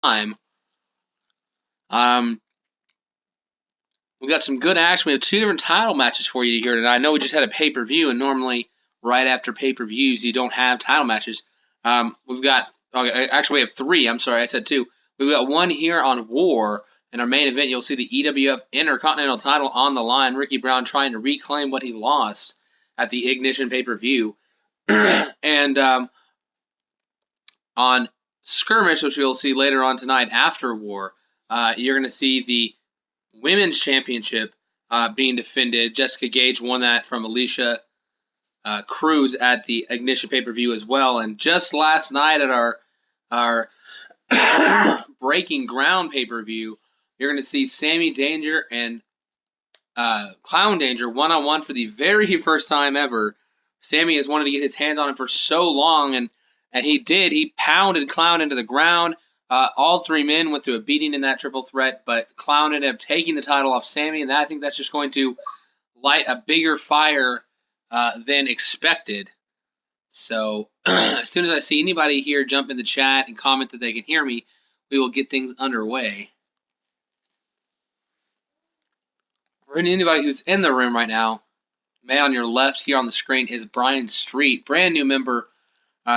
time. We got some good action. We have two different title matches for you here tonight. I know we just had a pay-per-view, and normally right after pay-per-views you don't have title matches. We've got actually we have three. I'm sorry, I said two. We've got one here on War. In our main event, you'll see the EWF Intercontinental title on the line. Ricky Brown trying to reclaim what he lost at the Ignition pay-per-view. And on Skirmish, which you'll see later on tonight after War, you're going to see the Women's Championship being defended. Jessica Gage won that from Alicia Cruz at the Ignition pay-per-view as well. And just last night at our Breaking Ground pay-per-view, you're going to see Sammy Danger and Clown Danger one-on-one for the very first time ever. Sammy has wanted to get his hands on him for so long, and he did. He pounded Clown into the ground. All three men went through a beating in that triple threat, but Clown ended up taking the title off Sammy, and I think that's just going to light a bigger fire than expected. So as soon as I see anybody here jump in the chat and comment that they can hear me, we will get things underway. For anybody who's in the room right now, man on your left here on the screen is Brian Street, brand new member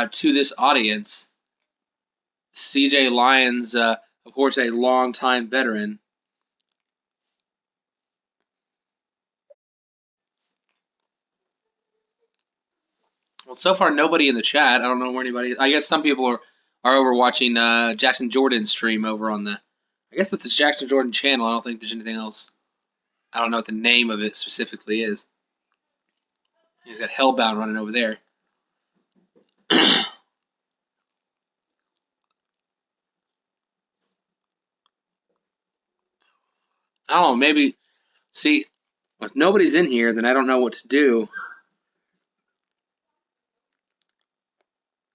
to this audience. CJ Lyons, of course, a longtime veteran. Well, so far nobody in the chat. I don't know where anybody. I guess some people are over watching Jackson Jordan's stream over on the. I guess it's the Jackson Jordan channel. I don't think there's anything else. I don't know what the name of it specifically is. He's got Hellbound running over there. I don't know. Maybe. See, if nobody's in here, then I don't know what to do.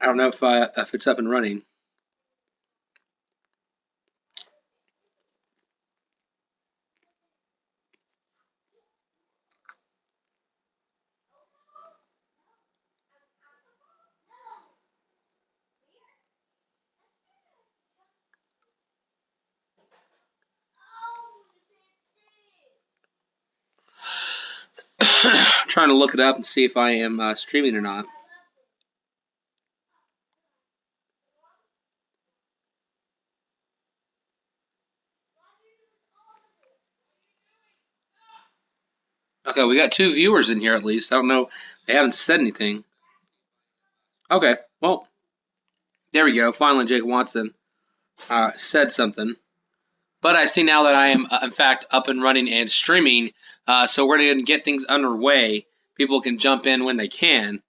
I don't know if it's up and running. Trying to look it up and see if I am streaming or not. Okay, we got two viewers in here at least. I don't know. They haven't said anything. Okay, well, there we go. Finally, Jake Watson said something. But I see now that I am, in fact, up and running and streaming. So we're going to get things underway. People can jump in when they can.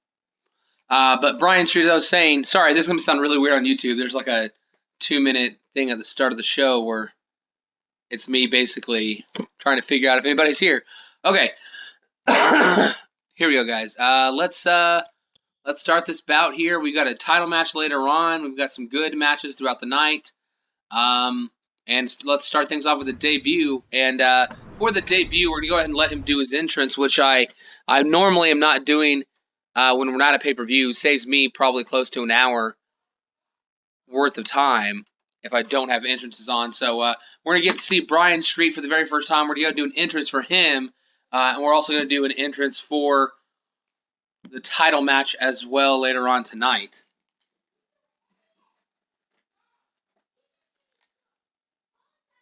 But Brian Street, I was saying, sorry, this is going to sound really weird on YouTube. There's like a 2-minute thing at the start of the show where it's me basically trying to figure out if anybody's here. Okay. Here we go, guys. Let's start this bout here. We've got a title match later on. We've got some good matches throughout the night. And let's start things off with the debut. And for the debut, we're going to go ahead and let him do his entrance, which I normally am not doing when we're not at pay-per-view. It saves me probably close to an hour worth of time if I don't have entrances on. So we're going to get to see Brian Street for the very first time. We're going to do an entrance for him. And we're also going to do an entrance for the title match as well later on tonight.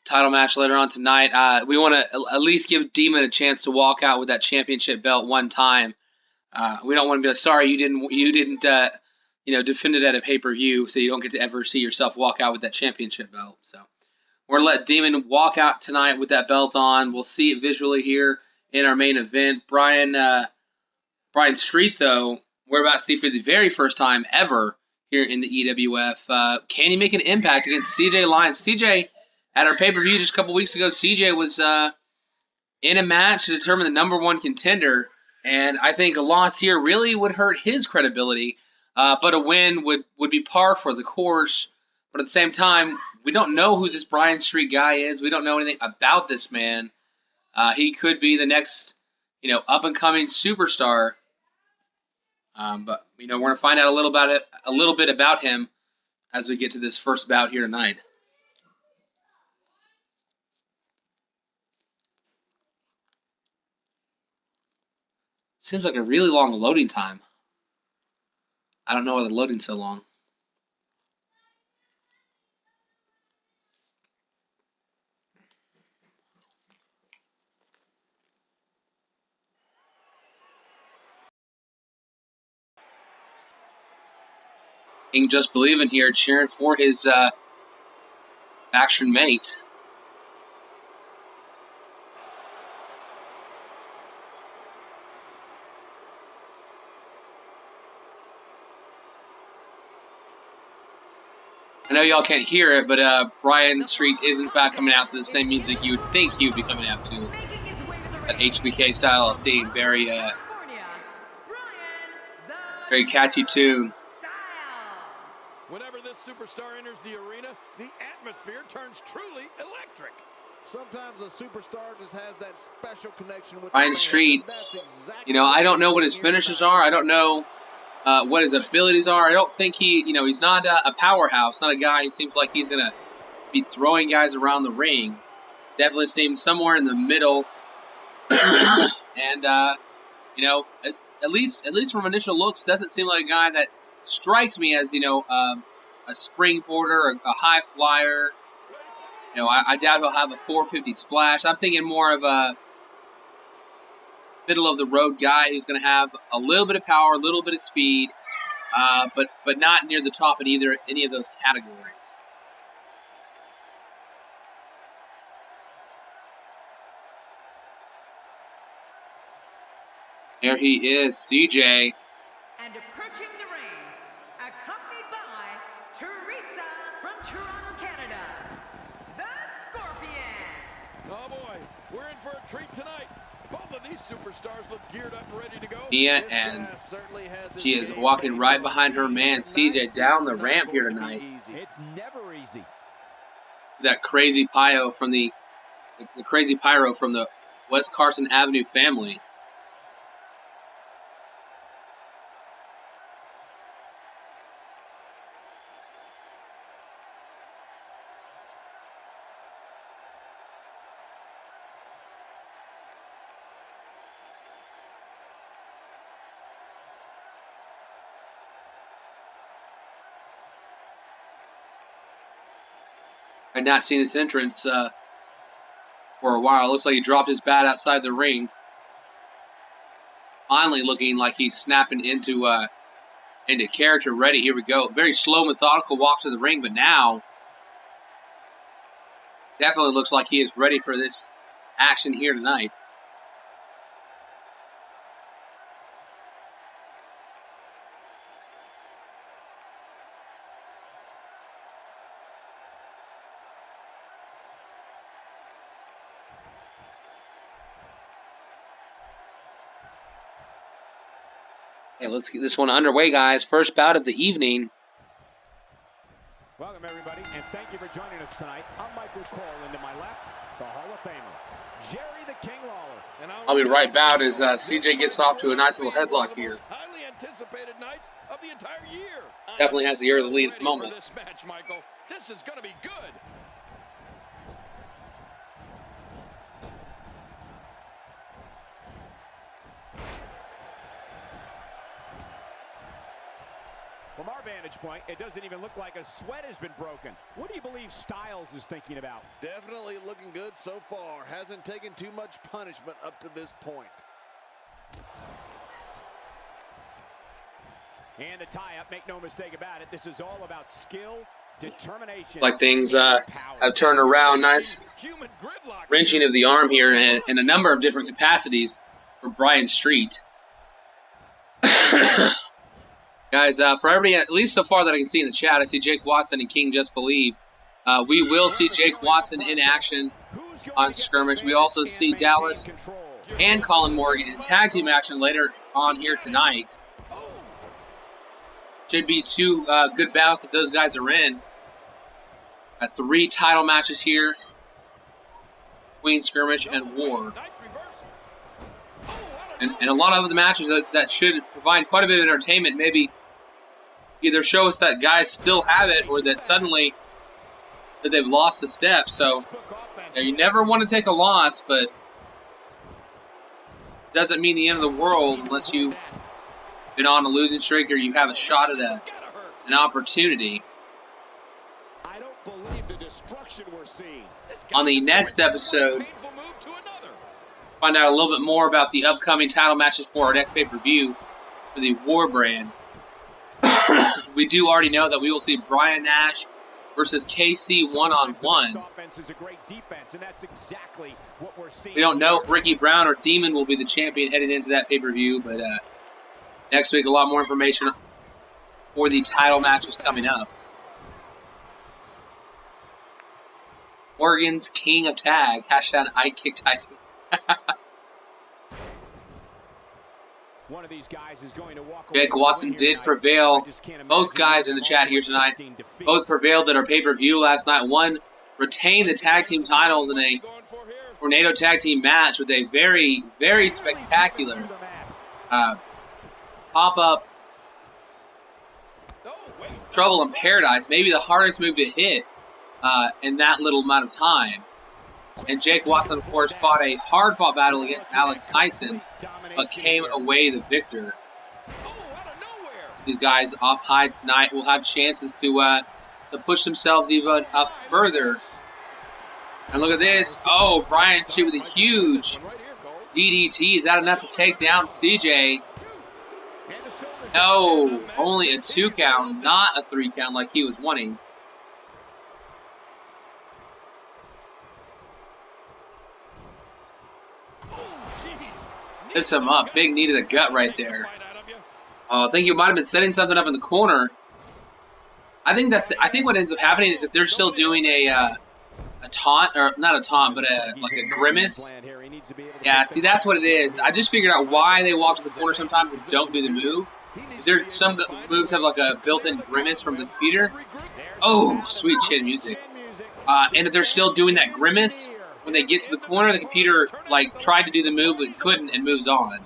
Title match later on tonight. We want to at least give Demon a chance to walk out with that championship belt one time. We don't want to be like, sorry, you didn't defend it at a pay-per-view, so you don't get to ever see yourself walk out with that championship belt. So we're going to let Demon walk out tonight with that belt on. We'll see it visually here in our main event. Brian Street, though, we're about to see for the very first time ever here in the EWF. Can he make an impact against CJ Lyons? CJ, at our pay-per-view just a couple weeks ago, CJ was in a match to determine the number one contender, and I think a loss here really would hurt his credibility, but a win would be par for the course. But at the same time, we don't know who this Brian Street guy is. We don't know anything about this man. He could be the next, up-and-coming superstar. But we're going to find out a little bit about him as we get to this first bout here tonight. Seems like a really long loading time. I don't know why the loading's so long. King Just Believing here, cheering for his action mate. I know y'all can't hear it, but Brian Street is in fact coming out to the same music you would think he would be coming out to. That HBK style of theme, very catchy tune. Whenever this superstar enters the arena, the atmosphere turns truly electric. Sometimes a superstar just has that special connection with Brian Street. You know, I don't know what his finishes are. I don't know what his abilities are. I don't think he's not a powerhouse, not a guy who seems like he's going to be throwing guys around the ring. Definitely seems somewhere in the middle. And, at least from initial looks, doesn't seem like a guy that strikes me as, a springboarder, a high flyer. I doubt he'll have a 450 splash. I'm thinking more of a middle of the road guy who's going to have a little bit of power, a little bit of speed, but not near the top in any of those categories. There he is, CJ. And approaching the ring, accompanied by Teresa from Toronto, Canada, the Scorpion. Oh boy, we're in for a treat tonight. Both of these superstars look geared up and ready to go. Yeah, and she is walking right behind her man, CJ, down the ramp here tonight. It's never easy. That crazy pyro from the crazy pyro from the West Carson Avenue family. I'd not seen his entrance for a while. Looks like he dropped his bat outside the ring. Finally looking like he's snapping into character ready. Here we go. Very slow, methodical walk to the ring, but now definitely looks like he is ready for this action here tonight. Hey, let's get this one underway, guys. First bout of the evening. Welcome, everybody, and thank you for joining us tonight. I'm Michael Cole, and to my left, the Hall of Famer, Jerry the King Lawler. And I'll be right back as CJ gets off to a nice little headlock here. Highly anticipated nights of the entire year. Definitely has the early lead at the moment. This match, Michael. This is going to be good. From our vantage point, it doesn't even look like a sweat has been broken. What do you believe Styles is thinking about? Definitely looking good so far. Hasn't taken too much punishment up to this point. And the tie-up, make no mistake about it, this is all about skill, determination. Like things have turned around. Nice wrenching of the arm here in a number of different capacities for Brian Street. Guys, for everybody, at least so far that I can see in the chat, I see Jake Watson and King Just Believe. We will see Jake Watson in action on Skirmish. We also see Dallas and Colin Morgan in tag team action later on here tonight. Should be two good bouts that those guys are in. 3 title matches here between Skirmish and War. And a lot of the matches that should provide quite a bit of entertainment, maybe either show us that guys still have it or that suddenly that they've lost a step. So you never want to take a loss, but doesn't mean the end of the world unless you've been on a losing streak or you have a shot at an opportunity. I don't believe the destruction we're seeing. On the next episode, find out a little bit more about the upcoming title matches for our next pay-per-view for the War brand. We do already know that we will see Brian Nash versus KC one-on-one. We don't know if Ricky Brown or Demon will be the champion heading into that pay-per-view, but next week a lot more information for the title matches coming up. Oregon's King of Tag. Hashtag I Kick Tyson. One of these guys is going to walk Jake Watson did prevail. Both guys in the chat here tonight both prevailed at our pay-per-view last night. One retained the tag team titles in a tornado tag team match with a very, very spectacular pop-up Trouble in Paradise. Maybe the hardest move to hit in that little amount of time. And Jake Watson, of course, fought a hard-fought battle against Alex Tyson, but came away the victor. These guys off high tonight will have chances to push themselves even up further. And look at this. Oh, Brian Street with a huge DDT. Is that enough to take down CJ? No, only a 2 count, not a 3 count like he was wanting. Hits him up. Big knee to the gut right there. I think you might have been setting something up in the corner. I think what ends up happening is if they're still doing a taunt, or not a taunt, but like a grimace. Yeah, see, that's what it is. I just figured out why they walk to the corner sometimes and don't do the move. There's some moves have like a built-in grimace from the computer. Oh, sweet chin music. And if they're still doing that grimace when they get to the corner, the computer like tried to do the move but couldn't and moves on.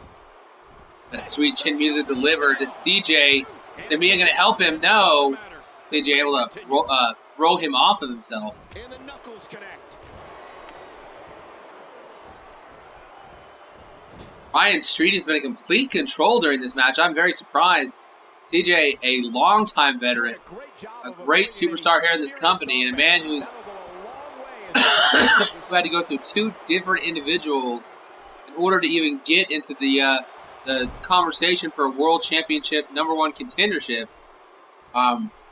That sweet chin music delivered to CJ. Is Namia going to help him? No. CJ able to throw him off of himself. And the knuckles connect. Ryan Street has been in complete control during this match. I'm very surprised. CJ, a longtime veteran, a great superstar here in this company, and a man who had to go through 2 different individuals in order to even get into the conversation for a world championship #1 contendership.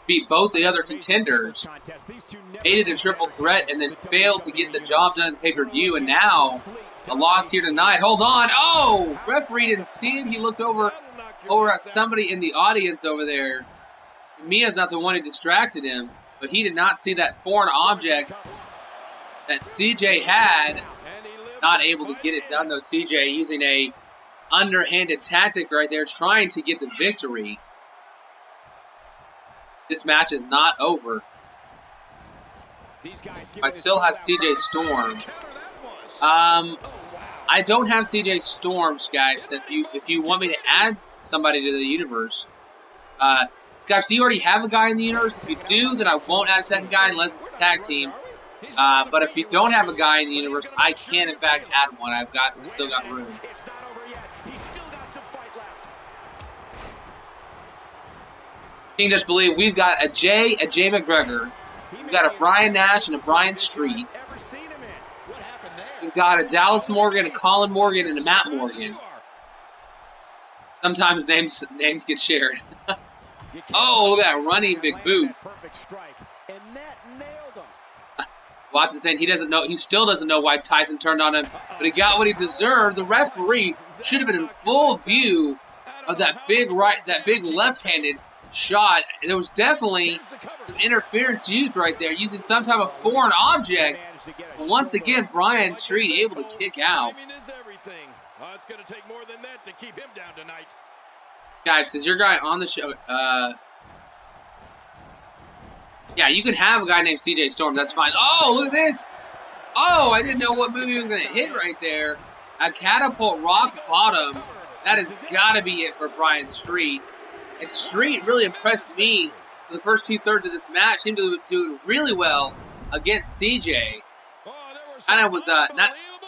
Beat both the other contenders, made it a triple threat, and then failed to get the job done in pay-per-view, and now a loss here tonight. Hold on. Oh, referee didn't see it. He looked over at somebody in the audience over there. Mia's not the one who distracted him, but he did not see that foreign object that CJ had. Not able to get it done, though. CJ using a underhanded tactic right there, trying to get the victory. This match is not over. I still have CJ Storm. I don't have CJ Storm, Skypes. If you want me to add somebody to the universe, Skypes, do you already have a guy in the universe? If you do, then I won't add a second guy unless it's a tag team. But if you don't have a guy in the universe, I can in fact add one. I've still got room. It's not over yet. He's still got some fight left. You can just believe we've got a Jay McGregor, we've got a Brian Nash and a Brian Street. We've got a Dallas Morgan, a Colin Morgan, and a Matt Morgan. Sometimes names get shared. Oh, look at that running big boot. Watson saying he still doesn't know why Tyson turned on him, but he got what he deserved. The referee should have been in full view of that big left-handed shot. There was definitely some interference used right there, using some type of foreign object. But once again, Brian Street able to kick out. It's going to take more than that to keep him down tonight. Guys, is your guy on the show? Yeah, you can have a guy named CJ Storm. That's fine. Oh, look at this. Oh, I didn't know what move he was going to hit right there. A catapult rock bottom. That has got to be it for Brian Street. And Street really impressed me for the first 2/3 of this match. Seemed to do really well against CJ. Kind of was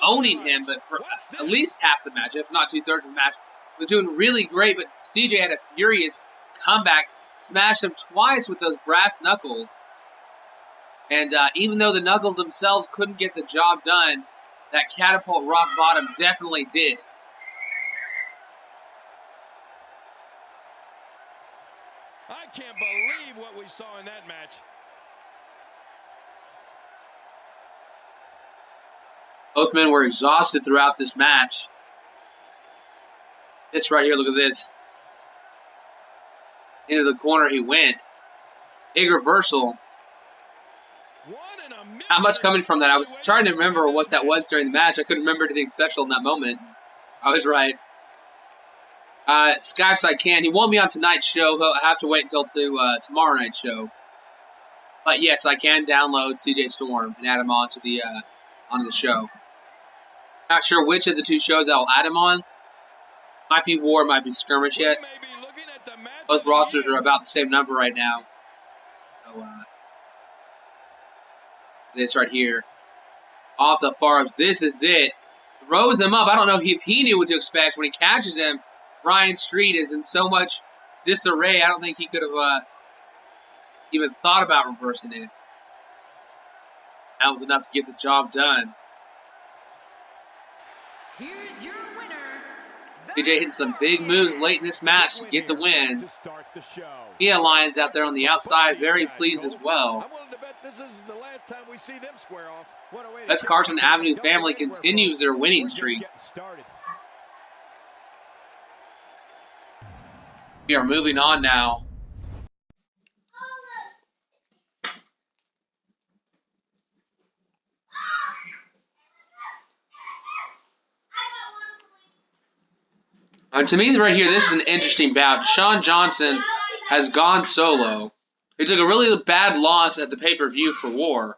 owning him, but for at least half the match, if not 2/3 of the match, was doing really great. But CJ had a furious comeback, smashed him twice with those brass knuckles. And even though the knuckles themselves couldn't get the job done, that catapult rock bottom definitely did. I can't believe what we saw in that match. Both men were exhausted throughout this match. This right here, look at this. Into the corner he went. Big reversal. Not much coming from that. I was trying to remember what that was during the match. I couldn't remember anything special in that moment. I was right. Skypes I can. He won't be on tonight's show. He'll have to wait until tomorrow night's show. But yes, I can download CJ Storm and add him onto the show. Not sure which of the two shows I'll add him on. Might be War, might be Skirmish yet. Both rosters are about the same number right now. So, this right here. Off the far up. This is it. Throws him up. I don't know if he knew what to expect. When he catches him, Ryan Street is in so much disarray. I don't think he could have even thought about reversing it. That was enough to get the job done. Here's your winner. CJ hitting some big moves late in this match to get the win. Kia Lions out there on the outside, very pleased as well. This is the last time we see them square off. As Carson Avenue family continues their winning streak. We are moving on now. To me, right here, this is an interesting bout. Shawn Johnson has gone solo. He took a really bad loss at the pay-per-view for War.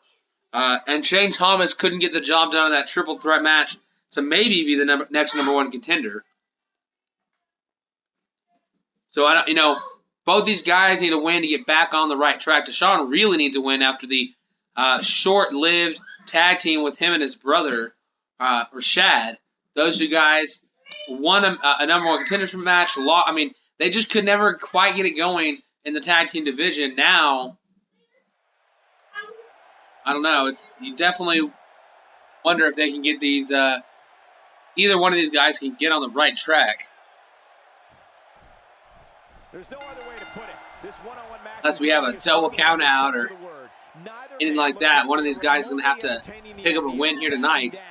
And Shane Thomas couldn't get the job done in that triple threat match to maybe be the next number one contender. So, both these guys need a win to get back on the right track. Deshaun really needs a win after the short-lived tag team with him and his brother, Rashad. Those two guys won a number one contenders match. They just could never quite get it going in the tag team division. Now, I don't know. You definitely wonder if they can get these. Either one of these guys can get on the right track. There's no other way to put it. This one-on-one match, unless we have a double count out or anything like that. One of these guys is going to have to pick up a win here tonight.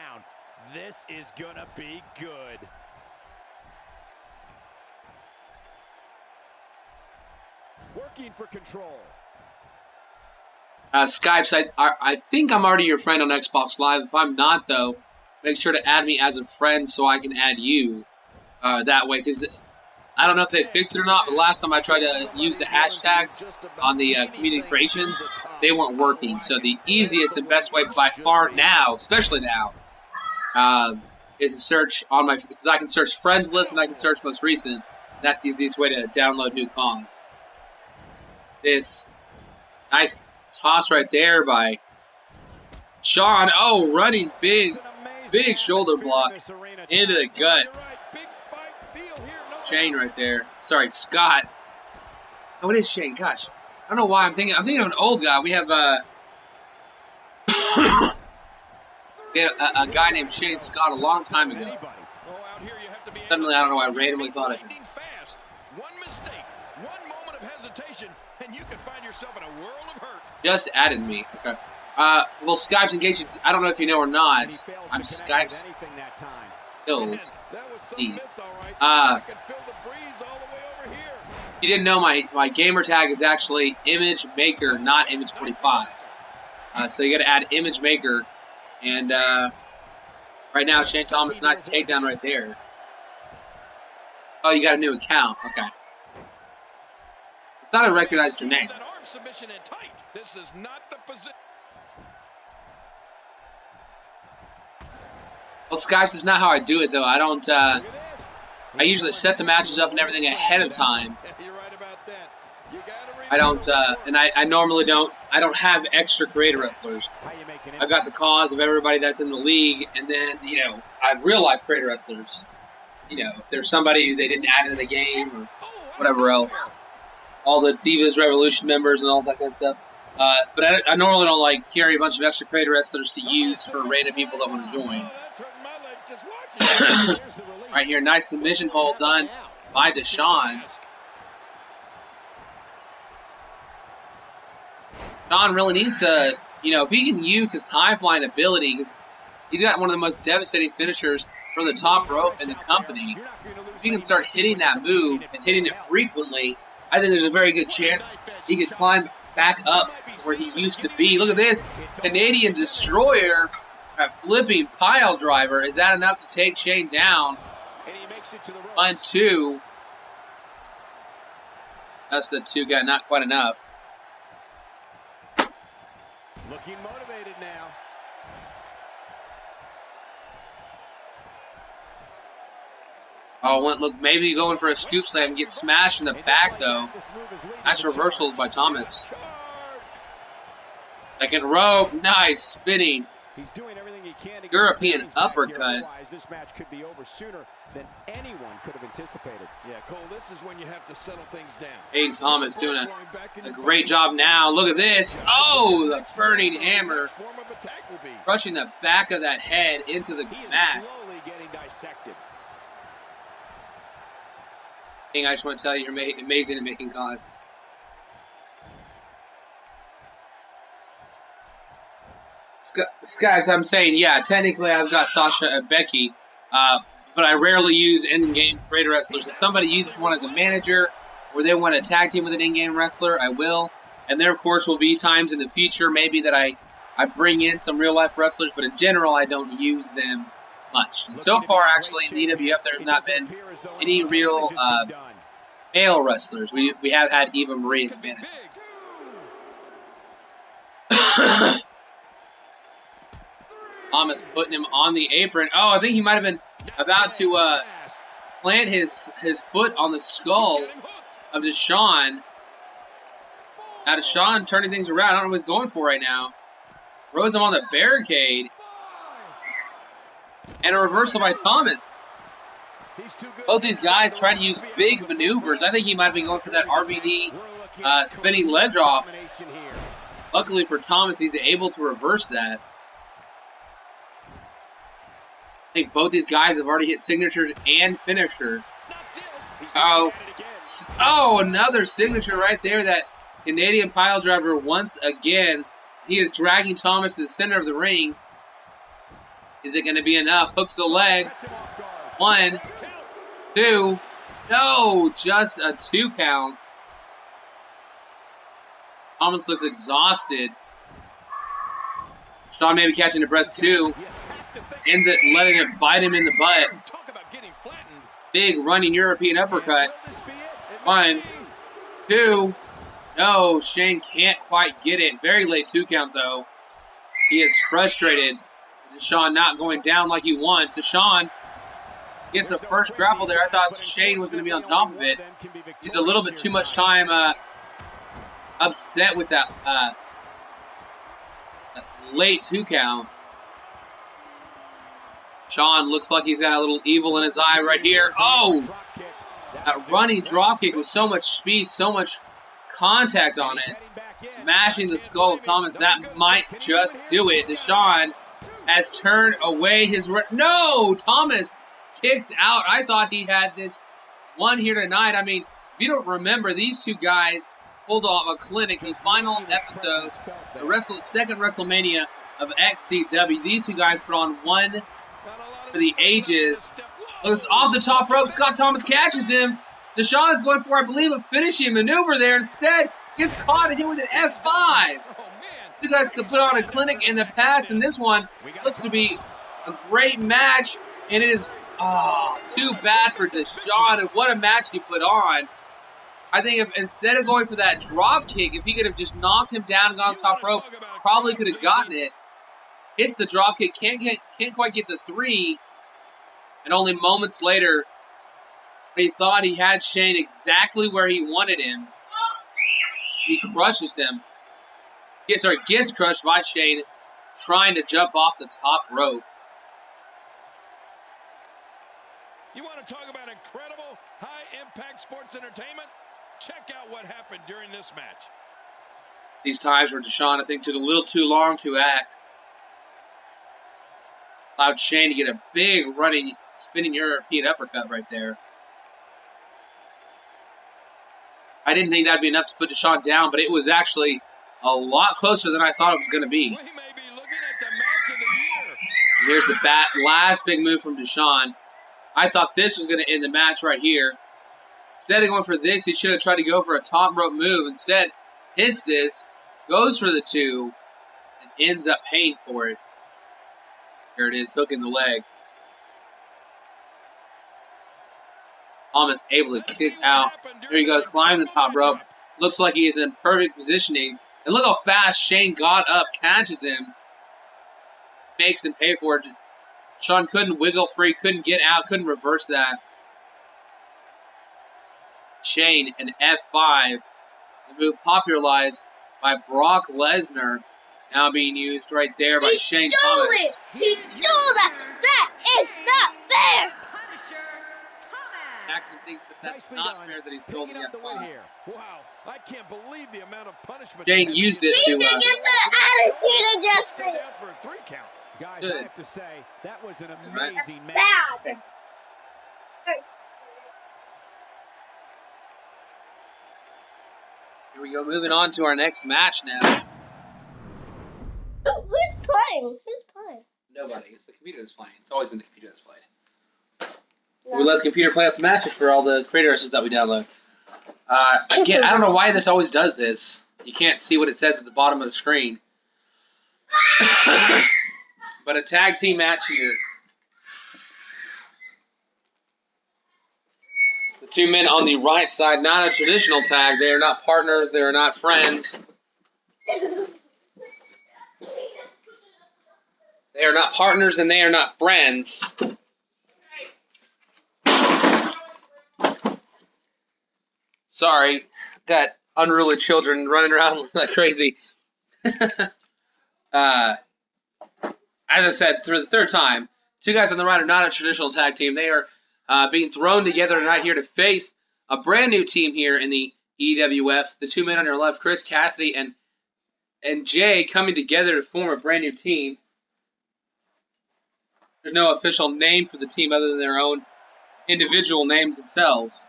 This is going to be good. Working for control. Skypes, I think I'm already your friend on Xbox Live. If I'm not, though, make sure to add me as a friend so I can add you that way. Because I don't know if they fixed it or not, but last time I tried to use the hashtags on the community creations, they weren't working. So the easiest and best way by far now, especially now, is to search on because I can search friends list and I can search most recent. That's the easiest way to download new cause. This nice toss right there by Shawn. Oh, running big shoulder block into the gut. Shane right there. Sorry, Scott. Oh, it is Shane. Gosh, I don't know why I'm thinking of an old guy. We have a guy named Shane Scott a long time ago. Suddenly, I don't know why I randomly thought of him. One mistake, one moment of hesitation, and you can find yourself in a world of hurt. Just added me. Okay. Well, Skypes, in case I don't know if you know or not, I'm Skypes Hills. You didn't know my gamer tag is actually Image Maker, not Image 45. So you got to add Image Maker, and right now Shane Thomas, nice takedown right there. Oh, you got a new account. Okay. I thought I recognized your name. This is not the position. Well, Skypes is not how I do it, though. I don't. I usually set the matches up and everything ahead of time. You're right about that. I don't, and I normally don't. I don't have extra creator wrestlers. I've got the cause of everybody that's in the league, and then, you know, I have real-life creator wrestlers. You know, if there's somebody who they didn't add into the game or whatever else. All the Divas Revolution members and all that kind of stuff. But I normally don't, like, carry a bunch of extra creator wrestlers to use for random people that want to join. Right here, nice submission hold done by Deshaun. Deshaun really needs to, you know, if he can use his high-flying ability, because he's got one of the most devastating finishers from the top rope in the company. If he can start hitting that move and hitting it frequently, I think there's a very good chance he could climb back up to where he used to be. Look at this. Canadian Destroyer, a flipping pile driver. Is that enough to take Shane down? 1-2. That's the 2 guy, not quite enough. Looking motivated now. Oh, look, maybe going for a scoop slam, get smashed in the back, though. Nice reversal by Thomas. Second rope, nice, spinning. He's doing everything he can to European uppercut. This match could be over sooner than anyone could have anticipated. Yeah, Cole, this is when you have to settle things down. Aiden Thomas doing a great job now. Look at this. Oh, the burning hammer. Crushing the back of that head into the mat. Slowly getting dissected. I just want to tell you, you're amazing at making calls. Guys, I'm saying, yeah, technically I've got Sasha and Becky, but I rarely use in-game creator wrestlers. If somebody uses one as a manager, or they want to tag team with an in-game wrestler, I will. And there, of course, will be times in the future maybe that I bring in some real-life wrestlers, but in general, I don't use them much. And so far, actually, in the EWF, there have not been any real male wrestlers. We have had Eva Marie as a manager. Thomas putting him on the apron. Oh, I think he might have been about to plant his foot on the skull of Deshaun. Now Deshaun turning things around. I don't know what he's going for right now. Throws him on the barricade. And a reversal by Thomas. Both these guys trying to use big maneuvers. I think he might have been going for that RVD spinning leg drop. Luckily for Thomas, he's able to reverse that. I think both these guys have already hit signatures and finisher. Oh, another signature right there. That Canadian pile driver once again. He is dragging Thomas to the center of the ring. Is it going to be enough? Hooks the leg. 1, 2. No, just a 2 count. Thomas looks exhausted. Sean maybe catching a breath too. Ends it letting it bite him in the butt. Big running European uppercut. 1, 2. No, Shane can't quite get it. Very late 2 count though. He is frustrated. Deshaun not going down like he wants. Deshaun gets the first grapple there. I thought Shane was going to be on top of it. He's a little bit too much time upset with that late 2 count. Sean looks like he's got a little evil in his eye right here. Oh! That running dropkick with so much speed, so much contact on it. Smashing the skull of Thomas. That might just do it. Deshaun has turned away his... No! Thomas kicks out. I thought he had this one here tonight. I mean, if you don't remember, these two guys pulled off a clinic, the final episode, the second WrestleMania of XCW. These two guys put on one for the ages. It's off the top rope. Scott Thomas catches him. Deshaun's going for, I believe, a finishing maneuver there. Instead, gets caught and hit with an F5. You guys could put on a clinic in the past, and this one looks to be a great match. And it is too bad for Deshaun. And what a match he put on. I think if instead of going for that drop kick, if he could have just knocked him down and gone top rope, probably could have gotten it. Hits the drop kick, can't quite get the 3, and only moments later, he thought he had Shane exactly where he wanted him. He crushes him. Gets crushed by Shane trying to jump off the top rope. You want to talk about incredible high-impact sports entertainment? Check out what happened during this match. These times where Deshaun, I think, took a little too long to act. Allowed Shane to get a big running, spinning European uppercut right there. I didn't think that'd be enough to put Deshaun down, but it was actually a lot closer than I thought it was going to be. We may be looking at the match of the year. Here's the last big move from Deshaun. I thought this was going to end the match right here. Instead of going for this, he should have tried to go for a top rope move. Instead, hits this, goes for the 2, and ends up paying for it. Here it is, hooking the leg. Almost able to kick out. There he goes, climb the top rope. Looks like he is in perfect positioning. And look how fast Shane got up, catches him, makes him pay for it. Sean couldn't wiggle free, couldn't get out, couldn't reverse that. Shane, an F5. The move popularized by Brock Lesnar. Now being used right there by Shane Thomas. It. He stole that. That is not fair. Jackson thinks that that's not fair that he stole the F5. Wow, I can't believe the amount of punishment. Shane used it to... He should get the attitude adjusted. Down for a 3 count. Guys, Good. I have to say, that was an amazing match. Bad. Here we go, moving on to our next match now. Who's playing? Who's playing? Nobody. It's the computer that's playing. It's always been the computer that's played. We let the computer play out the matches for all the creator assets that we download. Again, I don't know why this always does this. You can't see what it says at the bottom of the screen. But a tag team match here. The 2 men on the right side, not a traditional tag. They are not partners. They are not friends. They are not partners and they are not friends. Sorry, got unruly children running around like crazy. As I said, for the 3rd time, 2 guys on the right are not a traditional tag team. They are being thrown together tonight here to face a brand new team here in the EWF. The 2 men on your left, Chris Cassidy and Jay, coming together to form a brand new team. There's no official name for the team other than their own individual names themselves.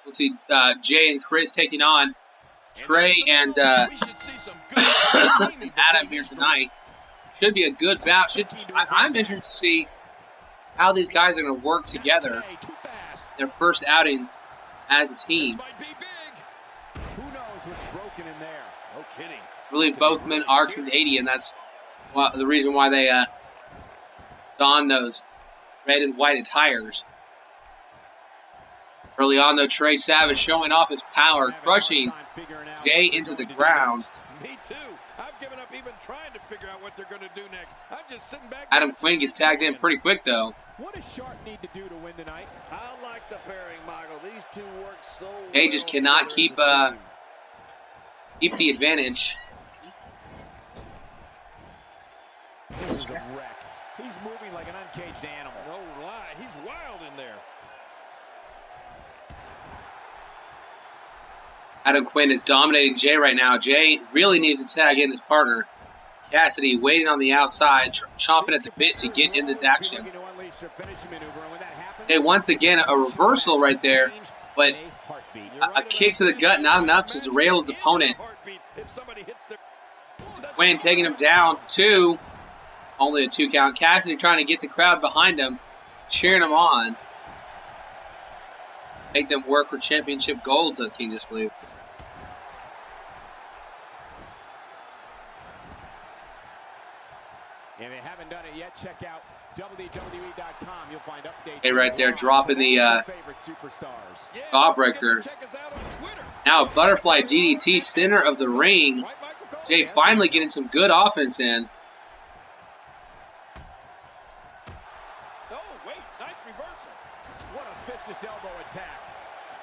We'll see Jay and Chris taking on Trey and Adam here tonight. Should be a good bout. I'm interested to see how these guys are going to work together. Their first outing as a team. Who knows what's broken in there? No kidding. I believe both men are Canadian. That's the reason why they don those red and white attires. Early on, though, Trey Savage showing off his power, crushing Jay into the ground. Me too. I've given up even trying to figure out what they're going to do next. I'm just sitting back. Adam Quinn gets tagged in pretty quick, though. What does Sharp need to do to win tonight? I like the pairing, Michael. These 2 work so well. Jay just cannot keep the advantage. This is a wreck. He's moving like an uncaged animal. No lie. He's wild in there. Adam Quinn is dominating Jay right now. Jay really needs to tag in his partner. Cassidy waiting on the outside, chomping at the bit to get in this action. Okay, once again, a reversal right there, but a kick to the gut, not enough to derail his opponent. Quinn taking him down, 2. Only a 2 count. Cassidy trying to get the crowd behind him, cheering him on. Make them work for championship gold, says King Disbelief. If you haven't done it yet, check out WWE.com. You'll find updates. Hey, right there, dropping the jawbreaker. Now a butterfly DDT, center of the ring. Jay finally getting some good offense in. Oh, wait, nice reversal. What a vicious elbow attack.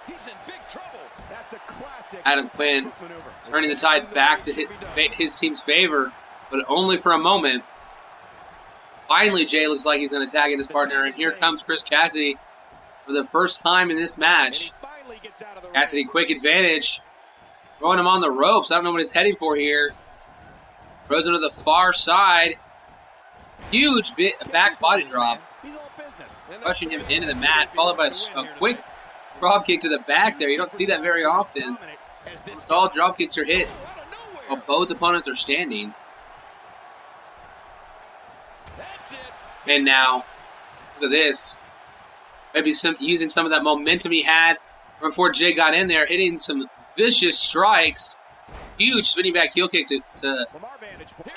He's in big trouble. That's a classic Adam Quinn turning the tide back to his team's favor, but only for a moment. Finally, Jay looks like he's going to tag in his partner, and here comes Chris Cassidy for the first time in this match. Cassidy, quick advantage. Throwing him on the ropes. I don't know what he's heading for here. Throws him to the far side. Huge back body drop. Pushing him into the mat, followed by a quick drop kick to the back there. You don't see that very often. Almost all drop kicks are hit while both opponents are standing. And now, look at this. Maybe using some of that momentum he had before Jay got in there, hitting some vicious strikes. Huge spinning back heel kick to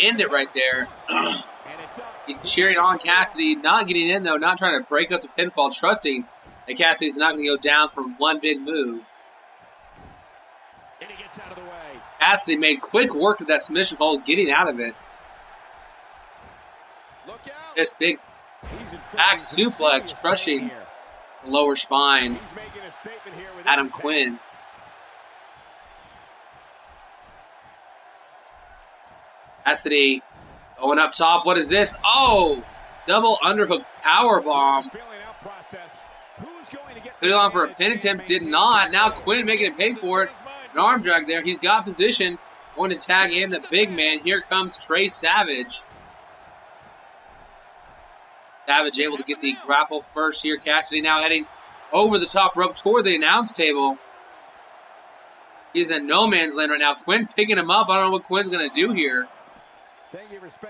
end it right there. He's cheering on Cassidy, not getting in though, not trying to break up the pinfall, trusting that Cassidy's not going to go down for one big move. And he gets out of the way. Cassidy made quick work of that submission hold, getting out of it. This big back suplex crushing the lower spine. Adam Quinn. Cassidy going up top. What is this? Oh! Double underhook powerbomb. Put it on for a pin attempt. Did not. Now Quinn making him pay for it. An arm drag there. He's got position. Going to tag in the big man. Here comes Trey Savage. Savage able to get the grapple first here. Cassidy now heading over the top rope toward the announce table. He's in no man's land right now. Quinn picking him up. I don't know what Quinn's going to do here.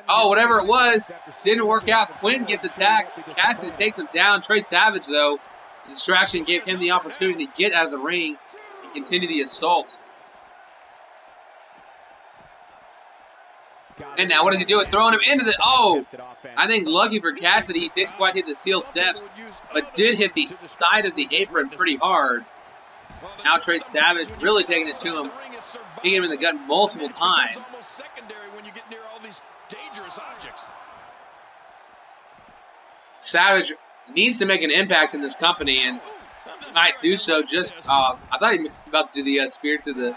Oh, whatever it was, didn't work out. Quinn gets attacked. Cassidy takes him down. Trey Savage, though, the distraction gave him the opportunity to get out of the ring and continue the assault. And now what does he do? Throwing him into the... Oh! I think lucky for Cassidy, he didn't quite hit the steel steps, but did hit the side of the apron pretty hard. Now Trey Savage really taking it to him, hitting him in the gut multiple times. Savage needs to make an impact in this company, and might do so just... I thought he was about to do the spear to the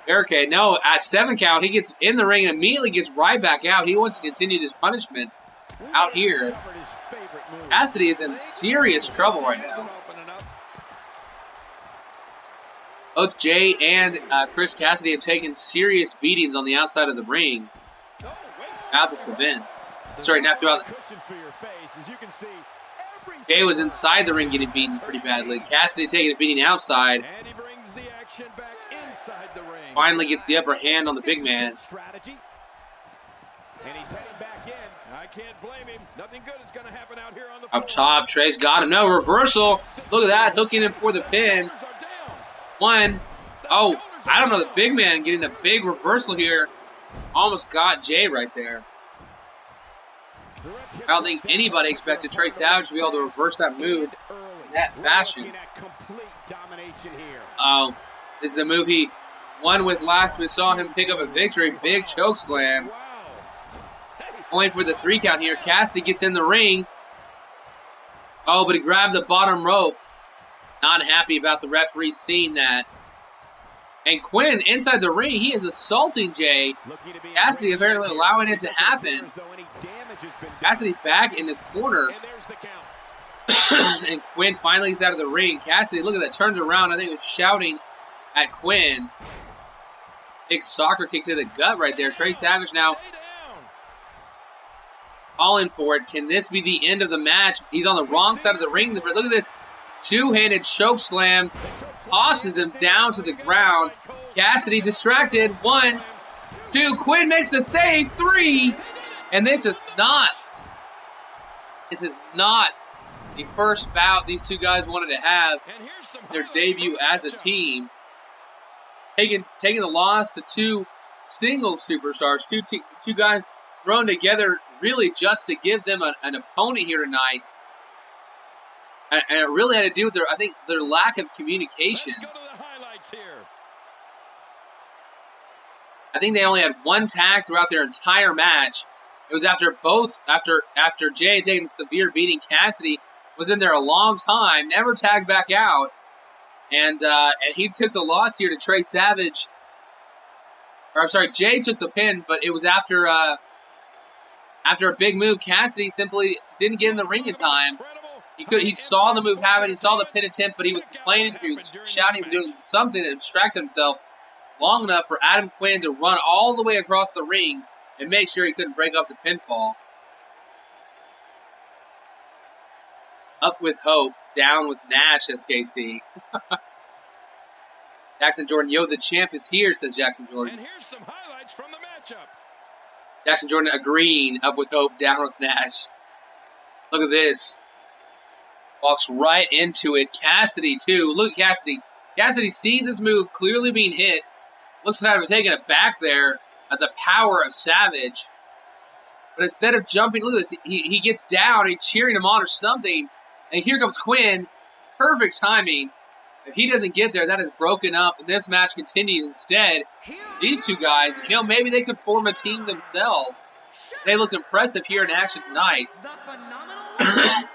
barricade. No, at 7 count, he gets in the ring and immediately gets right back out. He wants to continue this punishment out here. Cassidy is in serious trouble right now. Both Jay and Chris Cassidy have taken serious beatings on the outside of the ring throughout this event. Sorry, not throughout. Jay was inside the ring getting beaten pretty badly. Cassidy taking a beating outside. Finally gets the upper hand on the big man. Up top, Trey's got him. No, reversal. Look at that, hooking him for the pin. One. Oh, I don't know, the big man getting a big reversal here. Almost got Jay right there. I don't think anybody expected Trey Savage to be able to reverse that move in that fashion. Oh, this is a move he won with last. We saw him pick up a victory. Big choke slam. Only for the 3 count here. Cassidy gets in the ring. Oh, but he grabbed the bottom rope. Not happy about the referee seeing that. And Quinn inside the ring, he is assaulting Jay. Cassidy apparently allowing it to happen. Cassidy back in his corner. And Quinn finally gets out of the ring. Cassidy, look at that, turns around. I think he was shouting at Quinn. Big soccer kick to the gut right there. Trey Savage now falling for it. Can this be the end of the match? He's on the wrong side of the ring. Look at this. Two-handed choke slam. Tosses him down to the ground. Cassidy distracted. 1, 2. Quinn makes the save. 3. And this is not the first bout these two guys wanted to have their debut as a team. Taking the loss to 2 single superstars, two guys thrown together really just to give them an opponent here tonight. And it really had to do with their lack of communication. Let's go to the highlights here. I think they only had 1 tag throughout their entire match. It was after Jay taking a severe beating. Cassidy was in there a long time, never tagged back out. And he took the loss here to Trey Savage. Or I'm sorry, Jay took the pin, but it was after a big move. Cassidy simply didn't get in the ring in time. He saw the move happen, he saw the pin attempt, but he was complaining, he was shouting, he was doing something that distracted himself long enough for Adam Quinn to run all the way across the ring and make sure he couldn't break up the pinfall. Up with Hope, down with Nash, SKC. Jackson Jordan, yo, the champ is here, says Jackson Jordan. And here's some highlights from the matchup. Jackson Jordan agreeing, up with Hope, down with Nash. Look at this. Walks right into it. Cassidy, too. Look at Cassidy. Cassidy sees his move clearly being hit. Looks like I'm taking it back there at the power of Savage. But instead of jumping, look at this. He gets down. He's cheering him on or something. And here comes Quinn. Perfect timing. If he doesn't get there, that is broken up. And this match continues instead. These two guys, you know, maybe they could form a team themselves. They looked impressive here in action tonight.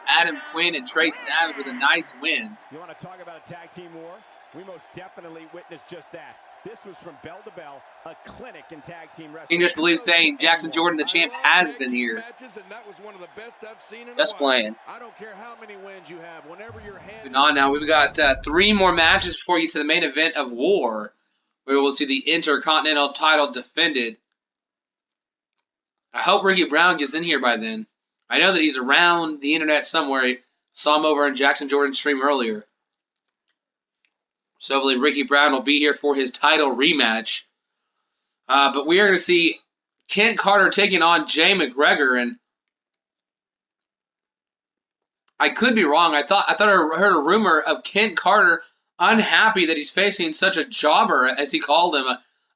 Adam Quinn and Trey Savage with a nice win. You want to talk about a tag team war? We most definitely witnessed just that. This was from bell to bell, a clinic in tag team wrestling. English Believe saying Jackson Jordan, the champ, has been here. Just playing. I don't care how many wins you have. Whenever your hand. Moving on now, we've got 3 more matches before we get to the main event of War, where we'll see the Intercontinental title defended. I hope Ricky Brown gets in here by then. I know that he's around the internet somewhere. I saw him over in Jackson Jordan's stream earlier. So hopefully Ricky Brown will be here for his title rematch. But we are going to see Kent Carter taking on Jay McGregor. And I could be wrong. I thought I heard a rumor of Kent Carter unhappy that he's facing such a jobber, as he called him,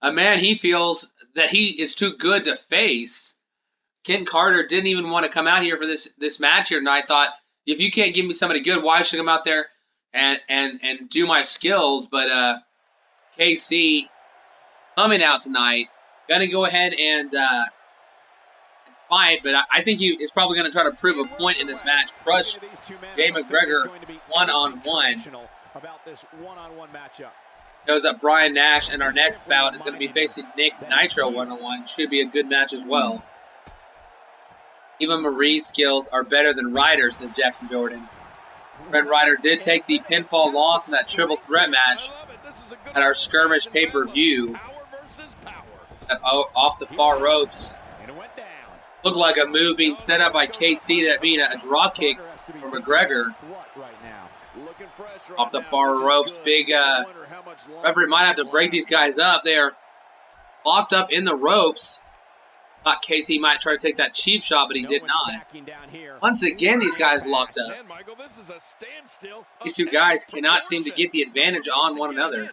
a man he feels that he is too good to face. Kent Carter didn't even want to come out here for this match here, and I thought, if you can't give me somebody good, why should I come out there and do my skills? But KC coming out tonight, gonna go ahead and fight, but I think he is probably gonna try to prove a point in this match. Crush Jay McGregor one-on-one. About this one-on-one matchup. Goes up Brian Nash, and our next bout is going to be facing Nick Nitro one-on-one. Should be a good match as well. Even Marie's skills are better than Ryder, says Jackson Jordan. Red Ryder did take the pinfall loss in that triple threat match at our skirmish pay-per-view. Off the far ropes. Looked like a move being set up by KC, that being a drop kick for McGregor. Off the far ropes, big referee might have to break these guys up. They are locked up in the ropes. Thought KC might try to take that cheap shot, but he did not. Once again, these guys locked up. These two guys cannot seem to get the advantage on one another.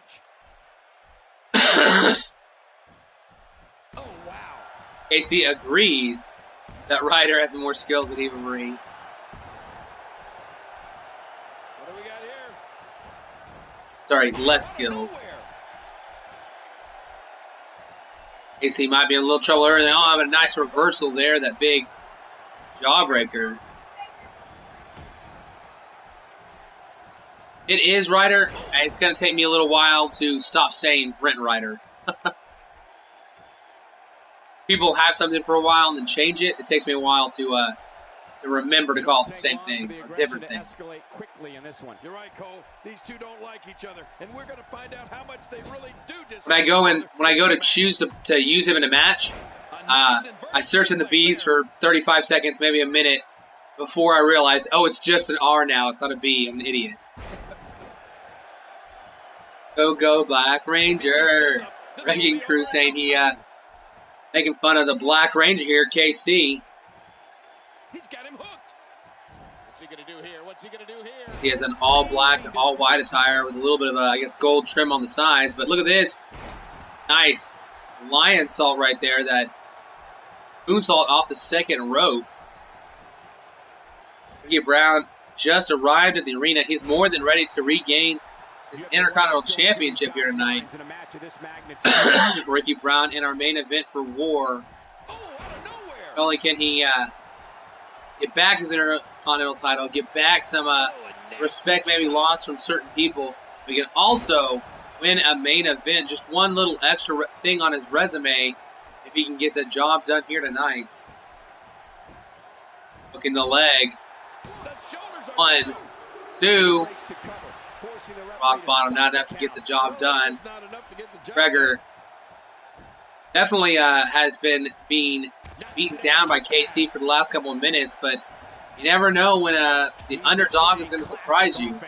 KC agrees that Ryder has more skills than Eva Marie. Sorry, less skills. KC might be in a little trouble early on, but a nice reversal there, that big jawbreaker. It is Ryder, and it's going to take me a little while to stop saying Brent Ryder. People have something for a while and then change it. It takes me a while to remember to call it the same thing or different thing. You're right, Cole. These two don't like each other, and we're going to find out how much they really do dislike. When I go to choose to use him in a match, I search in the B's for 35 seconds, maybe a minute, before I realized, oh, it's just an R now. It's not a B. I'm an idiot. Go Black Ranger. Wrecking Crew saying he making fun of the Black Ranger here, KC. He's got him hooked. What's he going to do here? What's he going to do here? He has an all black, all white attire with a little bit of, I guess, gold trim on the sides. But look at this. Nice lion salt right there. That moonsault off the second rope. Ricky Brown just arrived at the arena. He's more than ready to regain his Intercontinental Championship here tonight. Ricky Brown in our main event for War. Not only can he get back his Intercontinental title, get back some respect maybe lost from certain people, We can also win a main event. Just one little extra thing on his resume if he can get the job done here tonight. Hooking the leg. 1, 2. Rock bottom, not enough to get the job done. McGregor definitely has been being beaten down by KC for the last couple of minutes, but you never know when the underdog is going to surprise you.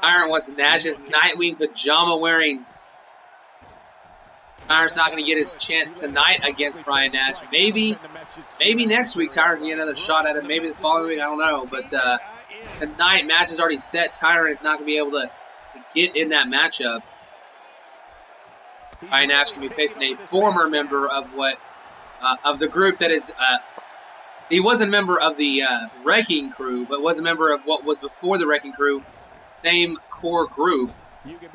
Iron wants Nash's Nightwing pajama wearing. Tyron's not going to get his chance tonight against Brian Nash. Maybe next week Tyron can get another shot at him. Maybe the following week, I don't know. But tonight, match is already set. Tyron is not going to be able to get in that matchup. Brian Nash is going to be facing a former member of of the group that is. He was a member of the Wrecking Crew, but was a member of what was before the Wrecking Crew. Same core group.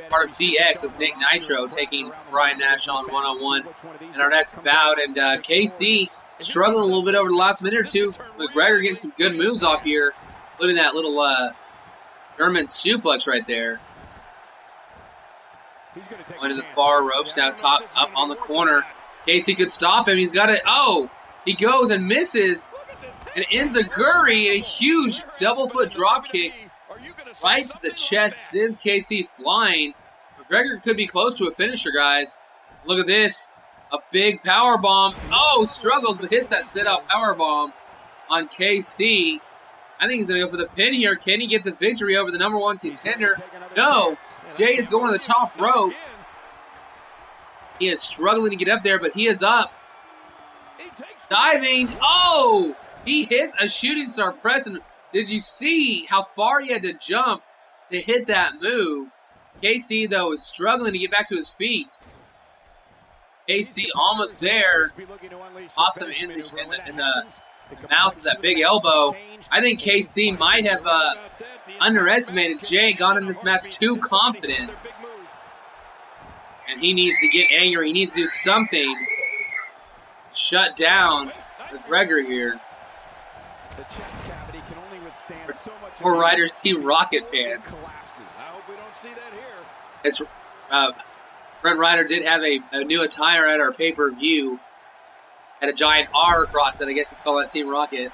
Part of DX was Nick Nitro taking Brian Nash on one-on-one in our next bout. And KC struggling a little bit over the last minute or two. McGregor getting some good moves off here, including that little German suplex right there. Going to the far ropes, now top up on the corner. KC could stop him. He's got it. Oh, he goes and misses and ends a Guri, a huge double foot drop kick. Right to the chest, sends KC flying. McGregor could be close to a finisher, guys. Look at this. A big power bomb. Oh, struggles, but hits that sit-out power bomb on KC. I think he's going to go for the pin here. Can he get the victory over the #1 contender? No. Jay is going to the top rope. He is struggling to get up there, but he is up. Diving. Oh! He hits a shooting star press. And did you see how far he had to jump to hit that move? KC, though, is struggling to get back to his feet. KC almost there. Awesome in the mouth of that big elbow. I think KC might have underestimated Jay, got in this match too confident. And he needs to get angry. He needs to do something to shut down McGregor here. Poor Riders Team Rocket Pants. It's, Brent Ryder did have a new attire at our pay-per-view. Had a giant R across it. I guess it's called that Team Rocket.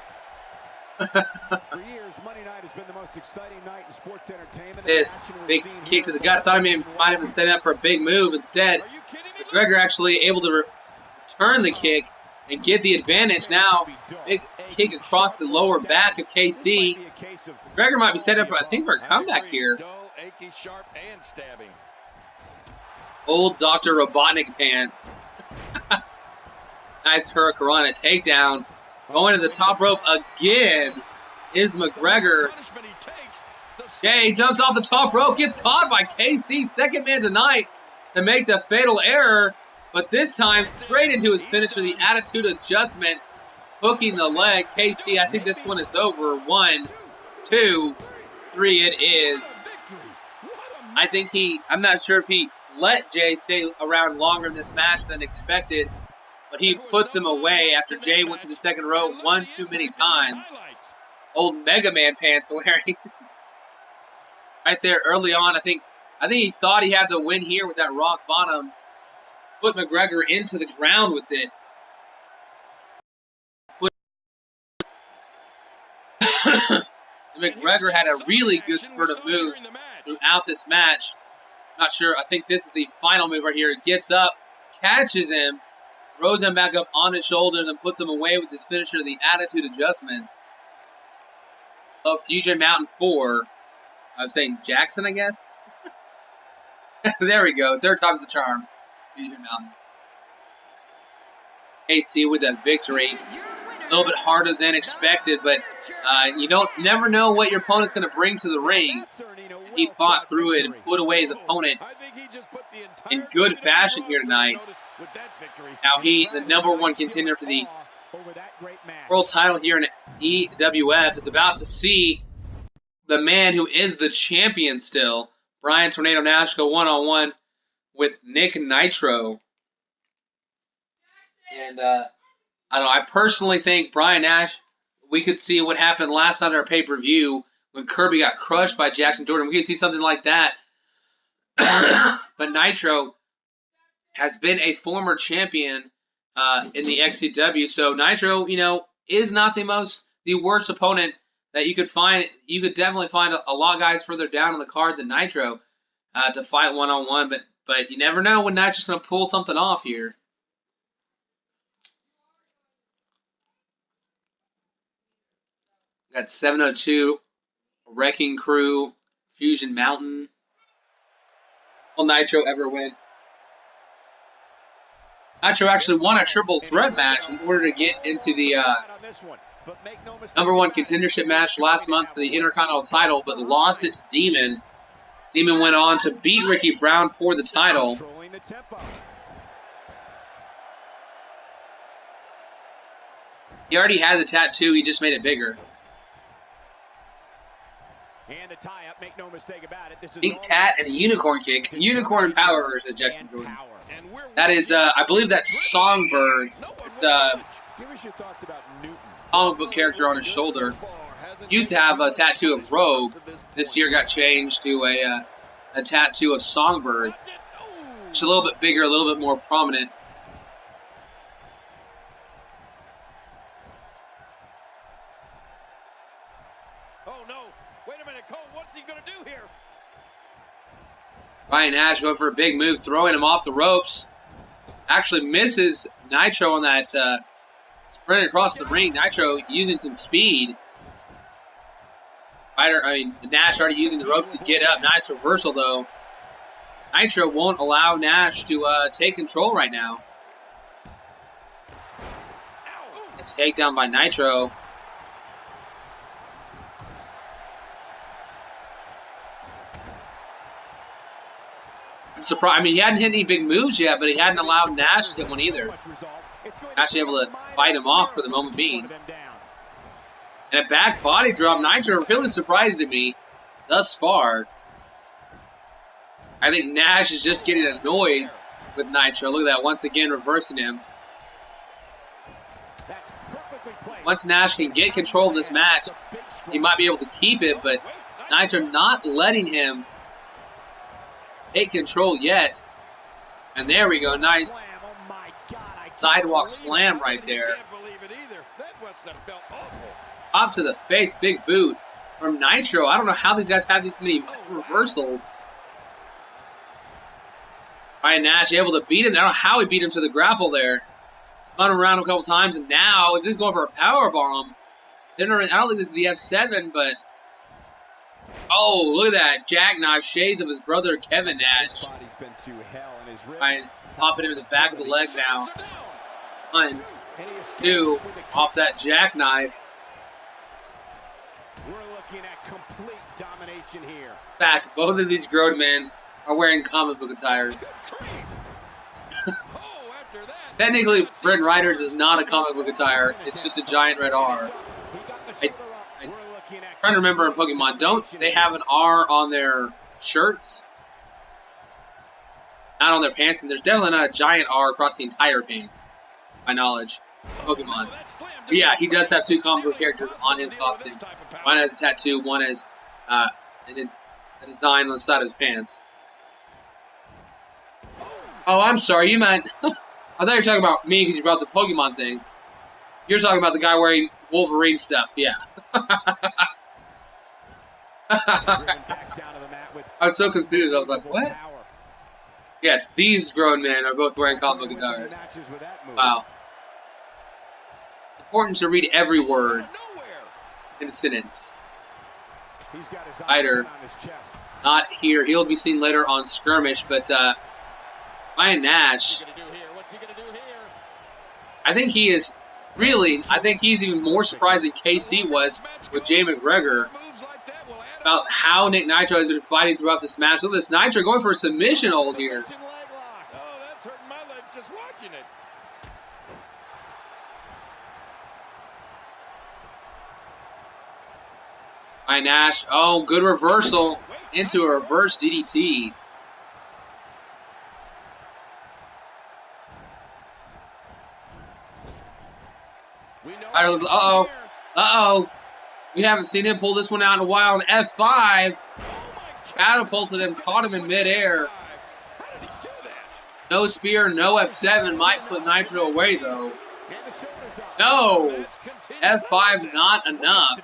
For years, Monday night has been the most exciting night in sports entertainment. This big kick to the gut. Thought he might have been setting up for a big move. Instead, McGregor actually able to return the kick and get the advantage. Now, big kick across the lower back of KC. McGregor might be set up, I think, for a comeback here. Old Dr. Robotnik pants. Nice Hurricanrana takedown. Going to the top rope again is McGregor. Jay jumps off the top rope, gets caught by KC, second man tonight, to make the fatal error. But this time, straight into his finisher, the attitude adjustment, hooking the leg. KC, I think this one is over. 1, 2, 3, it is. I think I'm not sure if he let Jay stay around longer in this match than expected, but he puts him away after Jay went to the second row one too many times. Old Mega Man pants wearing. Right there early on, I think he thought he had the win here with that rock bottom. Put McGregor into the ground with it. McGregor had a really good spurt of moves throughout this match. Not sure. I think this is the final move right here. Gets up, catches him, throws him back up on his shoulders, and puts him away with his finisher, the attitude adjustment of Fusion Mountain 4. I was saying Jackson, I guess. There we go. Third time's the charm. Fusion Mountain. KC with that victory. A little bit harder than expected, but you never know what your opponent's going to bring to the ring. He fought through it and put away his opponent in good fashion here tonight. Now the #1 contender for the world title here in EWF, is about to see the man who is the champion still, Brian Tornado Nash, go one-on-one with Nick Nitro. And I don't know, I personally think Brian Nash, we could see what happened last night at our pay-per-view when Kirby got crushed by Jackson Jordan. We could see something like that. But Nitro has been a former champion in the XCW, so Nitro, is not the worst opponent that you could find. You could definitely find a lot of guys further down on the card than Nitro to fight one-on-one, but you never know when Nitro's going to pull something off here. Got 702, Wrecking Crew, Fusion Mountain. Will Nitro ever win? Nitro actually won a triple threat match in order to get into the #1 contendership match last month for the Intercontinental title, but lost it to Demon. Demon went on to beat Ricky Brown for the title. He already had the tattoo, he just made it bigger. And the tie-up, make no mistake about it. This is Pink tat and a unicorn kick. Unicorn power versus Jackson Jordan. That is, I believe that's Songbird. It's Give us your thoughts about Newton. Comic book character on his shoulder. Used to have a tattoo of Rogue. This year got changed to a tattoo of Songbird. It's a little bit bigger, a little bit more prominent. Oh no! Wait a minute, Cole. What's he gonna do here? Ryan Nash went for a big move, throwing him off the ropes. Actually misses Nitro on that sprint across the ring. Nitro using some speed. Nash already using the ropes to get up. Nice reversal, though. Nitro won't allow Nash to take control right now. It's takedown by Nitro. I'm surprised. He hadn't hit any big moves yet, but he hadn't allowed Nash to get one either. Actually able to fight him off for the moment being. And a back body drop. Nitro really surprised me thus far. I think Nash is just getting annoyed with Nitro. Look at that, once again reversing him. Once Nash can get control of this match, he might be able to keep it, but Nitro not letting him take control yet. And there we go, nice sidewalk slam right there. Up to the face, big boot from Nitro. I don't know how these guys have these many reversals. Ryan Nash able to beat him. I don't know how he beat him to the grapple there. Spun around a couple times, and now is this going for a power bomb? I don't think this is the F7, but oh, look at that jackknife, shades of his brother Kevin Nash. Ryan popping him in the back of the leg now. 1, 2, off that jackknife. We're looking at complete domination here. In fact, both of these grown men are wearing comic book attires. Technically, Brent Ryder's is not a comic book attire. It's just a giant red R. I'm trying to remember in Pokemon, don't they have an R on their shirts? Not on their pants, and there's definitely not a giant R across the entire pants, my knowledge. Pokemon. But yeah, he does have 2 comic book characters on his costume. One has a tattoo, one has a design on the side of his pants. Oh, I'm sorry, you meant... I thought you were talking about me because you brought the Pokemon thing. You're talking about the guy wearing Wolverine stuff, yeah. I was so confused, I was like, what? Yes, these grown men are both wearing comic book attires. Wow. Important to read every word in a sentence. Ryder, not here. He'll be seen later on Skirmish, but Ryan Nash, I think he is really, I think he's even more surprised than KC was with Jay McGregor about how Nick Nitro has been fighting throughout this match. Look at this, Nitro going for a submission hold here. Ryan Nash, oh, good reversal into a reverse DDT. Uh-oh. Uh-oh. We haven't seen him pull this one out in a while. And F5 catapulted him, caught him in midair. No spear, no F7. Might put Nitro away, though. No. F5 not enough.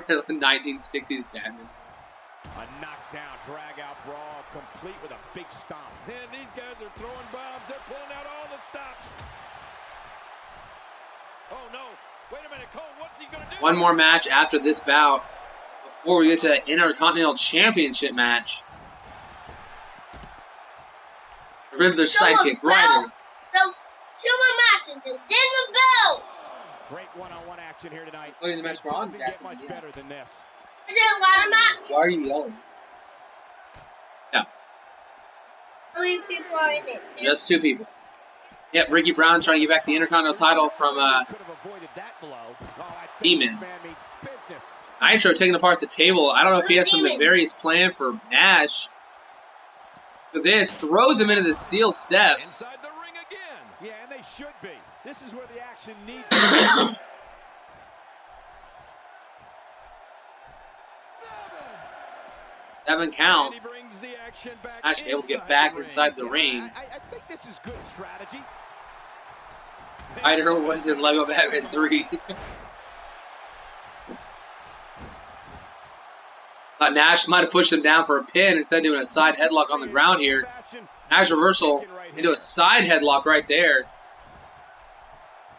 1960s Batman. A knockdown, drag-out brawl, complete with a big stomp. And these guys are throwing bombs. They're pulling out all the stops. Oh, no. Wait a minute, Cole. What's he going to do? One more match after this bout before we get to the Intercontinental Championship match. Riddler's sidekick, Ryder. So, 2 more matches, and then the bell. Great one-on-one action here tonight. Including the match for on, Doesn't get much better than this. Is it a ladder match? Why are you yelling? No. How many people are in it? Just 2 people. Yep, Ricky Brown trying to get back the Intercontinental title from Demon. Nitro taking apart the table. I don't know if he has some nefarious plan for Nash. Look at this. Throws him into the steel steps. Inside the ring again. Yeah, and they should be. This is where the action needs to be. 7 count. And he brings the action back. Nash able to get back inside the ring. I think this is good strategy. Ryder was in Lego Batman 3. Thought Nash might have pushed him down for a pin instead of doing a side headlock on the ground here. Nash reversal into a side headlock right there.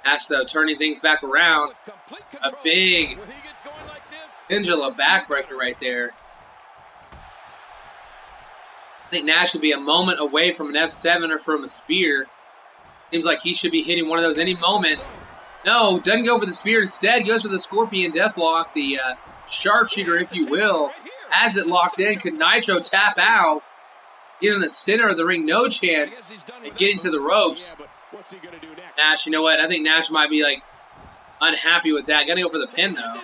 Nash, though, turning things back around. A big Angela backbreaker right there. I think Nash could be a moment away from an F7 or from a spear. Seems like he should be hitting one of those any moment. No, doesn't go for the spear. Instead, goes for the Scorpion Deathlock, the sharpshooter, if you will. Has it locked in. Could Nitro tap out? Get in the center of the ring. No chance at getting to the ropes. Nash, you know what? I think Nash might be, like, unhappy with that. Got to go for the pin, though.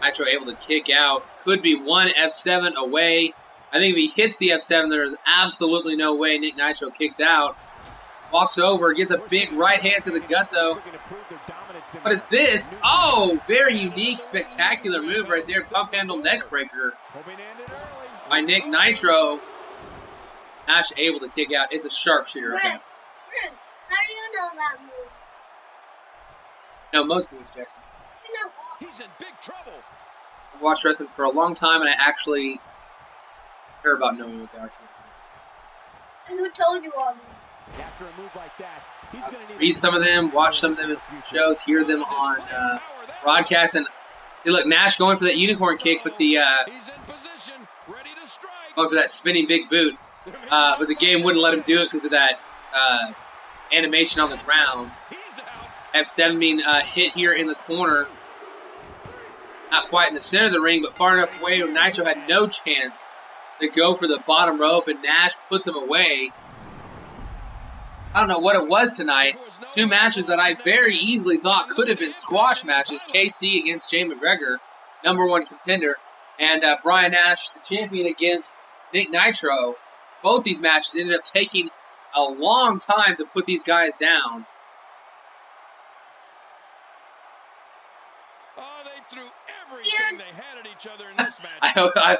Nitro able to kick out. Could be one F7 away. I think if he hits the F7, there's absolutely no way Nick Nitro kicks out. Walks over, gets a big right hand to the gut, though. What is this? Oh, very unique, spectacular move right there. Pump handle neck breaker by Nick Nitro. Nash able to kick out. It's a sharpshooter. How do you know that move? No, most moves, Jackson. You know what? He's in big trouble. I've watched wrestling for a long time, and I actually care about knowing what they are. And who told you all this? After a move like that, he's going to need read some of them, watch some of them in shows, hear them on broadcast, and see, look, Nash going for that unicorn kick, but the He's in position, ready to strike. going for that spinning big boot, but the game wouldn't let him do it because of that animation on the ground. He's out. F7 being hit here in the corner, not quite in the center of the ring, but far enough away where Nitro had no chance to go for the bottom rope, and Nash puts him away. I don't know what it was tonight. 2 matches that I very easily thought could have been squash matches. KC against Jay McGregor, #1 contender, and Brian Nash, the champion, against Nick Nitro. Both these matches ended up taking a long time to put these guys down. Oh, they threw everything they had at each other in this match.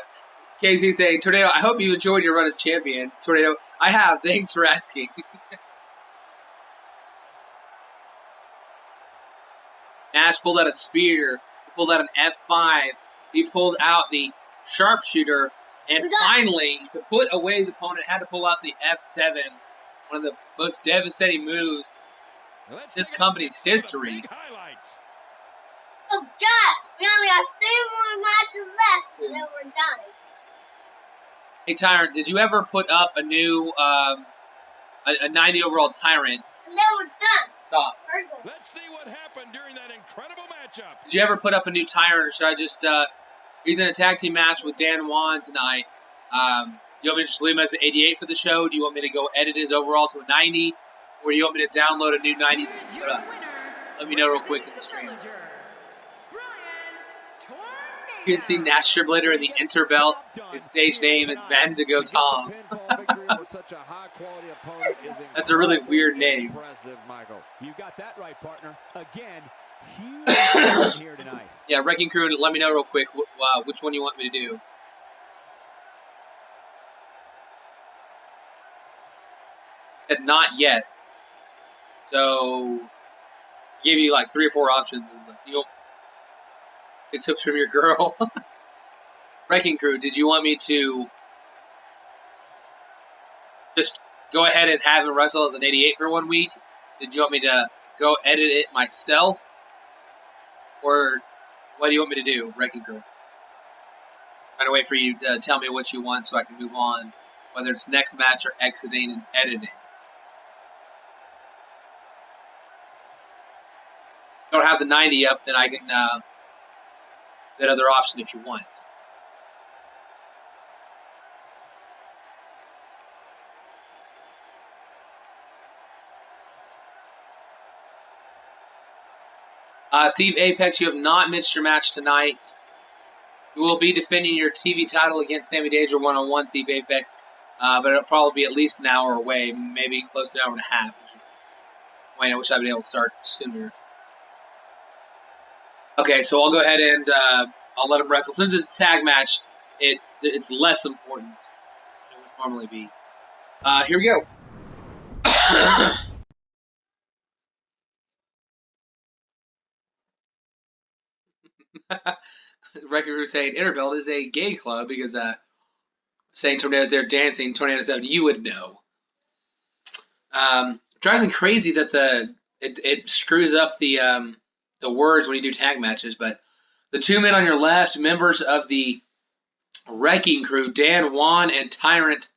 KC saying, Tornado, I hope you enjoyed your run as champion. Tornado, I have. Thanks for asking. Nash pulled out a spear. He pulled out an F5. He pulled out the sharpshooter. And finally, to put away his opponent, had to pull out the F7. One of the most devastating moves in this company's history. Oh, God. We only got 3 more matches left, and then we're done. Hey, Tyrant, did you ever put up a new, a 90 overall Tyrant? And then we're done. Stop. Let's see what happened during that incredible matchup. Did you ever put up a new Tyrant, or should I just, he's in a tag team match with Dan Juan tonight. You want me to just leave him as an 88 for the show? Do you want me to go edit his overall to a 90? Or do you want me to download a new 90 to put up? Let me know real quick in the stream. You can see Nash Later in the Interbelt. His stage name is Mandigo Tom. That's a really weird name. Michael. You got that right, partner. Again, huge here tonight. Yeah, Wrecking Crew, let me know real quick which one you want me to do. And not yet. So, give you like 3 or 4 options. Like, you know, get tips from your girl. Wrecking Crew, did you want me to just go ahead and have him wrestle as an 88 for 1 week? Did you want me to go edit it myself? Or what do you want me to do, Wrecking Crew? I'm trying to wait for you to tell me what you want so I can move on, whether it's next match or exiting and editing. Don't have the 90 up, then I can that other option if you want. Thief Apex, you have not missed your match tonight. You will be defending your TV title against Sammy Danger one-on-one, Thief Apex, but it'll probably be at least an hour away, maybe close to an hour and a half. Wait, I wish I'd been able to start sooner. Okay, so I'll go ahead and I'll let him wrestle. Since it's a tag match, it's less important than it would normally be. Here we go. Record saying Interbelt is a gay club because saying Tornado's there dancing, Tornado 7, you would know. Drives me crazy that it screws up the words when you do tag matches, but the 2 men on your left, members of the Wrecking Crew, Dan, Juan, and Tyrant,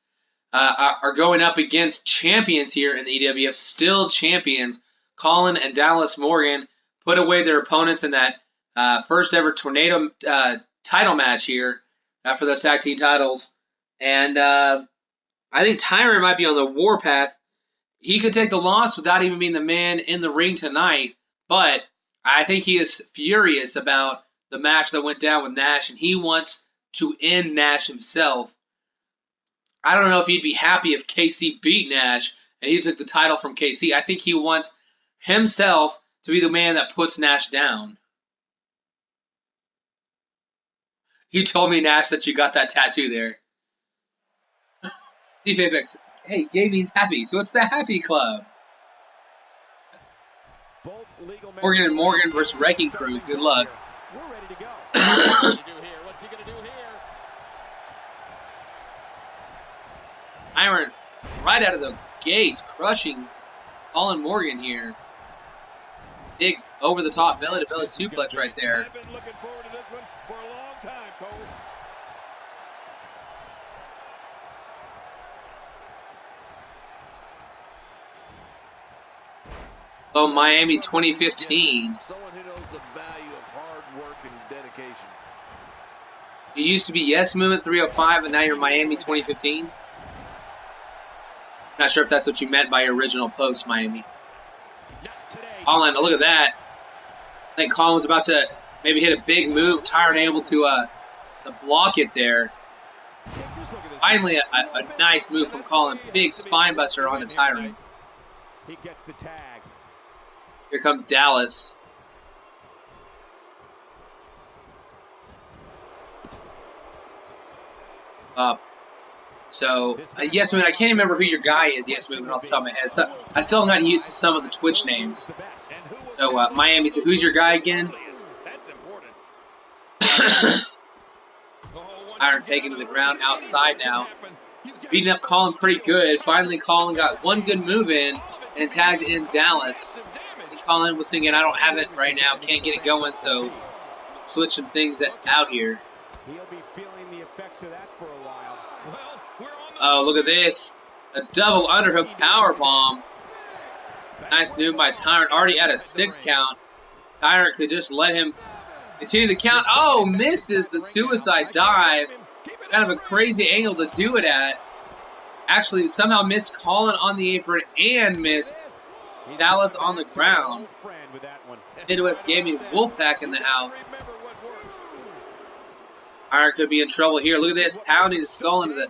are going up against champions here in the EWF, still champions. Colin and Dallas Morgan put away their opponents in that first ever Tornado title match here for those tag team titles. And I think Tyrant might be on the warpath. He could take the loss without even being the man in the ring tonight, but I think he is furious about the match that went down with Nash, and he wants to end Nash himself. I don't know if he'd be happy if KC beat Nash and he took the title from KC. I think he wants himself to be the man that puts Nash down. You told me, Nash, that you got that tattoo there. Steve Apex, hey, gay means happy, so it's the Happy Club. Morgan and Morgan versus Wrecking Crew. Good luck. We're ready to go. What's he gonna do here? Iron right out of the gates, crushing Colin Morgan here. Big over the top belly to belly suplex right there. I've been looking forward to this one for a long time, Cole. Oh, Miami 2015. Someone who knows the value of hard work and dedication. You used to be Yes Movement 305, and now you're Miami 2015. Not sure if that's what you meant by your original post, Miami. Colin, look at that. I think Colin was about to maybe hit a big move. Tyrant able to block it there. Finally, a nice move from Colin. Big spine buster on the Tyrant. He gets the tag. Here comes Dallas. Up. So, Yes Movement, I can't remember who your guy is, Yes Movement, off the top of my head. So, I still haven't gotten used to some of the Twitch names. So, Miami, so who's your guy again? Iron taken to the ground outside now. Beating up Colin pretty good. Finally, Colin got one good move in and tagged in Dallas. And Colin was thinking, I don't have it right now, can't get it going, so switch some things out here. He'll be feeling the effects of that for a while. Oh, look at this. A double underhook powerbomb. Nice move by Tyrant. Already at a 6 count. Tyrant could just let him continue the count. Oh, misses the suicide dive. Kind of a crazy angle to do it at. Actually, somehow missed Colin on the apron and missed Dallas on the ground. Midwest Gaming Wolfpack in the house. Iron could be in trouble here. Look at this, pounding his skull into the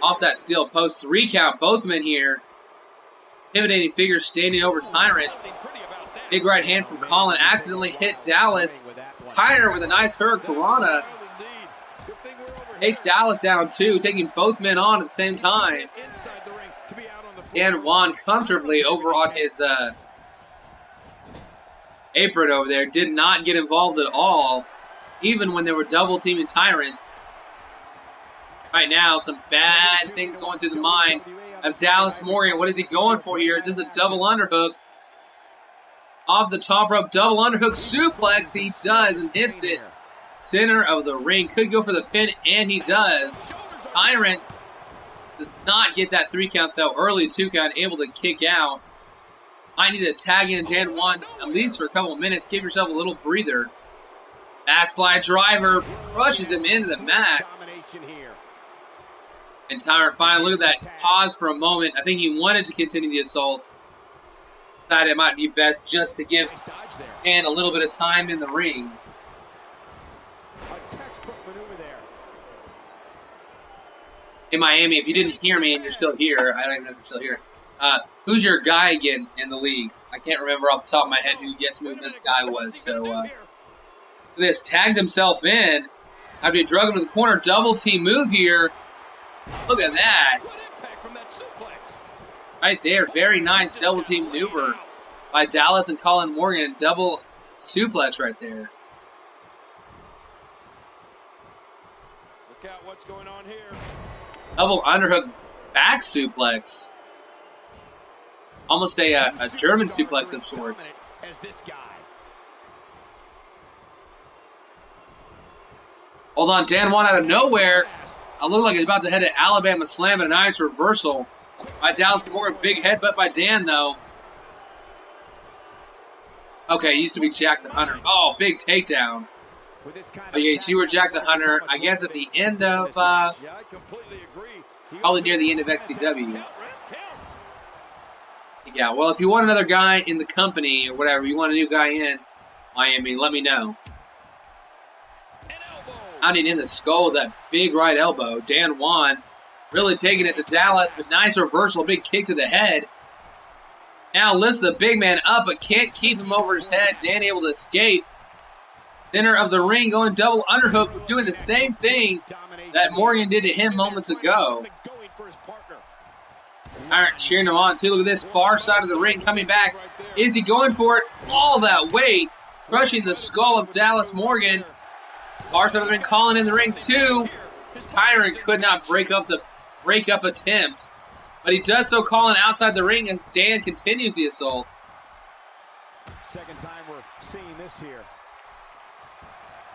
off that steel post. 3 count, both men here. Intimidating figure standing over Tyrant. Big right hand from Colin accidentally hit Dallas. Tyrant with a nice hurricanrana. Takes Dallas down too, taking both men on at the same time. Dan Juan comfortably over on his apron over there. Did not get involved at all, even when they were double teaming Tyrant. Right now, some bad things going through the mind of Dallas Morgan. What is he going for here? Is this a double underhook? Off the top rope, double underhook suplex. He does and hits it. Center of the ring. Could go for the pin, and he does. Tyrant does not get that 3 count, though. Early 2 count, able to kick out. Might need to tag in Dan Juan at least for a couple minutes. Give yourself a little breather. Backslide driver crushes him into the mat. And Tyrant finally, look at that pause for a moment. I think he wanted to continue the assault. Decided it might be best just to give Dan a little bit of time in the ring. In Miami, if you didn't hear me and you're still here, I don't even know if you're still here. Who's your guy again in the league? I can't remember off the top of my head who Yes Movement's guy was. So this tagged himself in after he drug him to the corner. Double team move here. Look at that. Right there, very nice double team maneuver by Dallas and Colin Morgan. Double suplex right there. Look out what's going on here. Double underhook back suplex. Almost a German suplex of sorts. Hold on, Dan Juan out of nowhere. I look like he's about to head to Alabama Slam and a nice reversal by Dallas Morgan. Big headbutt by Dan, though. Okay, used to be Jack the Hunter. Oh, big takedown. Okay, so you were Jack the Hunter, I guess at the end of, probably near the end of XCW. Yeah, well, if you want another guy in the company or whatever, you want a new guy in Miami, let me know. Pounding in the skull with that big right elbow. Dan Juan really taking it to Dallas, but nice reversal, big kick to the head. Now lifts the big man up, but can't keep him over his head. Dan able to escape. Center of the ring going double underhook, doing the same thing that Morgan did to him moments ago. Alright, cheering him on too. Look at this far side of the ring coming back. Is he going for it? All that weight, crushing the skull of Dallas Morgan. Far side of the ring, calling in the ring too. Tyrant could not break up the attempt, but he does so calling outside the ring as Dan continues the assault. Second time we're seeing this here.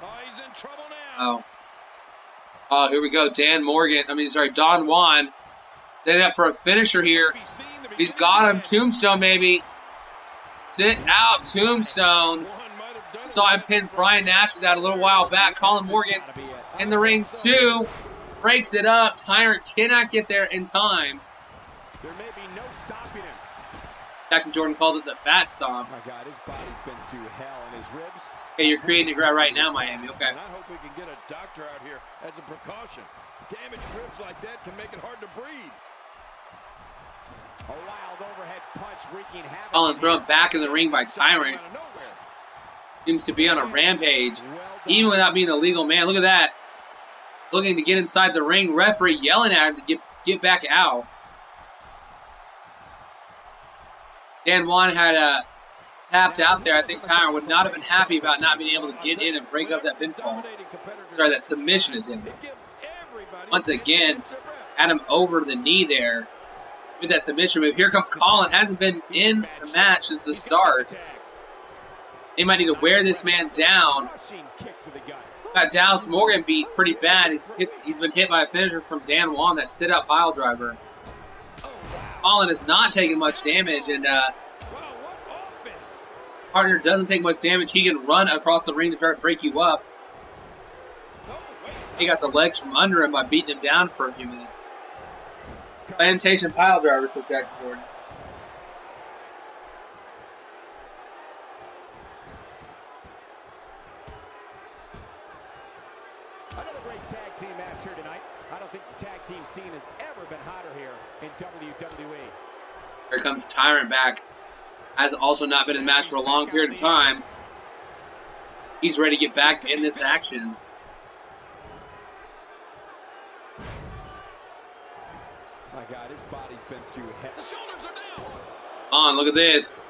Oh, he's in trouble now. Oh, here we go. Don Juan setting up for a finisher here. He's got him. Tombstone, maybe. Sit out, Tombstone. Saw him pin Brian Nash with that a little while back. Colin Morgan in the ring, too. Breaks it up. Tyrant cannot get there in time. There may be no stopping him. Jackson Jordan called it the bat stomp. Oh my God, his body's been through hell, and his ribs. Okay, you're creating it right now, Miami. Okay. And I hope we can get a doctor out here as a precaution. Damaged ribs like that can make it hard to breathe. A wild overhead punch wreaking havoc. Colin thrown back in the ring by Tyrant. Seems to be on a rampage, even without being a legal man. Look at that. Looking to get inside the ring. Referee yelling at him to get back out. Dan Juan had tapped out there. I think Tyrant would not have been happy about not being able to get in and break up that pinfall. Sorry, that submission attempt. Once again, had him over the knee there with that submission move. Here comes Colin. Hasn't been in the match since the start. They might need to wear this man down. Got Dallas Morgan beat pretty bad. He's been hit by a finisher from Dan Juan, that sit-up pile driver. Colin has not taken much damage, and partner doesn't take much damage. He can run across the ring to try to break you up. He got the legs from under him by beating him down for a few minutes. Plantation pile driver, says Jackson Jordan. team scene has ever been hotter here in WWE. Here comes Tyrant back. Has also not been in the match for a long period of time. He's ready to get back in this action. My God, his body's been through hell. The shoulders are down. On, look at this.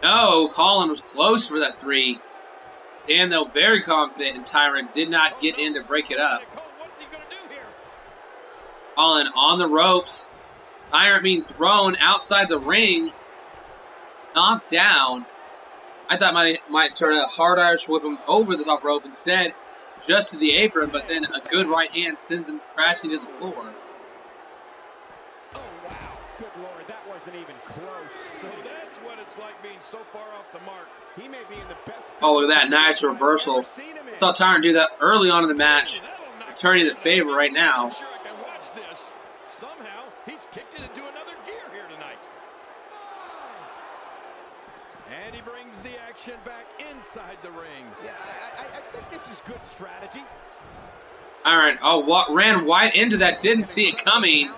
No, Colin was close for that 3. Dan, though, very confident, and Tyrant did not get in to break it up. What's he gonna do here? Colin on the ropes. Tyrant being thrown outside the ring. Knocked down. I thought might turn a hard Irish whip him over the top rope instead, just to the apron, but then a good right hand sends him crashing to the floor. Oh, wow. Good Lord, that wasn't even close. So that's what it's like being so far off the mark. He may be in the best. Oh, look at that nice reversal. Saw Tyrant do that early on in the match. Turning the favor right now. I'm sure I can watch this. Somehow, he's kicked it into another gear here tonight. And he brings the action back inside the ring. Yeah, I think this is good strategy. Tyrant, ran wide into that. Didn't see it coming.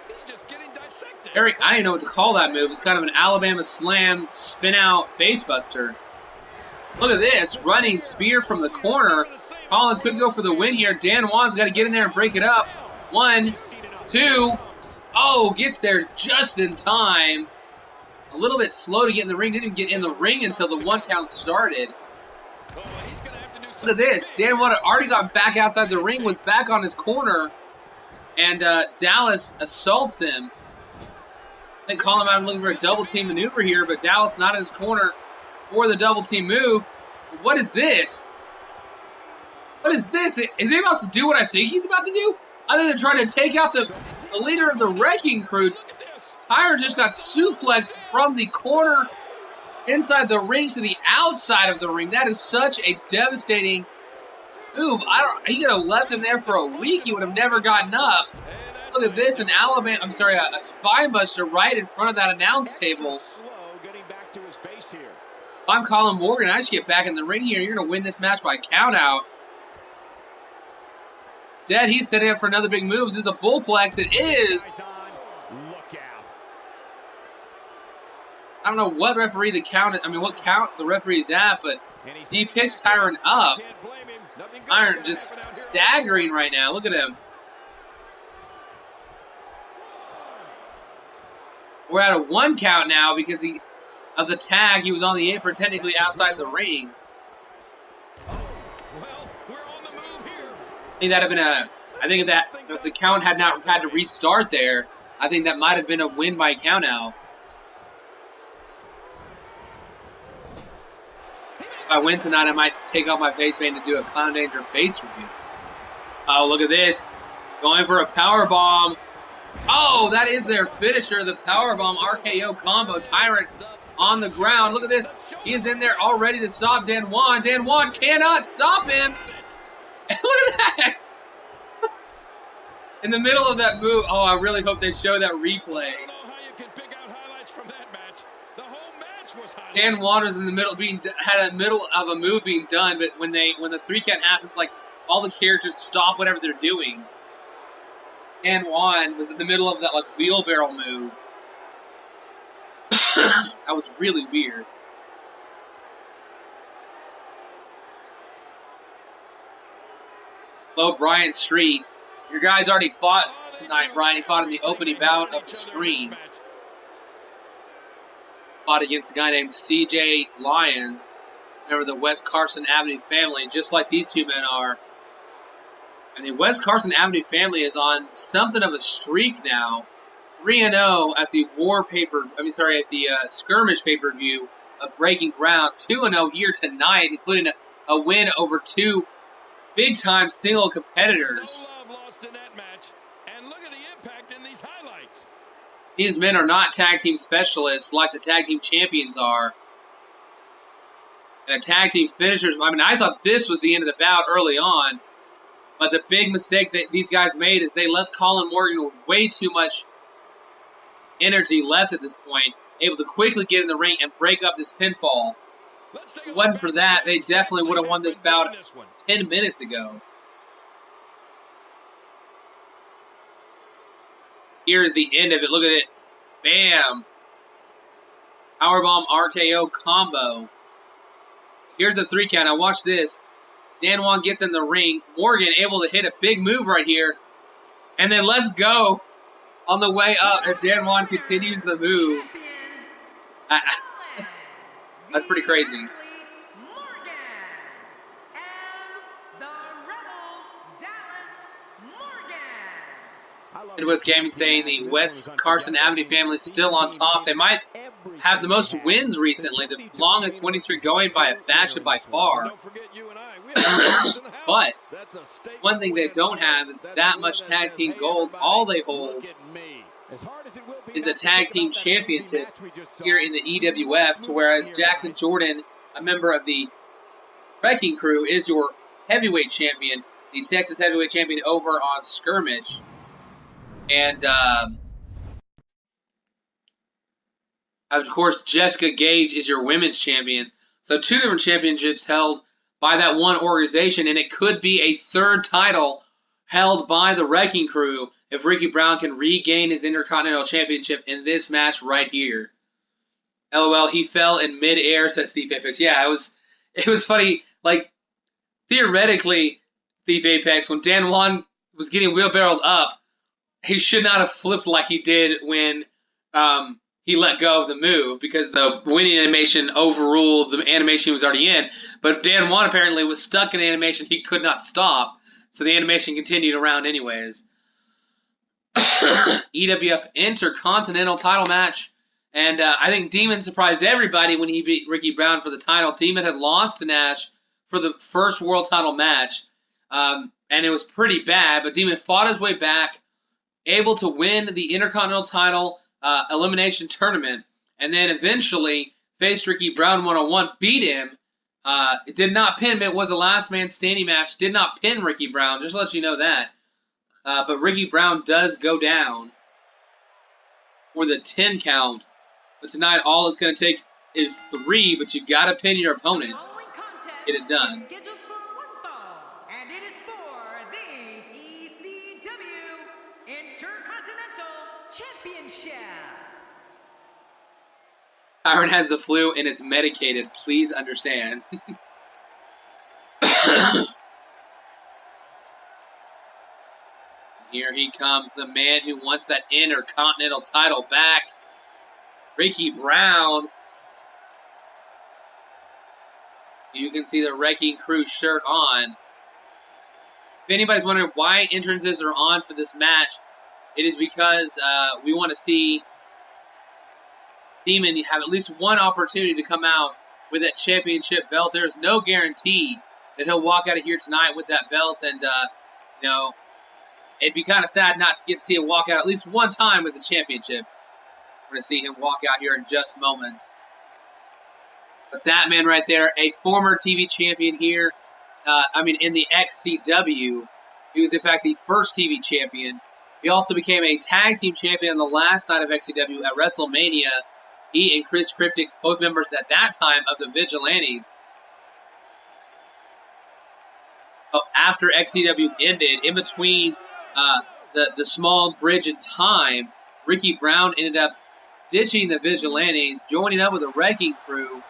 He's just getting dissected. Eric, I didn't know what to call that move. It's kind of an Alabama slam, spin out, face buster. Look at this, running spear from the corner. Colin could go for the win here. Dan Juan's got to get in there and break it up. 1, 2. Oh, gets there just in time. A little bit slow to get in the ring. Didn't even get in the ring until the 1 count started. Look at this. Dan Juan already got back outside the ring, was back on his corner, and Dallas assaults him. I think Colin might be looking for a double team maneuver here, but Dallas not in his corner for the double team move. What is this? What is this? Is he about to do what I think he's about to do? I think they're trying to take out the leader of the Wrecking Crew. Tyrant just got suplexed from the corner inside the ring to the outside of the ring. That is such a devastating move. He could have left him there for a week. He would have never gotten up. Look at this, a spine buster right in front of that announce table. If I'm Colin Morgan, I should get back in the ring here. You're going to win this match by count out. Instead, he's setting up for another big move. Is this a bullplex? It is. I don't know what referee what count the referee is at, but he picks Tyrant up. Tyrant just staggering right now. Look at him. We're at a 1 count now because of the tag. He was on the apron, technically outside the ring. I think that'd have been I think that if the count had not had to restart there, I think that might have been a win by count out. If I win tonight, I might take off my face paint to do a Clown Danger face review. Oh, look at this. Going for a power bomb. Oh, that is their finisher, the power bomb RKO combo. Tyrant on the ground. Look at this. He is in there all ready to stop Dan Juan. Dan Juan cannot stop him. Look at that. In the middle of that move. Oh, I really hope they show that replay. I don't know how you can pick out highlights from that match. The whole match was highlights. Dan Juan was in the middle had a middle of a move being done, but when the 3 count happens, like all the characters stop whatever they're doing. Dan Juan was in the middle of that like wheelbarrow move. That was really weird. Hello, Brian Street. Your guys already fought tonight, Brian. He fought in the opening bout of the stream. Fought against a guy named CJ Lyons. Remember the West Carson Avenue family, just like these two men are. And the West Carson Avenue family is on something of a streak now. 3-0 at the at the skirmish pay-per-view of Breaking Ground. 2-0 here tonight, including a win over 2 big-time single competitors. No love lost in that match. And look at the impact in these highlights. These men are not tag team specialists like the tag team champions are. And a tag team finishers. I thought this was the end of the bout early on. But the big mistake that these guys made is they left Colin Morgan with way too much energy left at this point, able to quickly get in the ring and break up this pinfall. If it wasn't for that, they definitely would have won this bout 10 minutes ago. Here's the end of it. Look at it. Bam. Powerbomb RKO combo. Here's the 3 count. Now watch this. Dan Juan gets in the ring. Morgan able to hit a big move right here. And then let's go on the way up. And Dan Juan continues the move. That's pretty crazy. Midwest Gaming saying the West Carson Avenue family is still on top. They might have the most wins recently, the longest winning streak going by a fashion by far. But one thing they don't have is that much tag team gold. All they hold is the tag team championships here in the EWF, to whereas Jackson Jordan, a member of the Wrecking Crew, is your heavyweight champion, the Texas heavyweight champion over on Skirmish. And, of course, Jessica Gage is your women's champion. So 2 different championships held by that one organization, and it could be a 3rd title held by the Wrecking Crew if Ricky Brown can regain his Intercontinental Championship in this match right here. LOL, he fell in midair, says Thief Apex. Yeah, it was funny. Like, theoretically, Thief Apex, when Dan Juan was getting wheelbarrowed up, he should not have flipped like he did when he let go of the move, because the winning animation overruled the animation he was already in. But Dan Juan apparently was stuck in an animation he could not stop, so the animation continued around anyways. EWF Intercontinental title match. And I think Demon surprised everybody when he beat Ricky Brown for the title. Demon had lost to Nash for the first world title match, and it was pretty bad, but Demon fought his way back, able to win the Intercontinental title elimination tournament, and then eventually faced Ricky Brown one-on-one, beat him. It did not pin him. It was a last man standing match. Did not pin Ricky Brown, just to let you know that. But Ricky Brown does go down for the 10 count. But tonight, all it's going to take is 3, but you got to pin your opponent. Get it done. And it is for the ECW Intercontinental Championship. Iron has the flu and it's medicated. Please understand. Here he comes, the man who wants that Intercontinental title back. Ricky Brown. You can see the Wrecking Crew shirt on. If anybody's wondering why entrances are on for this match, it is because we want to see Demon have at least one opportunity to come out with that championship belt. There's no guarantee that he'll walk out of here tonight with that belt, and you know, it'd be kind of sad not to get to see him walk out at least one time with his championship. We're going to see him walk out here in just moments. But that man right there, a former TV champion here, in the XCW. He was, in fact, the first TV champion. He also became a tag team champion on the last night of XCW at WrestleMania. He and Chris Cryptic, both members at that time of the Vigilantes. After XCW ended, in between the small bridge in time, Ricky Brown ended up ditching the Vigilantes, joining up with the Wrecking Crew.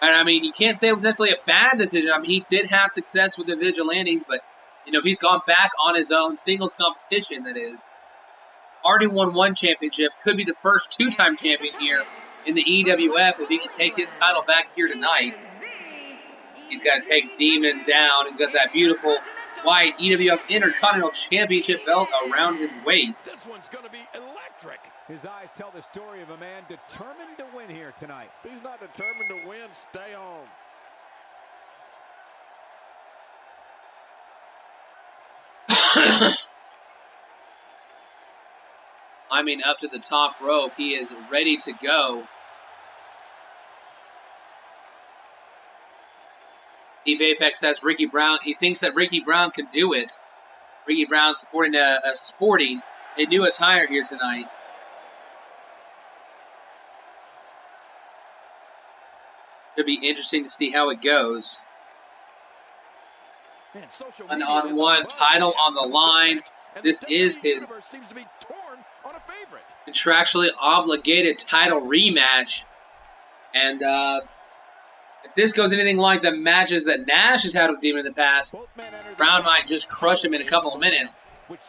And, I mean, you can't say it was necessarily a bad decision. I mean, he did have success with the Vigilantes, but, you know, he's gone back on his own singles competition, that is. Already won 1 championship. Could be the first 2-time champion here in the EWF if he can take his title back here tonight. He's got to take Demon down. He's got that beautiful white EWF Intercontinental Championship belt around his waist. This one's going to be electric. His eyes tell the story of a man determined to win here tonight. If he's not determined to win, stay home. Climbing up to the top rope, he is ready to go. Steve Apex says Ricky Brown, he thinks that Ricky Brown could do it. Ricky Brown supporting sporting a new attire here tonight. Should be interesting to see how it goes. Man, An on-one title on the line. This is his contractually obligated title rematch. And if this goes anything like the matches that Nash has had with Demon in the past, Brown might just crush him in a couple of minutes. But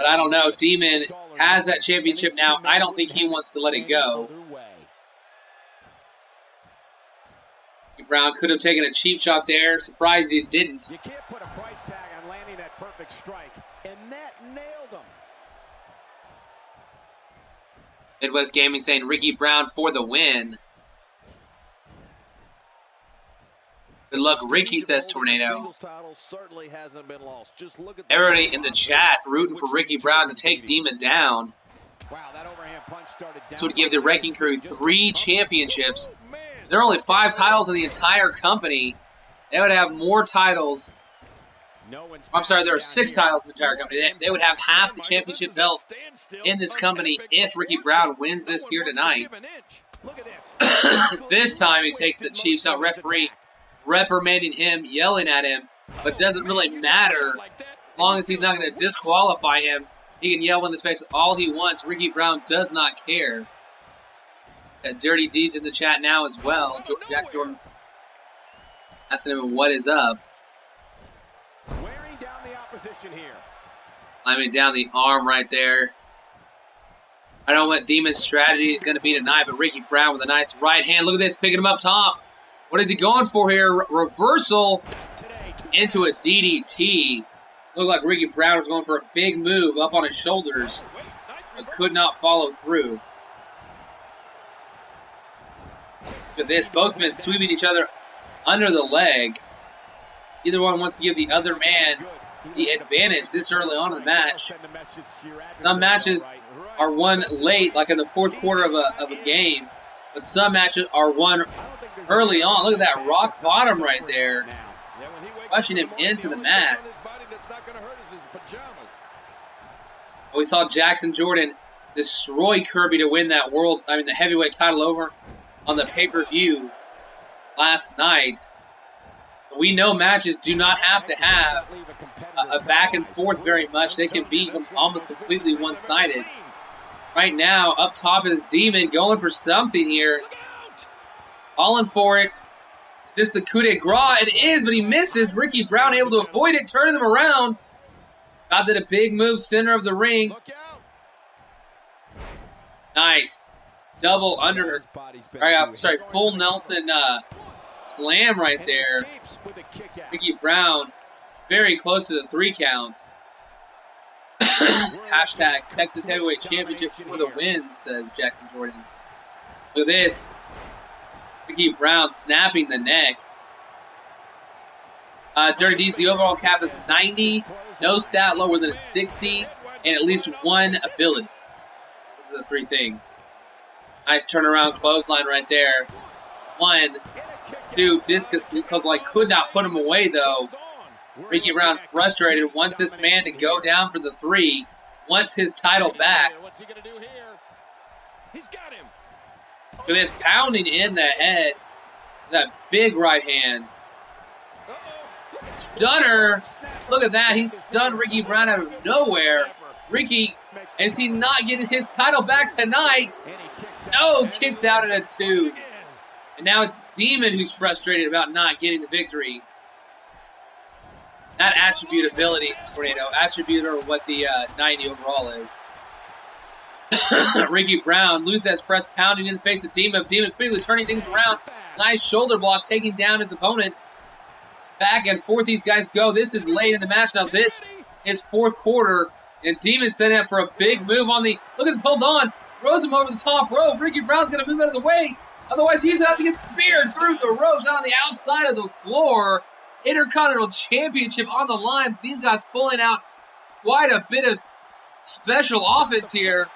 I don't know. Demon has that championship now. I don't think he wants to let it go. Brown could have taken a cheap shot there. Surprised he didn't. You can't put a price tag on landing that perfect strike, and that nailed him. Midwest Gaming saying Ricky Brown for the win. Good luck, Ricky, says Tornado. Everybody in the chat rooting for Ricky Brown to take Demon down. This would give the Wrecking Crew 3 championships. There are only 5 titles in the entire company. They would have more titles. I'm sorry, there are 6 titles in the entire company. They would have half the championship belts in this company if Ricky Brown wins this here tonight. This time he takes the Chiefs out. Referee reprimanding him, yelling at him, but doesn't really matter as long as he's not going to disqualify him. He can yell in his face all he wants. Ricky Brown does not care. Got Dirty Deeds in the chat now as well. Jackson Jordan asking him what is up. Wearing down the opposition here. Climbing down the arm right there. I don't know what Demon's strategy is going to be tonight, but Ricky Brown with a nice right hand. Look at this, picking him up top. What is he going for here? Reversal into a DDT. Looked like Ricky Brown was going for a big move up on his shoulders, but could not follow through. Look at this, both men sweeping each other under the leg. Either one wants to give the other man the advantage this early on in the match. Some matches are won late, like in the 4th quarter of a game, but some matches are won early on. Look at that rock bottom right there, pushing him into the mat. We saw Jackson Jordan destroy Kirby to win that the heavyweight title over on the pay-per-view last night. We know matches do not have to have a back and forth very much. They can be almost completely one-sided. Right now, up top is Demon going for something here. Falling for it. Is this the coup de grace? It is, but he misses. Ricky Brown able to avoid it, turns him around. Got to the big move, center of the ring. Nice. Double under. Sorry, full Nelson slam right there. Ricky Brown very close to the 3 count. Hashtag Texas Heavyweight Championship for the win, says Jackson Jordan. Look at this. Ricky Brown snapping the neck. Dirty Deeds, the overall cap is 90. No stat lower than a 60. And at least 1 ability. Those are the 3 things. Nice turnaround clothesline right there. 1, 2, discus could not put him away though. Ricky Brown frustrated, wants this man to go down for the 3, wants his title back. Look at this, pounding in the head. That big right hand. Stunner. Look at that, he stunned Ricky Brown out of nowhere. Ricky, is he not getting his title back tonight? No, kicks out at a 2. And now it's Demon who's frustrated about not getting the victory. That attribute ability, Tornado. Attribute or what the 90 overall is. Ricky Brown, Luthez press pounding in the face of Demon. Demon quickly turning things around. Nice shoulder block, taking down his opponent. Back and forth these guys go. This is late in the match. Now this is 4th quarter. And Demon setting up for a big move on the... Look at this, hold on. Throws him over the top rope. Ricky Brown's going to move out of the way. Otherwise, he's about to get speared through the ropes out on the outside of the floor. Intercontinental Championship on the line. These guys pulling out quite a bit of special offense here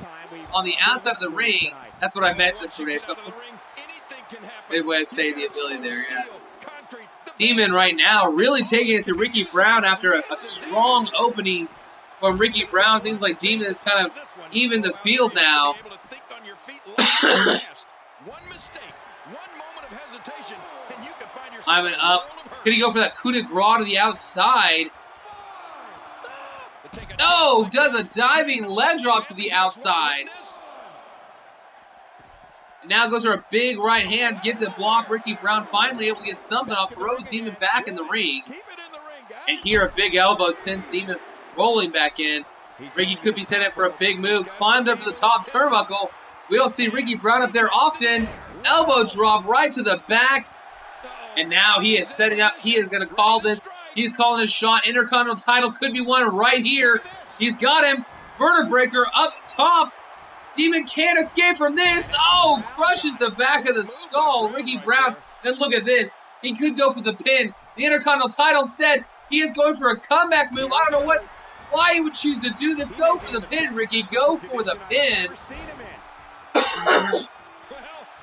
on the outside of the ring. That's what I meant, Sister Tornado. Good way to say the ability there, yeah. Demon right now really taking it to Ricky Brown after a strong opening from Ricky Brown. Seems like Demon is kind of even the field now. Climbing up. Could he go for that coup de grace to the outside? Oh, does a diving leg drop to the outside. And now goes for a big right hand, gets it blocked. Ricky Brown finally able to get something off, throws Demon back in the ring. And here a big elbow sends Demon rolling back in. Ricky could be set up for a big move. Climbed up to the top turnbuckle. We don't see Ricky Brown up there often. Elbow drop right to the back. And now he is setting up. He is going to call this. He's calling his shot. Intercontinental title could be won right here. He's got him. Vertebreaker up top. Demon can't escape from this. Oh, crushes the back of the skull. Ricky Brown. Then look at this. He could go for the pin. The Intercontinental title instead. He is going for a comeback move. I don't know why he would choose to do this. Go for the pin, Ricky. Go for the pin.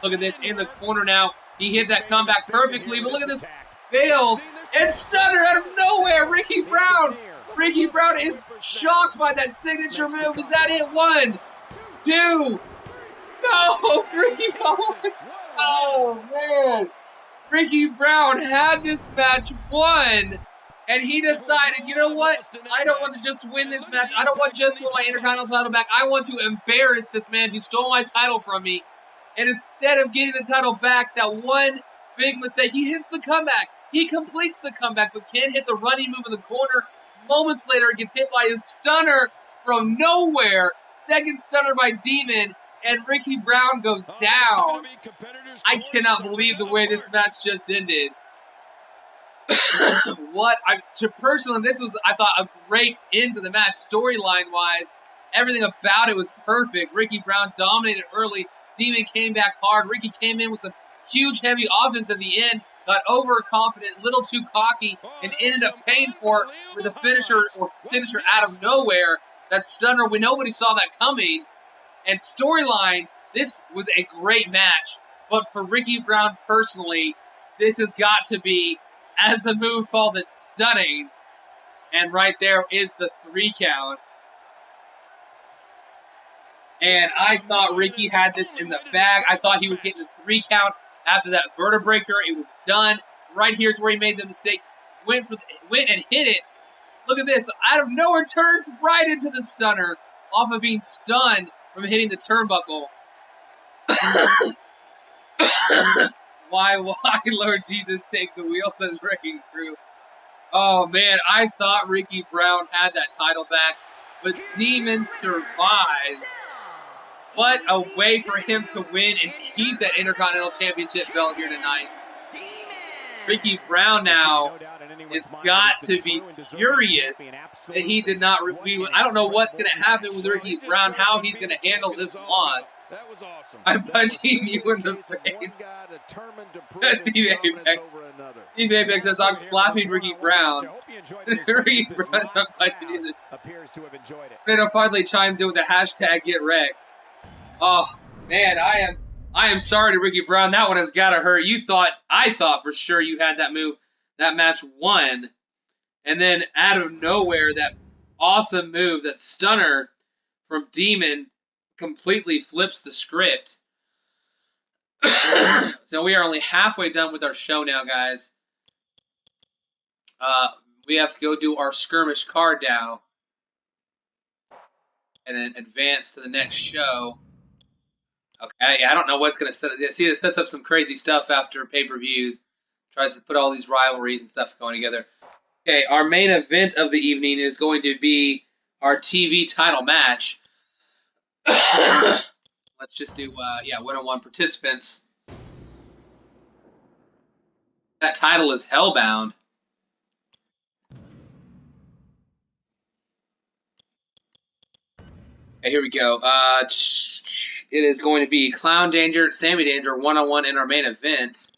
Look at this in the corner now. He hit that comeback perfectly, but look at this. Fails. And stunner out of nowhere. Ricky Brown. Ricky Brown is shocked by that signature move. Is that it? 1, 2. No, Ricky. Oh, man. Ricky Brown had this match won. And he decided, you know what? I don't want to just win this match. I don't want just to win my Intercontinental title back. I want to embarrass this man who stole my title from me. And instead of getting the title back, that one big mistake, he hits the comeback. He completes the comeback, but can't hit the running move in the corner. Moments later, it gets hit by his stunner from nowhere. Second stunner by Demon, and Ricky Brown goes down. I cannot believe the way this match just ended. Personally, this was, I thought, a great end to the match, storyline-wise. Everything about it was perfect. Ricky Brown dominated early. Demon came back hard. Ricky came in with some huge, heavy offense at the end. Got overconfident, a little too cocky, and ended up paying for it with a finisher out of nowhere. That stunner, nobody saw that coming. And storyline, this was a great match. But for Ricky Brown personally, this has got to be, as the move called it, stunning. And right there is the 3 count. And I thought Ricky had this in the bag. I thought he was getting the 3 count after that vertebreaker. It was done. Right here's where he made the mistake. Went and hit it. Look at this. Out of nowhere, turns right into the stunner. Off of being stunned from hitting the turnbuckle. Why, Lord Jesus, take the wheel, says Wrecking Crew. Oh, man, I thought Ricky Brown had that title back, but Demon survives. What a way for him to win and keep that Intercontinental Championship belt here tonight. Ricky Brown now has got to be furious that he did not. I don't know what's going to happen with Ricky Brown, how he's going to handle this loss. I'm punching you in the face. Steve Apex says, I'm slapping Ricky Brown. Ricky Brown, I'm punching you in the face. Fredo finally chimes in with the hashtag get wrecked. Oh, man, I am sorry to Ricky Brown. That one has got to hurt. I thought for sure you had that move, that match won. And then out of nowhere, that awesome move, that stunner from Demon completely flips the script. So we are only halfway done with our show now, guys. We have to go do our skirmish card now. And then advance to the next show. Okay, I don't know what's going to set up. See, it sets up some crazy stuff after pay-per-views. Tries to put all these rivalries and stuff going together. Okay, our main event of the evening is going to be our TV title match. Let's just do, one-on-one participants. That title is Hellbound. Okay, here we go. It is going to be Clown Danger, Sammy Danger, one-on-one in our main event.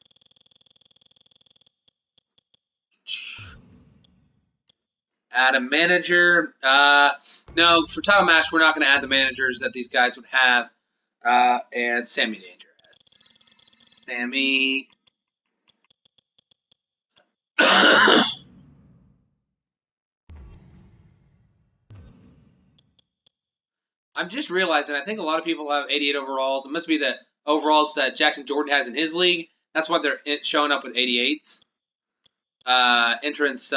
Add a manager. No, for title match, we're not going to add the managers that these guys would have. And Sammy Danger. Sammy. I'm just realizing I think a lot of people have 88 overalls. It must be the overalls that Jackson Jordan has in his league. That's why they're showing up with 88s. Entrance.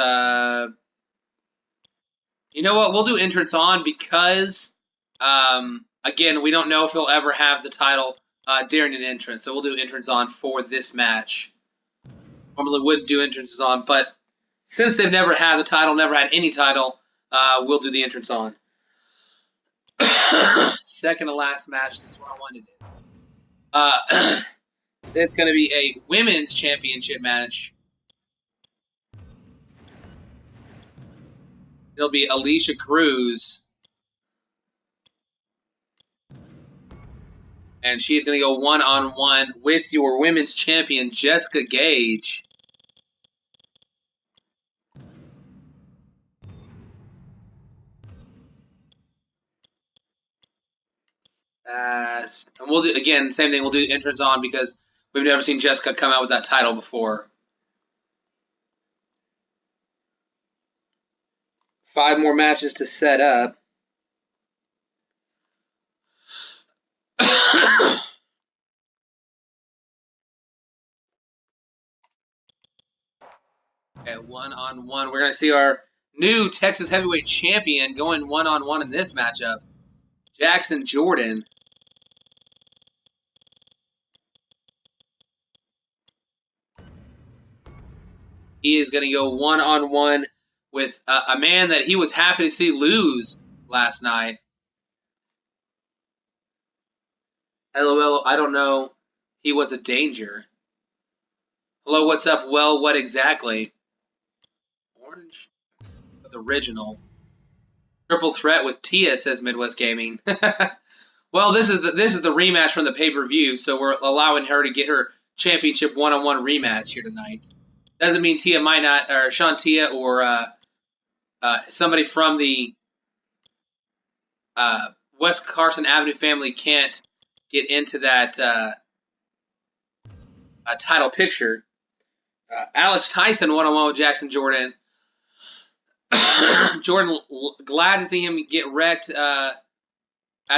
You know what? We'll do entrance on because, again, we don't know if he'll ever have the title during an entrance. So we'll do entrance on for this match. Normally wouldn't do entrances on, but since they've never had the title, never had any title, we'll do the entrance on. Second to last match. That's what I wanted to do. It's going to be a women's championship match. It'll be Alicia Cruz. And she's going to go one-on-one with your women's champion, Jessica Gage. And we'll do, again, same thing, we'll do entrance on because we've never seen Jessica come out with that title before. 5 more matches to set up. Okay, one-on-one. We're going to see our new Texas Heavyweight Champion going one-on-one in this matchup. Jackson Jordan. He is going to go one-on-one with a man that he was happy to see lose last night. LOL, I don't know. He was a danger. Hello, what's up? Well, what exactly? Orange? With original. Triple threat with Tia, says Midwest Gaming. Well, this is the rematch from the pay-per-view, so we're allowing her to get her championship one-on-one rematch here tonight. Doesn't mean Tia might not, or Sean Tia, or somebody from the West Carson Avenue family can't get into that title picture. Alex Tyson one-on-one with Jackson Jordan. Jordan, glad to see him get wrecked at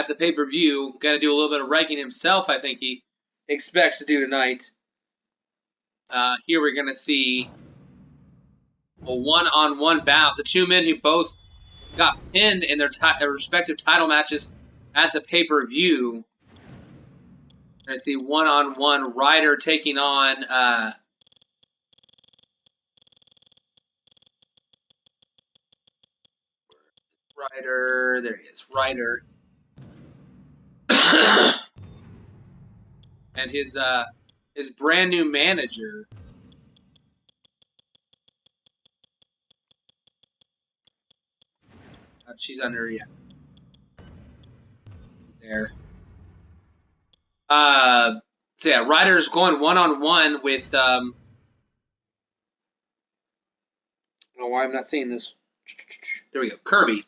the pay-per-view. Going to do a little bit of wrecking himself, I think he expects to do tonight. Here we're going to see a one-on-one bout. The two men who both got pinned in their respective title matches at the pay-per-view. We're going to see one-on-one Ryder taking on Ryder. There he is, Ryder. And his brand new manager. She's under, yeah. There. So yeah, Ryder's going one-on-one with I don't know why I'm not seeing this. There we go. Kirby.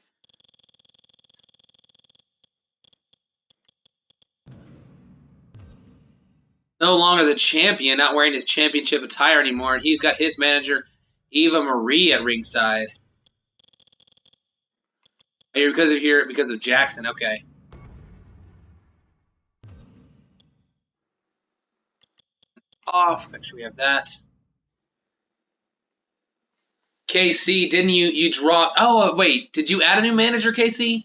No longer the champion, not wearing his championship attire anymore, and he's got his manager, Eva Marie, at ringside. Here because of Jackson, okay. Off, make sure we have that. KC, didn't you drop? Oh wait, did you add a new manager, KC?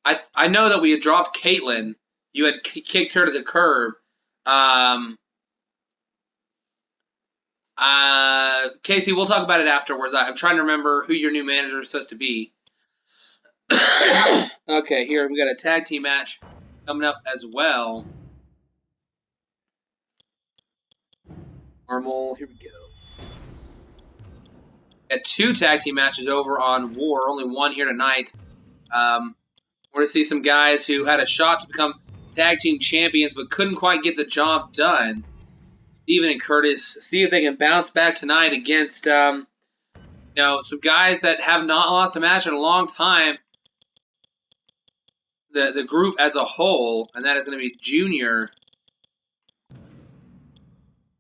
I know that we had dropped Caitlyn. You had kicked her to the curb. Casey, we'll talk about it afterwards. I'm trying to remember who your new manager is supposed to be. Okay, here we got a tag team match coming up as well. Normal, here we go. Got 2 tag team matches over on War, only 1 here tonight. We're going to see some guys who had a shot to become tag team champions but couldn't quite get the job done. Steven and Curtis, see if they can bounce back tonight against some guys that have not lost a match in a long time. The group as a whole, and that is going to be Junior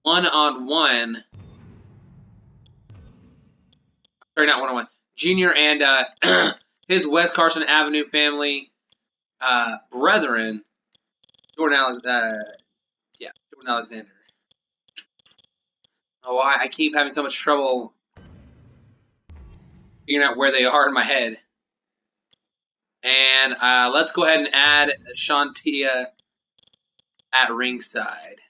one-on-one. Sorry, not one-on-one. Junior and his West Carson Avenue family brethren, Jordan Alexander. Oh, I keep having so much trouble. figuring out where they are in my head. And let's go ahead and add Shantia at ringside.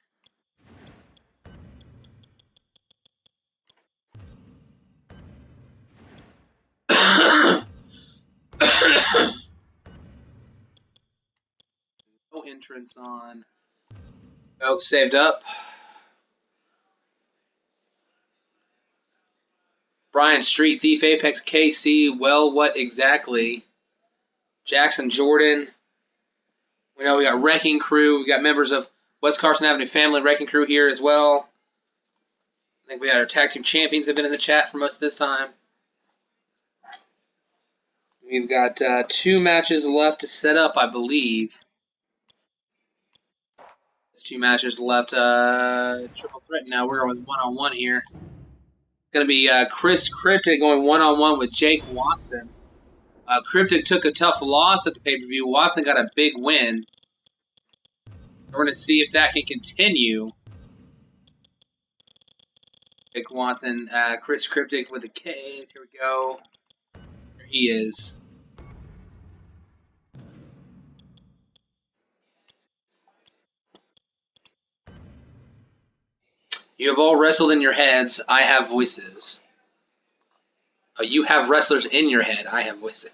No entrance on. Oh, saved up. Brian Street, Thief Apex, KC. Well, what exactly? Jackson Jordan. We know we got Wrecking Crew. We got members of West Carson Avenue Family Wrecking Crew here as well. I think we had our tag team champions have been in the chat for most of this time. We've got 2 matches left to set up, I believe. There's 2 matches left. Triple threat now. We're going with one-on-one here. It's going to be Chris Cryptic going one-on-one with Jake Watson. Cryptic took a tough loss at the pay-per-view. Watson got a big win. We're going to see if that can continue. Jake Watson, Chris Cryptic with the K's. Here we go. There he is. You have all wrestled in your heads. I have voices. Oh, you have wrestlers in your head. I have voices.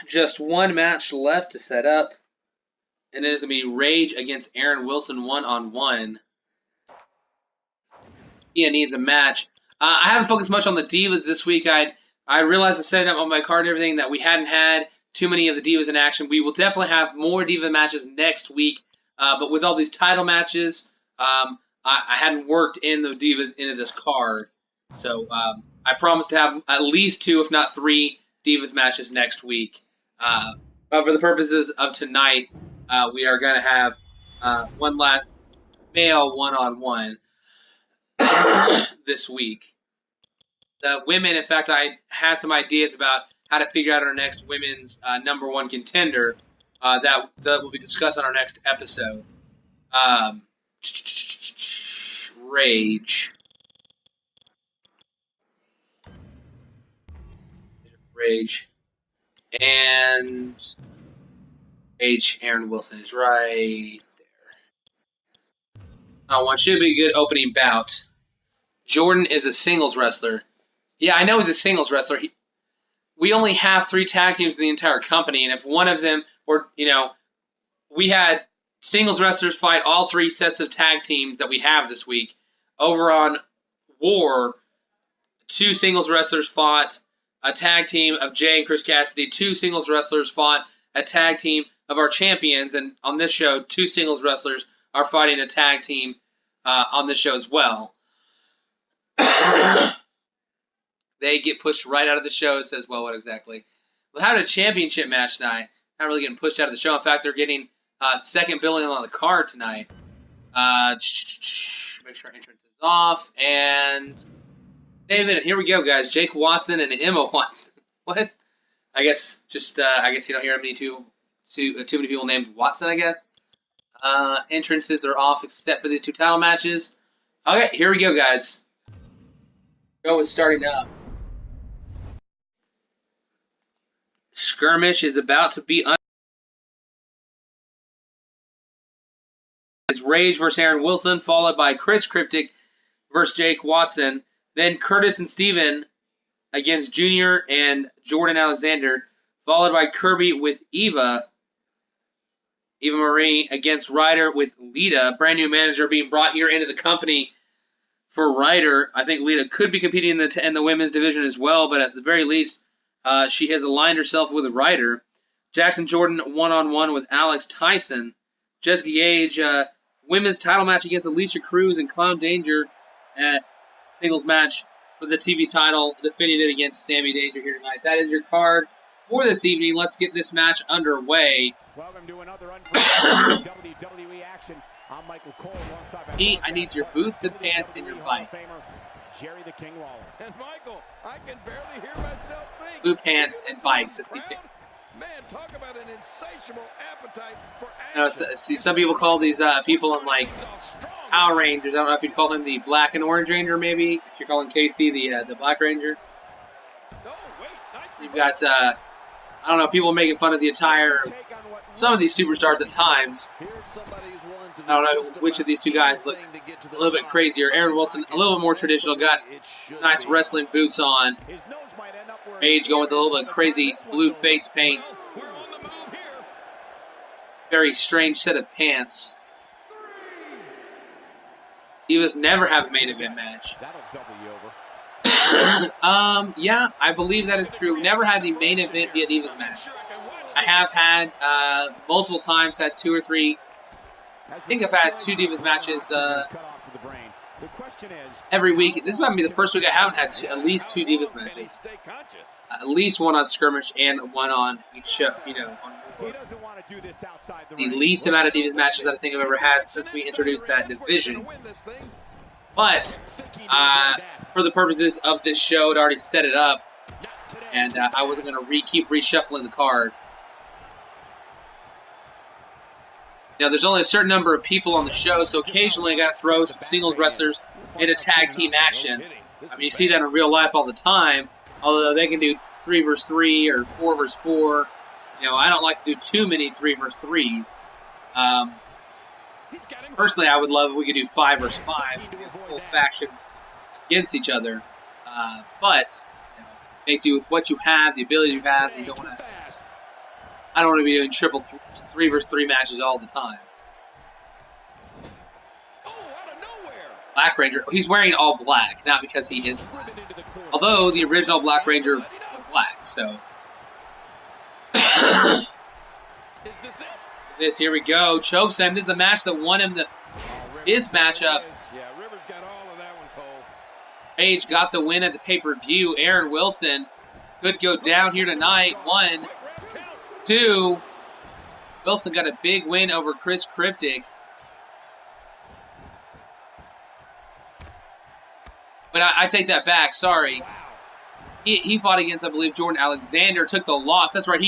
Just 1 match left to set up. And it is going to be Rage against Aaron Wilson one-on-one. He needs a match. I haven't focused much on the Divas this week. I realized in setting up on my card and everything that we hadn't had too many of the Divas in action. We will definitely have more Diva matches next week. But with all these title matches, I hadn't worked in the Divas into this card. So I promise to have at least 2, if not 3, Divas matches next week. But for the purposes of tonight, we are going to have one last male one-on-one this week. The women, in fact, I had some ideas about how to figure out our next women's #1 contender that will be discussed on our next episode. Rage. And Aaron Wilson is right there. One should be a good opening bout. Jordan is a singles wrestler. Yeah, I know he's a singles wrestler. We only have 3 tag teams in the entire company, and if one of them, we had singles wrestlers fight all 3 sets of tag teams that we have this week. Over on War, 2 singles wrestlers fought a tag team of Jay and Chris Cassidy. 2 singles wrestlers fought a tag team of our champions, and on this show, 2 singles wrestlers are fighting a tag team on this show as well. They get pushed right out of the show. It says, well, what exactly? We're having a championship match tonight. Not really getting pushed out of the show. In fact, they're getting second billing on the card tonight. Make sure entrance is off. And David, here we go, guys. Jake Watson and Emma Watson. What? I guess you don't hear too many people named Watson, I guess. Entrances are off except for these 2 title matches. Okay, here we go, guys. Show is starting up. Skirmish is about to be Rage versus Aaron Wilson, followed by Chris Cryptic versus Jake Watson. Then Curtis and Steven against Junior and Jordan Alexander, followed by Kirby with Eva Marie against Ryder with Lita. Brand new manager being brought here into the company for Ryder. I think Lita could be competing in the women's division as well, but at the very least, she has aligned herself with Ryder. Jackson Jordan one-on-one with Alex Tyson. Jessica Gage, women's title match against Alicia Cruz and Clown Danger at singles match for the TV title, defending it against Sammy Danger here tonight. That is your card for this evening. Let's get this match underway. Welcome to another unforgettable WWE action. I'm Michael Cole alongside I need your boots and pants and your bike. Jerry the King Lawler. And Michael, I can barely hear myself think. Boot pants and bikes. Man, talk about an insatiable appetite for You know, action. see, some people call these people in like Power Rangers. I don't know if you'd call him the Black and Orange Ranger, maybe. If you're calling Casey the Black Ranger. Oh, wait, nice You've got I don't know, people making fun of the attire of some of these superstars at times. Here's somebody who's willing to do I don't know just which about of these two guys look anything to get to a the little bit top. crazier. Aaron Wilson, a little bit more traditional, got It should nice be. wrestling boots on. His nose might end up where Page going with a little bit crazy blue face paint. We're on the move here. Very strange set of pants. Divas never have a main event match. That'll double you over. Yeah, I believe that is true. Never had the main event via Divas match. I have had multiple times, had 2 or 3. I think I've had 2 Divas matches every week. This might be the first week I haven't had at least 2 Divas matches. Stay conscious. At least one on Skirmish and one on each show. You know, on He doesn't want to do this outside the the ring. least amount of Divas matches that I think I've ever had since we introduced that division. But for the purposes of this show, it already set it up, and I wasn't going to keep reshuffling the card. Now, there's only a certain number of people on the show, so occasionally I got to throw some singles wrestlers into tag team action. I mean, you see that in real life all the time, although they can do 3 versus 3 or 4 versus 4. You know, I don't like to do too many 3 versus 3s. Personally, I would love if we could do 5 versus 5, full faction against each other. But you know, make do with what you have, the ability you have. You don't want to. I don't want to be doing triple 3 versus 3 matches all the time. Black Ranger, he's wearing all black, not because he is black. Although the original Black Ranger was black, so. This, here we go. Chokeslam. This is the match that won him his matchup. Page got the win at the pay-per-view. Aaron Wilson could go down here tonight. 1, 2. Wilson got a big win over Chris Cryptic. But I take that back. Sorry. He fought against, I believe, Jordan Alexander. Took the loss. That's right.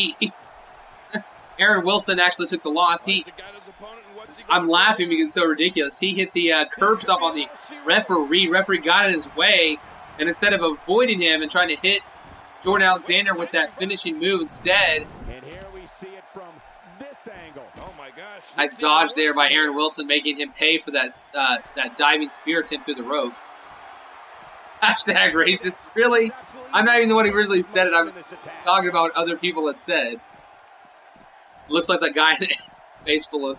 Aaron Wilson actually took the loss. I'm laughing because it's so ridiculous. He hit the curb stop on the referee. Referee got in his way, and instead of avoiding him and trying to hit Jordan Alexander with that finishing move instead, And here we see it from this angle. Oh my gosh. nice dodge there by Aaron Wilson, making him pay for that that diving spear attempt through the ropes. Hashtag racist. Really? I'm not even the one who originally said it. I'm just talking about what other people had said. Looks like that guy in a face full of...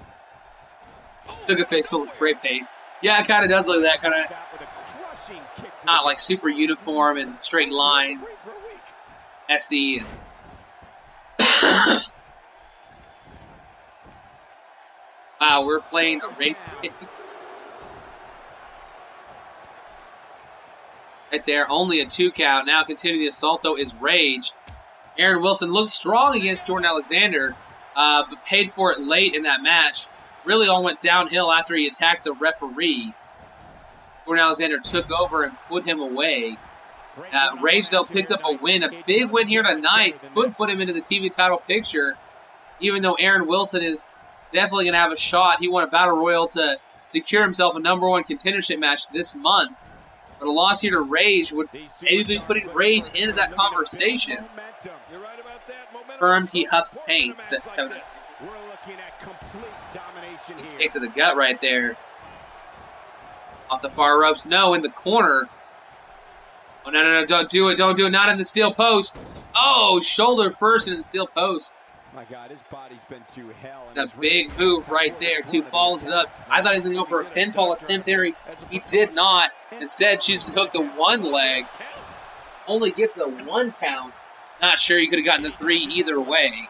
Took a face full of spray paint. Yeah, it kind of does look like that. Kind of not like super uniform and straight lines. Messy. And wow, we're playing a race game. Right there, only a 2 count. Now continuing the assault, though, is Rage. Aaron Wilson looked strong against Jordan Alexander, but paid for it late in that match. Really all went downhill after he attacked the referee. Jordan Alexander took over and put him away. Rage, though, picked up a win. A big win here tonight. Could put him into the TV title picture, even though Aaron Wilson is definitely going to have a shot. He won a Battle Royal to secure himself a #1 contendership match this month. But a loss here to Rage would maybe be putting Rage into that conversation. Confirmed he huffs paint, says 7. We're looking at complete domination here. Kick to the gut right there. Off the far ropes. No, in the corner. Oh, no, don't do it. Don't do it. Not in the steel post. Oh, shoulder first in the steel post. My God, his body's been through hell. And a big move right there, too. Follows it up. I thought he was going to go for a pinfall attempt there. He did not. Instead, she's hooked to one leg. Only gets a 1 count. Not sure he could have gotten the 3 either way.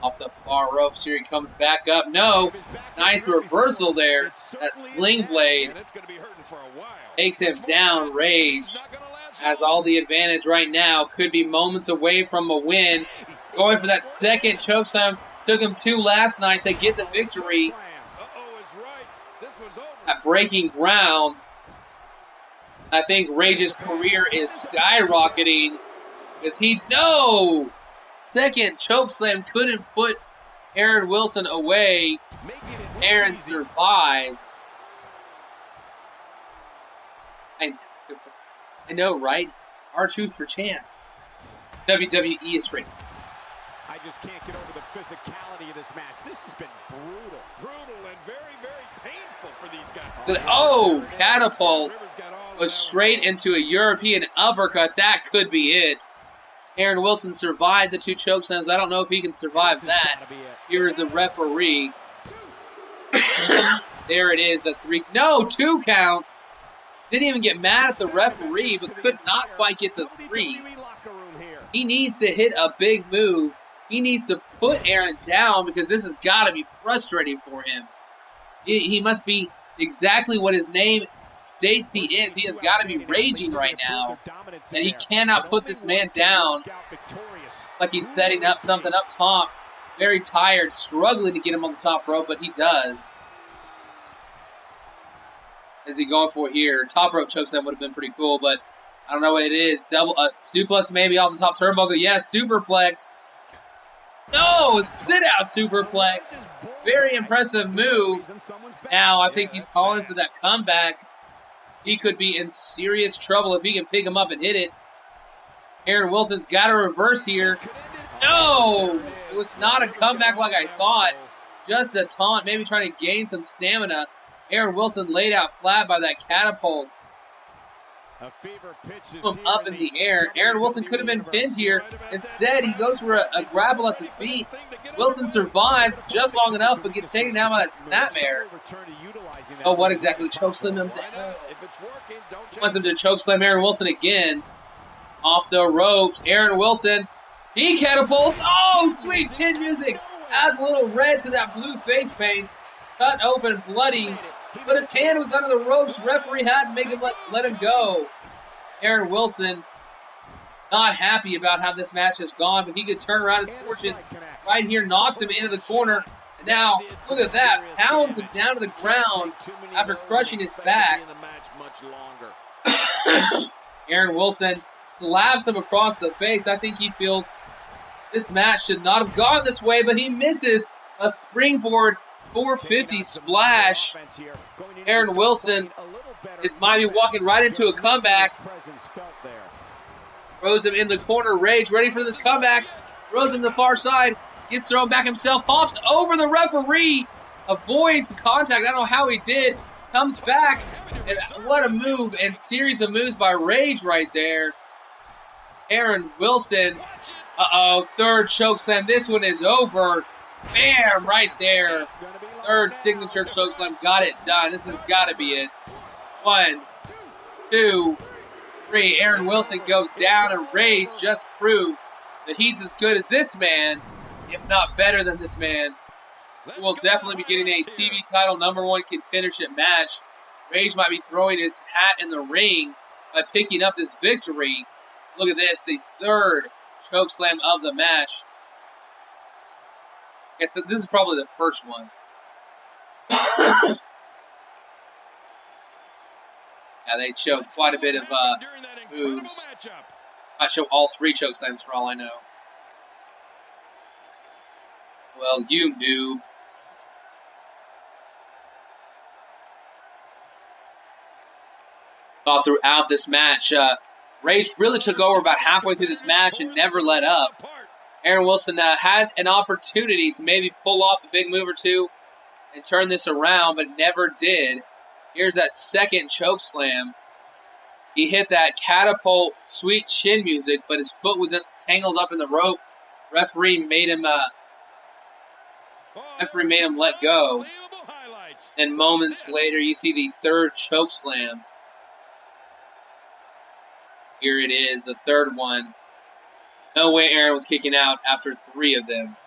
Off the far ropes here, he comes back up. No, nice reversal there. That sling blade takes him down. Rage has all the advantage right now. Could be moments away from a win. Going for that second chokeslam. Took him 2 last night to get the victory. At breaking ground. I think Rage's career is skyrocketing because no! Second chokeslam couldn't put Aaron Wilson away. Aaron survives. I know, right? R-Truth for champ. WWE is racist. I just can't get over the physicality of this match. This has been brutal. Brutal and very, very painful for these guys. Oh, catapult was straight into a European uppercut. That could be it. Aaron Wilson survived the 2 chokeslams. I don't know if he can survive that. Here's the referee. There it is, the 3. No, 2 count. Didn't even get mad at the referee, but could not quite get the 3. He needs to hit a big move. He needs to put Aaron down because this has got to be frustrating for him. He must be exactly what his name states he is. He has got to be raging right now. And he cannot put this man down like he's setting up something up top. Very tired, struggling to get him on the top rope, but he does. Is he going for here? Top rope chokeslam would have been pretty cool, but I don't know what it is. Double suplex maybe off the top turnbuckle. Yes, superplex. No, sit out superplex. Very impressive move. Now I think he's calling for that comeback. He could be in serious trouble if he can pick him up and hit it. Aaron Wilson's got a reverse here. No, it was not a comeback like I thought. Just a taunt, maybe trying to gain some stamina. Aaron Wilson laid out flat by that catapult. From up in the air. Aaron Wilson could have been pinned here. Instead, he goes for a grapple at the feet. Wilson survives just long enough, but gets taken down by that snapmare. Oh, what exactly? Chokeslam him down. Wants him to chokeslam Aaron Wilson again. Off the ropes. Aaron Wilson. He catapults. Oh, sweet chin music. Adds a little red to that blue face paint. Cut open, bloody. But his hand was under the ropes. Referee had to make him let him go. Aaron Wilson not happy about how this match has gone, but he could turn around his fortune right here, knocks him into the corner. And now, look at that, pounds him down to the ground after crushing his back. Aaron Wilson slaps him across the face. I think he feels this match should not have gone this way, but he misses a springboard 450 splash. Aaron Wilson might be walking right into a comeback. Throws him in the corner. Rage ready for this comeback. Throws him to the far side. Gets thrown back himself. Hops over the referee. Avoids the contact. I don't know how he did. Comes back. And what a move and series of moves by Rage right there. Aaron Wilson. Uh-oh. Third chokeslam. This one is over. Bam! Right there. Third signature chokeslam. Got it done. This has got to be it. 1, 2, 3. Aaron Wilson goes down, and Rage just proved that he's as good as this man, if not better than this man. He will definitely be getting a TV title #1 contendership match. Rage might be throwing his hat in the ring by picking up this victory. Look at this, the third chokeslam of the match. I guess this is probably the first one. Yeah, they show quite a bit of moves. Might show all 3 chokeslams for all I know. Well, you noob. All throughout this match, Rage really took over about halfway through this match and never let up. Aaron Wilson had an opportunity to maybe pull off a big move or two and turn this around, but never did. Here's that second chokeslam. He hit that catapult sweet chin music, but his foot was tangled up in the rope. Referee made him let go. And moments later, you see the third chokeslam. Here it is, the third one. No way Aaron was kicking out after 3 of them.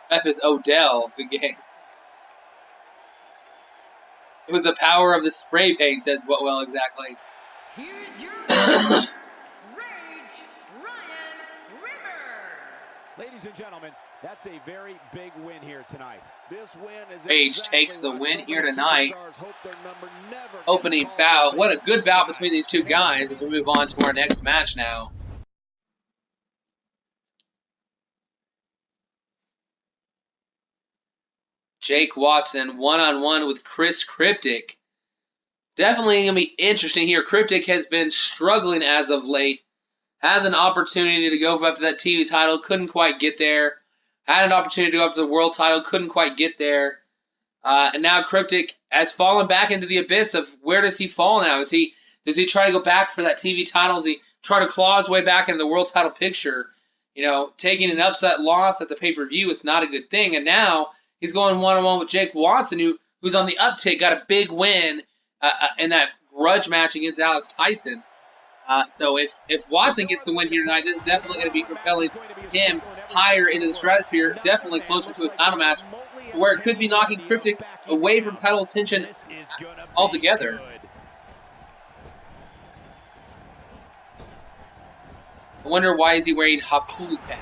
F is Odell. Good game. It was the power of the spray paint, says what well exactly. Here's your Rage Ryan Rivers. Ladies and gentlemen, That's a very big win here tonight. This win is Page exactly takes the why win so here many tonight. superstars hope their number never gets Opening called bout. What a against good this bout guy. between these two guys as we move on to our next match now. Jake Watson one-on-one with Chris Cryptic. Definitely going to be interesting here. Cryptic has been struggling as of late. Had an opportunity to go after that TV title, couldn't quite get there. Had an opportunity to go after the world title, couldn't quite get there. And now Cryptic has fallen back into the abyss of where does he fall now? Does he try to go back for that TV title? Does he try to claw his way back into the world title picture? You know, taking an upset loss at the pay-per-view is not a good thing. And now he's going one-on-one with Jake Watson, who's on the uptick, got a big win in that grudge match against Alex Tyson. So if Watson gets the win here tonight, this is definitely going to be propelling him higher into the stratosphere, definitely closer to a title match, to where it could be knocking Cryptic away from title attention altogether. I wonder why is he wearing Haku's pants.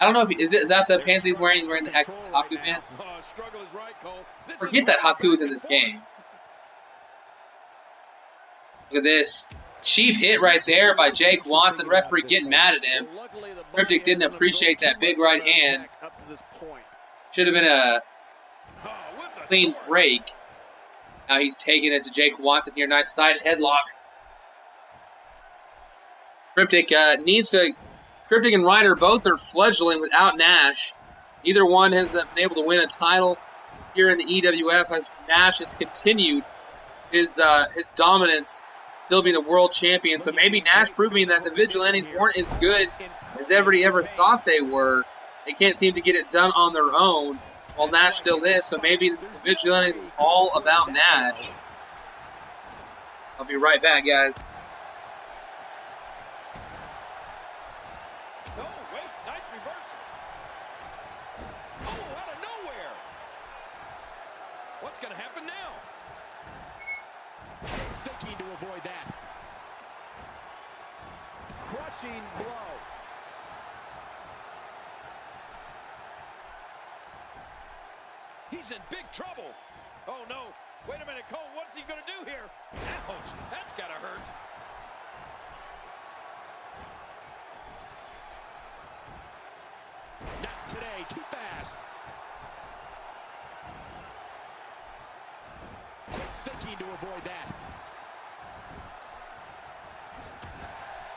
I don't know if is that the pants he's wearing? He's wearing the Haku pants. Forget that Haku is in this game. Look at this. Cheap hit right there by Jake Watson. Referee getting mad at him. Cryptic didn't appreciate that big right hand. Should have been a clean break. Now he's taking it to Jake Watson here. Nice side headlock. Cryptic needs to... Cryptic and Ryder both are fledgling without Nash. Neither one has been able to win a title here in the EWF as Nash has continued his dominance, still being the world champion. So maybe Nash proving that the Vigilantes weren't as good as everybody ever thought they were. They can't seem to get it done on their own, while Nash still is. So maybe the Vigilantes is all about Nash. I'll be right back, guys. Oh, wait, nice reversal. Oh, out of nowhere. What's going to happen now? Thinking to avoid that. Crushing blow. He's in big trouble. Oh, no. Wait a minute, Cole. What's he going to do here? Ouch. That's got to hurt. Not today. Too fast. Thinking to avoid that.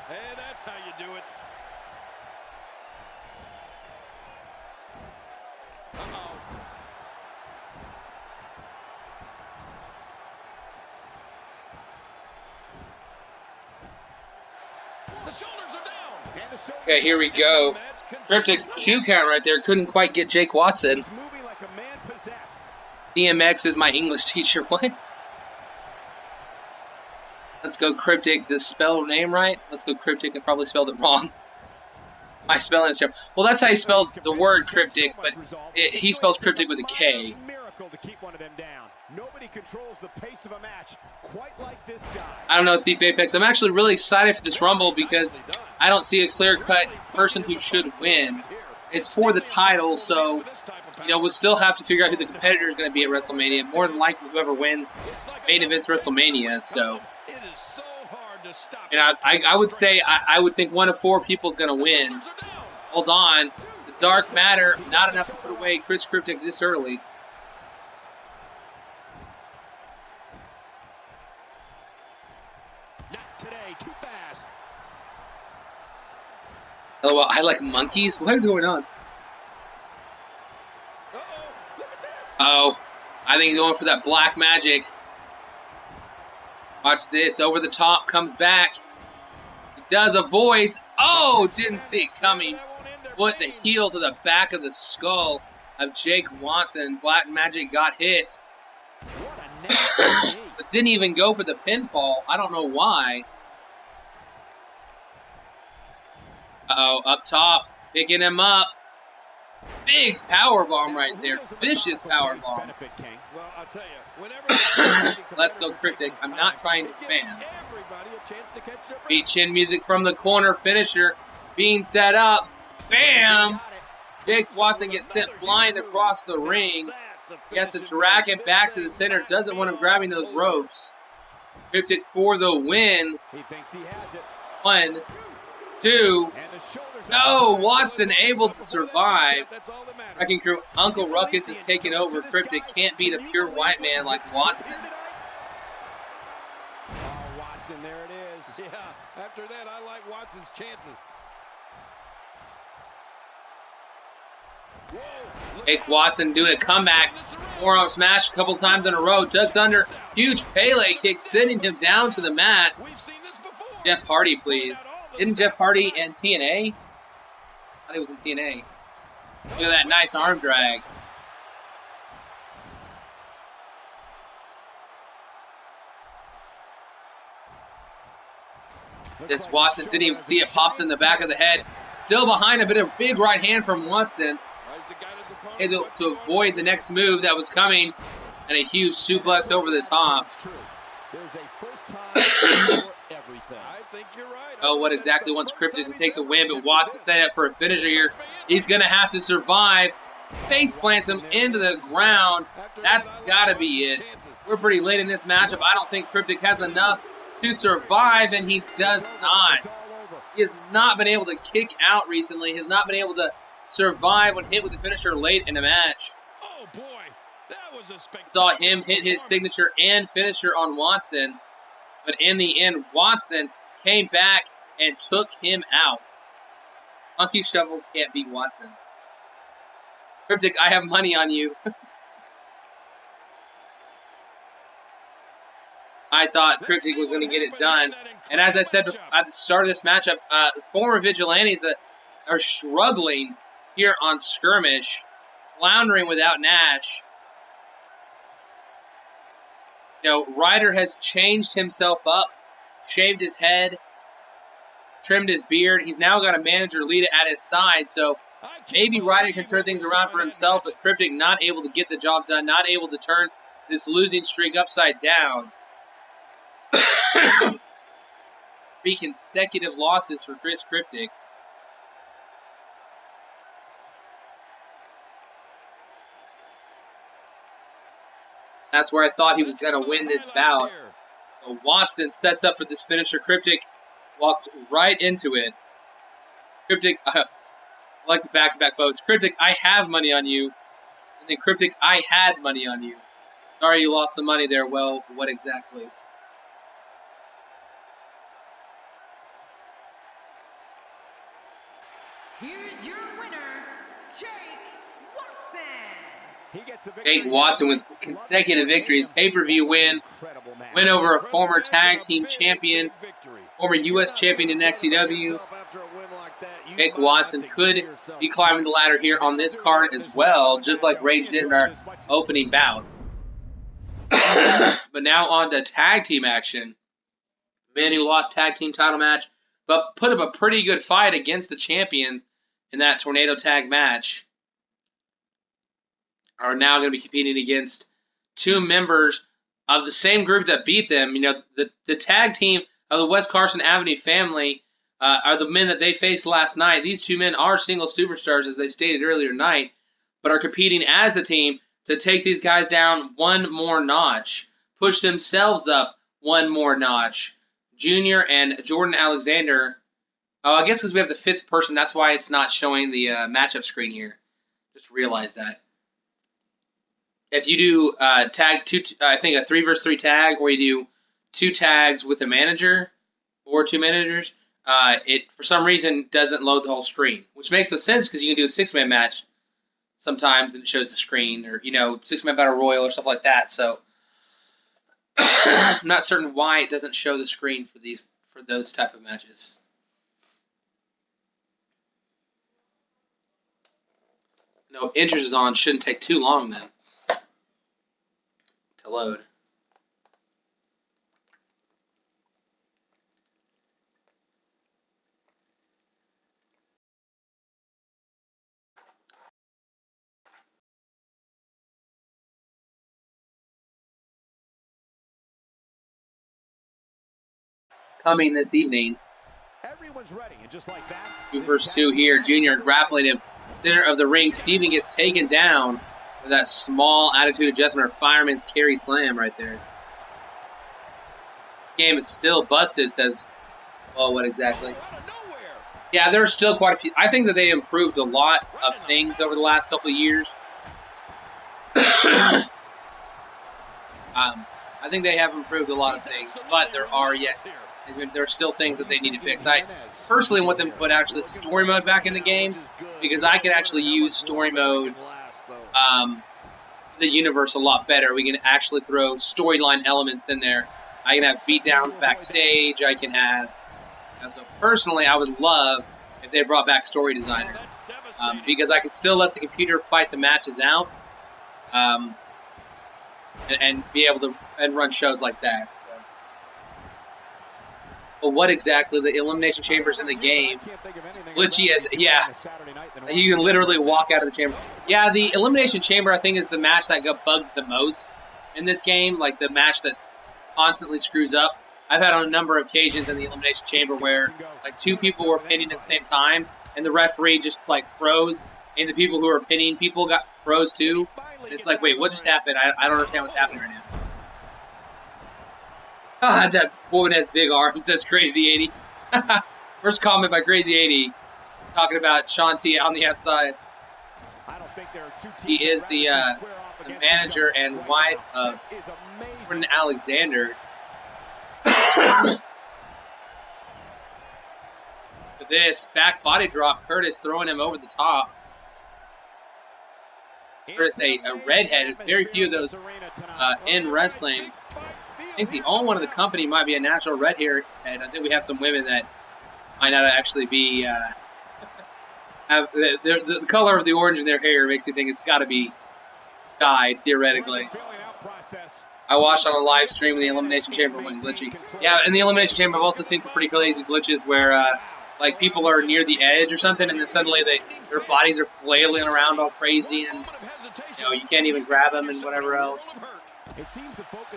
And that's how you do it. Uh-oh. The shoulders are down. Okay, here we go. Cryptic 2 count right there. Couldn't quite get Jake Watson. Moving like a man possessed. DMX is my English teacher. What? Let's go Cryptic. Does spell name right? Let's go Cryptic. I probably spelled it wrong. My spelling is terrible. Well, that's how he spelled the word Cryptic, but he spells Cryptic with a K. Miracle to keep one of them down. Nobody controls the pace of a match quite like this guy. I don't know, Thief Apex. I'm actually really excited for this Rumble because I don't see a clear-cut person who should win. It's for the title, so you know we'll still have to figure out who the competitor is going to be at WrestleMania. More than likely, whoever wins main event's WrestleMania. So, you know, I would say I would think one of 4 people is going to win. Hold on, the Dark Matter, not enough to put away Chris Cryptic this early. Not today, too fast. Oh, well, I like monkeys? What is going on? Oh, I think he's going for that black magic. Watch this. Over the top, comes back. He does, avoids. Oh, didn't see it coming. Put the heel to the back of the skull of Jake Watson. Black magic got hit. But didn't even go for the pinfall. I don't know why. Uh-oh, up top, picking him up. Big power bomb right there. Vicious power bomb. Let's go Cryptic. I'm not trying to spam. Beat chin music from the corner. Finisher being set up. Bam! Jake Watson gets sent flying across the ring. He has to drag it back to the center. Doesn't want him grabbing those ropes. Cryptic for the win. He thinks he has it. 1, 2. No, Watson able to survive. Wrecking Crew, Uncle Ruckus is taking over. Cryptic can't beat a pure white man like Watson. Oh, Watson, there it is. Yeah, after that, I like Watson's chances. Jake Watson doing a comeback. Forearm smash a couple times in a row. Ducks under. Huge Pele kick, sending him down to the mat. Jeff Hardy, please. Isn't Jeff Hardy in TNA? I thought he was in TNA. Look at that nice arm drag. This Watson didn't even see it. Pops in the back of the head. Still behind a bit of big right hand from Watson. Able to avoid the next move that was coming. And a huge suplex over the top. Oh, what exactly wants Cryptic to take the win, but Watson set up for a finisher here. He's going to have to survive. Face plants him into the ground. That's got to be it. We're pretty late in this matchup. I don't think Cryptic has enough to survive, and he does not. He has not been able to kick out recently. He has not been able to survive when hit with the finisher late in the match. Oh boy, that was a spectacular. Saw him hit his signature and finisher on Watson, but in the end, Watson came back and took him out. Monkey Shovels can't beat Watson. Cryptic, I have money on you. I thought Cryptic was going to get it done. And as I said at the start of this matchup, former Vigilantes that are struggling here on Skirmish, floundering without Nash. You know, Ryder has changed himself up, shaved his head, trimmed his beard. He's now got a manager Lita at his side, so maybe Ryder can turn things around for himself, but Cryptic not able to get the job done, not able to turn this losing streak upside down. 3 consecutive losses for Chris Cryptic. That's where I thought he was going to win this bout. So Watson sets up for this finisher. Cryptic walks right into it. Cryptic, I like the back-to-back boats. Cryptic, I have money on you. And then Cryptic, I had money on you. Sorry you lost some money there. Well, what exactly? Here's your winner, Jake Watson. Jake Watson with consecutive victories. Pay-per-view win. Win over a former tag team champion. Former U.S. champion in XCW. Jake Watson could be climbing the ladder here on this card as well, just like Rage did in our opening bout. But now on to tag team action. Man who lost tag team title match, but put up a pretty good fight against the champions in that tornado tag match, are now going to be competing against 2 members of the same group that beat them. You know, the tag team of the West Carson Avenue family are the men that they faced last night. These 2 men are single superstars, as they stated earlier tonight, but are competing as a team to take these guys down one more notch, push themselves up one more notch. Junior and Jordan Alexander. Oh, I guess because we have the 5th person, that's why it's not showing the matchup screen here. Just realize that. If you do tag 2, I think a 3 versus 3 tag, or you do 2 tags with a manager or 2 managers, it for some reason doesn't load the whole screen, which makes no sense because you can do a 6-man match sometimes and it shows the screen, or 6-man battle royal or stuff like that. So I'm not certain why it doesn't show the screen for those type of matches. No, interest is on. Shouldn't take too long then to load. Coming this evening. Everyone's ready, and just like that, 2 versus 2 here. Junior grappling him center of the ring. Steven gets taken down with that small attitude adjustment or fireman's carry slam right there. Game is still busted, says, well, what exactly? Yeah, there are still quite a few. I think that they improved a lot of things over the last couple of years. I think they have improved a lot of things, but there are, yes, there are still things that they need to fix. I personally want them to put actually story mode back in the game, because I could actually use story mode the universe a lot better. We can actually throw storyline elements in there. I can have beatdowns backstage. I can have, so personally, I would love if they brought back Story Designer, because I could still let the computer fight the matches out, and be able to run shows like that. So. But what exactly the elimination chambers in the game? It's glitchy as you can literally walk out of the chamber. Yeah, the elimination chamber I think is the match that got bugged the most in this game, like the match that constantly screws up. I've had on a number of occasions in the elimination chamber where like two people were pinning at the same time, and the referee just like froze, and the people who were pinning people got froze too. And it's like, wait, what just happened? I don't understand what's happening right now. God, that woman has big arms. That's Crazy 80. First comment by Crazy 80, talking about Sean T on the outside. He is the manager and wife of Jordan Alexander. For this back body drop, Curtis throwing him over the top. Curtis, a redhead. Very few of those in wrestling. I think the only one of the company might be a natural red hair, and I think we have some women that might not actually be have the color of the orange in their hair makes me think it's got to be dyed theoretically. I watched on a live stream in the Elimination Chamber when glitchy. Yeah, in the Elimination Chamber I've also seen some pretty crazy glitches where like people are near the edge or something, and then suddenly their bodies are flailing around all crazy, and you can't even grab them and whatever else.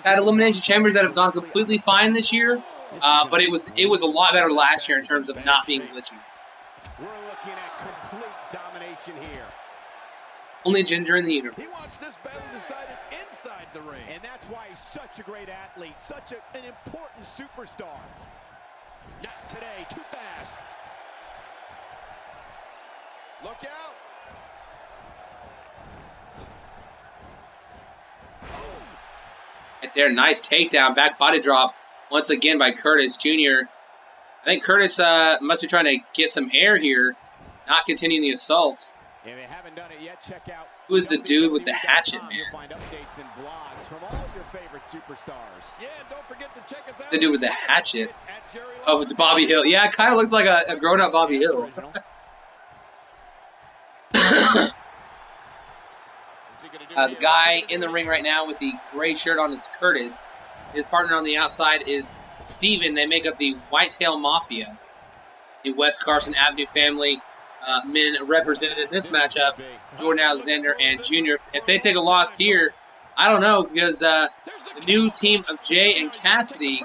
Had elimination chambers that have gone completely fine this year, but it was a lot better last year in terms of not being glitchy. We're looking at complete domination here. Only Ginger in the universe. He wants this battle decided inside the ring, and that's why he's such a great athlete, such an important superstar. Not today, too fast. Look out. Right there, nice takedown, back body drop once again by Curtis Jr. I think Curtis must be trying to get some air here, not continuing the assault. If you haven't done it yet, check out Who is the dude with the hatchet, man? Find updates and blogs from all of your favorite superstars. Yeah, don't forget to check us out. The dude with the hatchet. Oh, it's Bobby Hill. Yeah, it kind of looks like a grown-up Bobby Hill. The guy in the ring right now with the gray shirt on is Curtis. His partner on the outside is Steven. They make up the Whitetail Mafia. The West Carson Avenue family men represented in this matchup, Jordan Alexander and Junior. If they take a loss here, I don't know, because the new team of Jay and Cassidy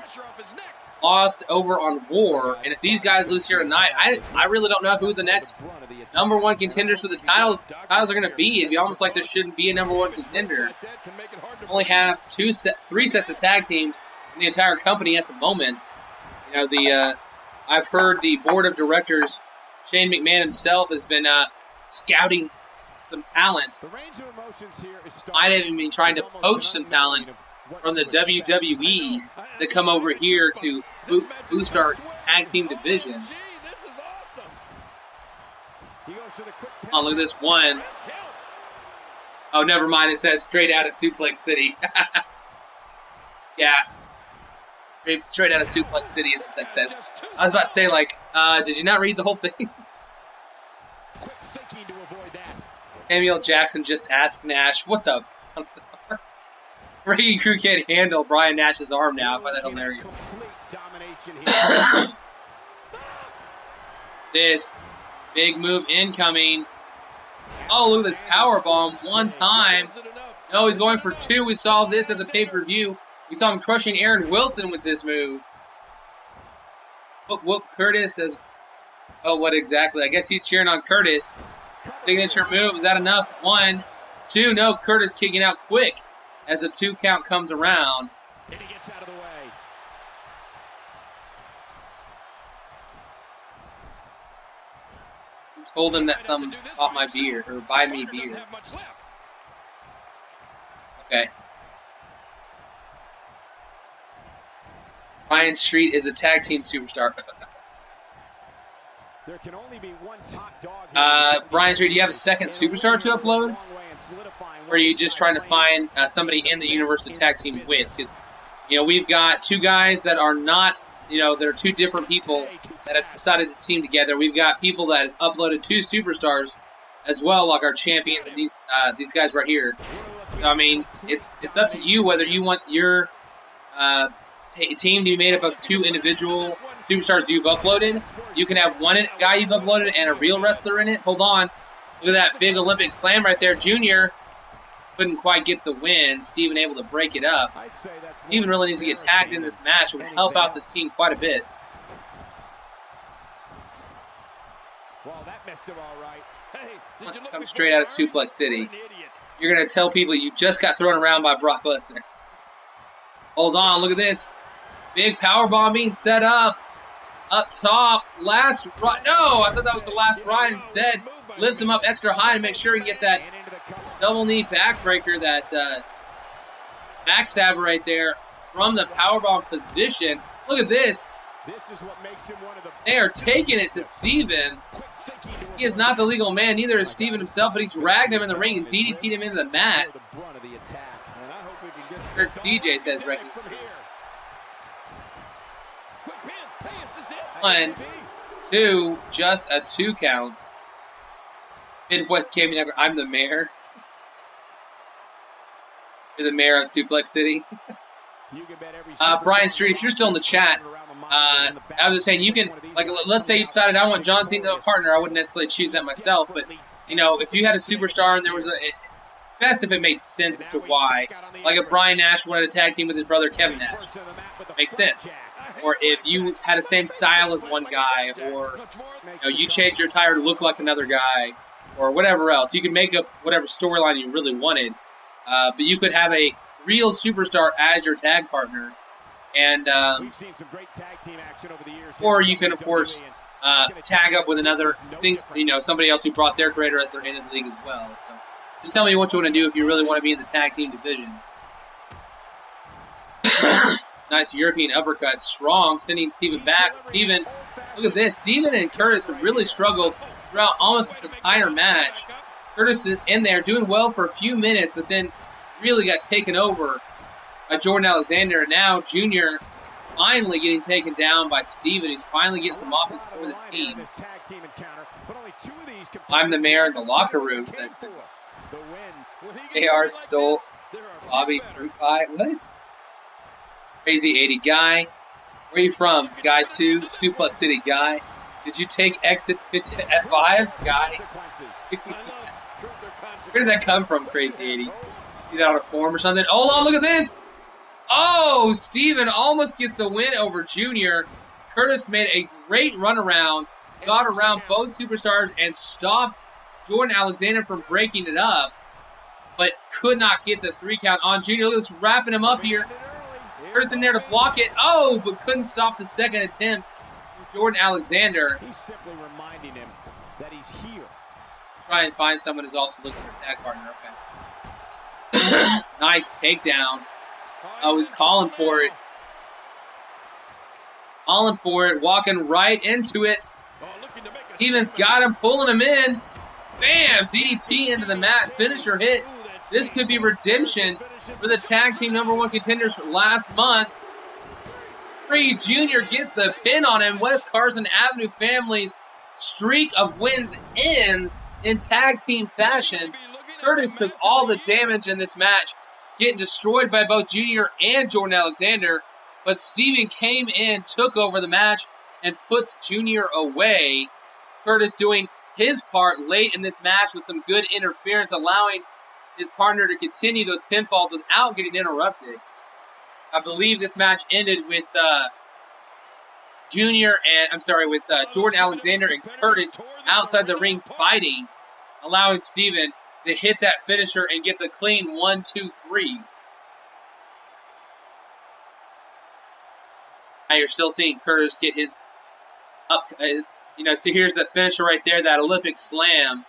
lost over on War, and if these guys lose here tonight, I really don't know who the next number one contenders for the titles are going to be. It'd be almost like there shouldn't be a number one contender. Only have three sets of tag teams in the entire company at the moment. I've heard the board of directors, Shane McMahon himself, has been scouting some talent. Might have even been trying to poach some talent from the WWE to come over here to boost our tag team division. Oh, look at this one. Oh, never mind. It says straight out of Suplex City. Yeah. Straight out of Suplex City is what that says. I was about to say, did you not read the whole thing? Samuel Jackson just asked Nash, what the? Ricky Crew can't handle Brian Nash's arm now. I find that hilarious. This big move incoming. Oh, look at this powerbomb. One time. No, he's going for two. We saw this at the pay-per-view. We saw him crushing Aaron Wilson with this move. What Curtis says. Oh, what exactly? I guess he's cheering on Curtis. Signature move. Is that enough? 1, 2. No, Curtis kicking out quick as the 2 count comes around. And he gets out of the way. Told him that someone bought my beer, or buy me beer. Okay. Ryan Street is a tag team superstar. There can only be one top dog. Brian Street, do you have a second superstar to upload? Or are you just trying to find somebody in the universe to tag team with? Because, you know, we've got 2 guys that are not, you know, they're 2 different people that have decided to team together. We've got people that have uploaded 2 superstars as well, like our champion and these guys right here. So, I mean, it's up to you whether you want your team to be made up of 2 individual superstars you've uploaded. You can have one guy you've uploaded and a real wrestler in it. Hold on. Look at that big Olympic slam right there. Junior couldn't quite get the win. Steven able to break it up. Steven really needs to get tagged in this match. It would help out this team quite a bit. Well, that messed him all right. Let's come straight out of Suplex City. You're going to tell people you just got thrown around by Brock Lesnar. Hold on, look at this. Big powerbomb being set up. Up top. Last ride. No, I thought that was the last ride. Instead, lifts him up extra high to make sure he can get that double knee backbreaker, that backstabber right there from the powerbomb position. Look at this. They are taking it to Steven. He is not the legal man, neither is Steven himself, but he dragged him in the ring and DDT'd him into the mat. Here's CJ says, Ricky. 1, 2, just a 2 count. Midwest Gaming Network, I'm the mayor. You're the mayor of Suplex City. Brian Street, if you're still in the chat, I was just saying, you can, like, let's say you decided I want John Cena as a partner. I wouldn't necessarily choose that myself, but, you know, if you had a superstar and there was best if it made sense as to why. Like if Brian Nash wanted a tag team with his brother Kevin Nash. Makes sense. Or if you had the same style as one guy, or you changed your attire to look like another guy, or whatever else. You can make up whatever storyline you really wanted. But you could have a real superstar as your tag partner. And or you can, of course, tag up with another, somebody else who brought their creator as their end of the league as well. So just tell me what you want to do if you really want to be in the tag team division. Nice European uppercut, strong, sending Steven back. Steven, look at this. Steven and Curtis have really struggled throughout almost the entire match. Curtis is in there doing well for a few minutes, but then really got taken over by Jordan Alexander. And now Junior finally getting taken down by Steven. He's finally getting some offense for the team. I'm the mayor in the locker room. AR stole Bobby Fruit Pie. What? Crazy 80 guy. Where are you from? Guy 2, Suplex City guy. Did you take exit F5 guy? Where did that come from, Crazy 80? See that on a form or something? Hold on, look at this! Oh, Steven almost gets the win over Junior. Curtis made a great runaround, got around both superstars, and stopped Jordan Alexander from breaking it up, but could not get the 3 count on Junior. Look at this, wrapping him up here. Curtis in there to block it. Oh, but couldn't stop the second attempt from Jordan Alexander. He's simply reminding him that he's here. Try and find someone who's also looking for a tag partner. Okay. Nice takedown. Oh, he's calling for it. Calling for it. Walking right into it. Steven got him, pulling him in. Bam! DDT into the mat. Finisher hit. This could be redemption for the tag team #1 contenders from last month. Free Jr. gets the pin on him. West Carson Avenue family's streak of wins ends in tag team fashion. Curtis took all the damage in this match, getting destroyed by both Junior and Jordan Alexander. But Steven came in, took over the match, and puts Junior away. Curtis doing his part late in this match with some good interference, allowing his partner to continue those pinfalls without getting interrupted. I believe this match ended with Jordan Alexander and Curtis outside the ring fighting. allowing Steven to hit that finisher and get the clean 1, 2, 3. Now you're still seeing Curtis get his up. So here's the finisher right there, that Olympic slam.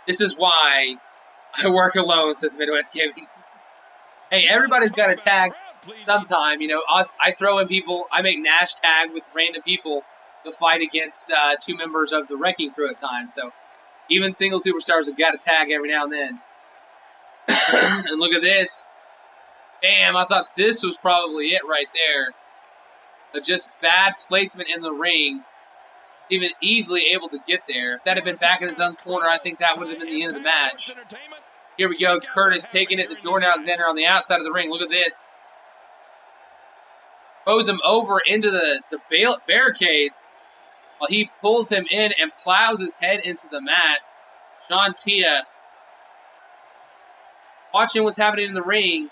This is why I work alone, says Midwest Gaming. Hey, everybody's got a tag sometime. I throw in people. I make Nash tag with random people to fight against 2 members of the Wrecking Crew at times. So even single superstars have got a tag every now and then. And look at this. Damn, I thought this was probably it right there. But just bad placement in the ring. Even easily able to get there. If that had been back in his own corner, I think that would have been the end of the match. Here we go. Curtis taking it to Jordan Alexander on the outside of the ring. Look at this. Throws him over into the barricades while he pulls him in and plows his head into the mat. Sean Tia watching what's happening in the ring.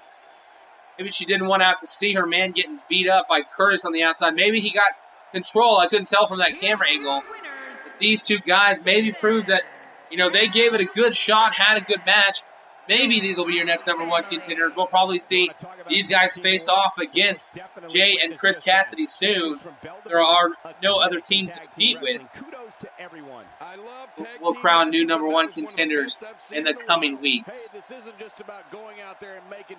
Maybe she didn't want to have to see her man getting beat up by Curtis on the outside. Maybe he got control. I couldn't tell from that camera angle. But these two guys maybe proved that, they gave it a good shot, had a good match. Maybe these will be your next #1 contenders. We'll probably see these guys face off against Jay and Chris Cassidy soon. There are no other teams to compete with. We'll crown new #1 contenders in the coming weeks.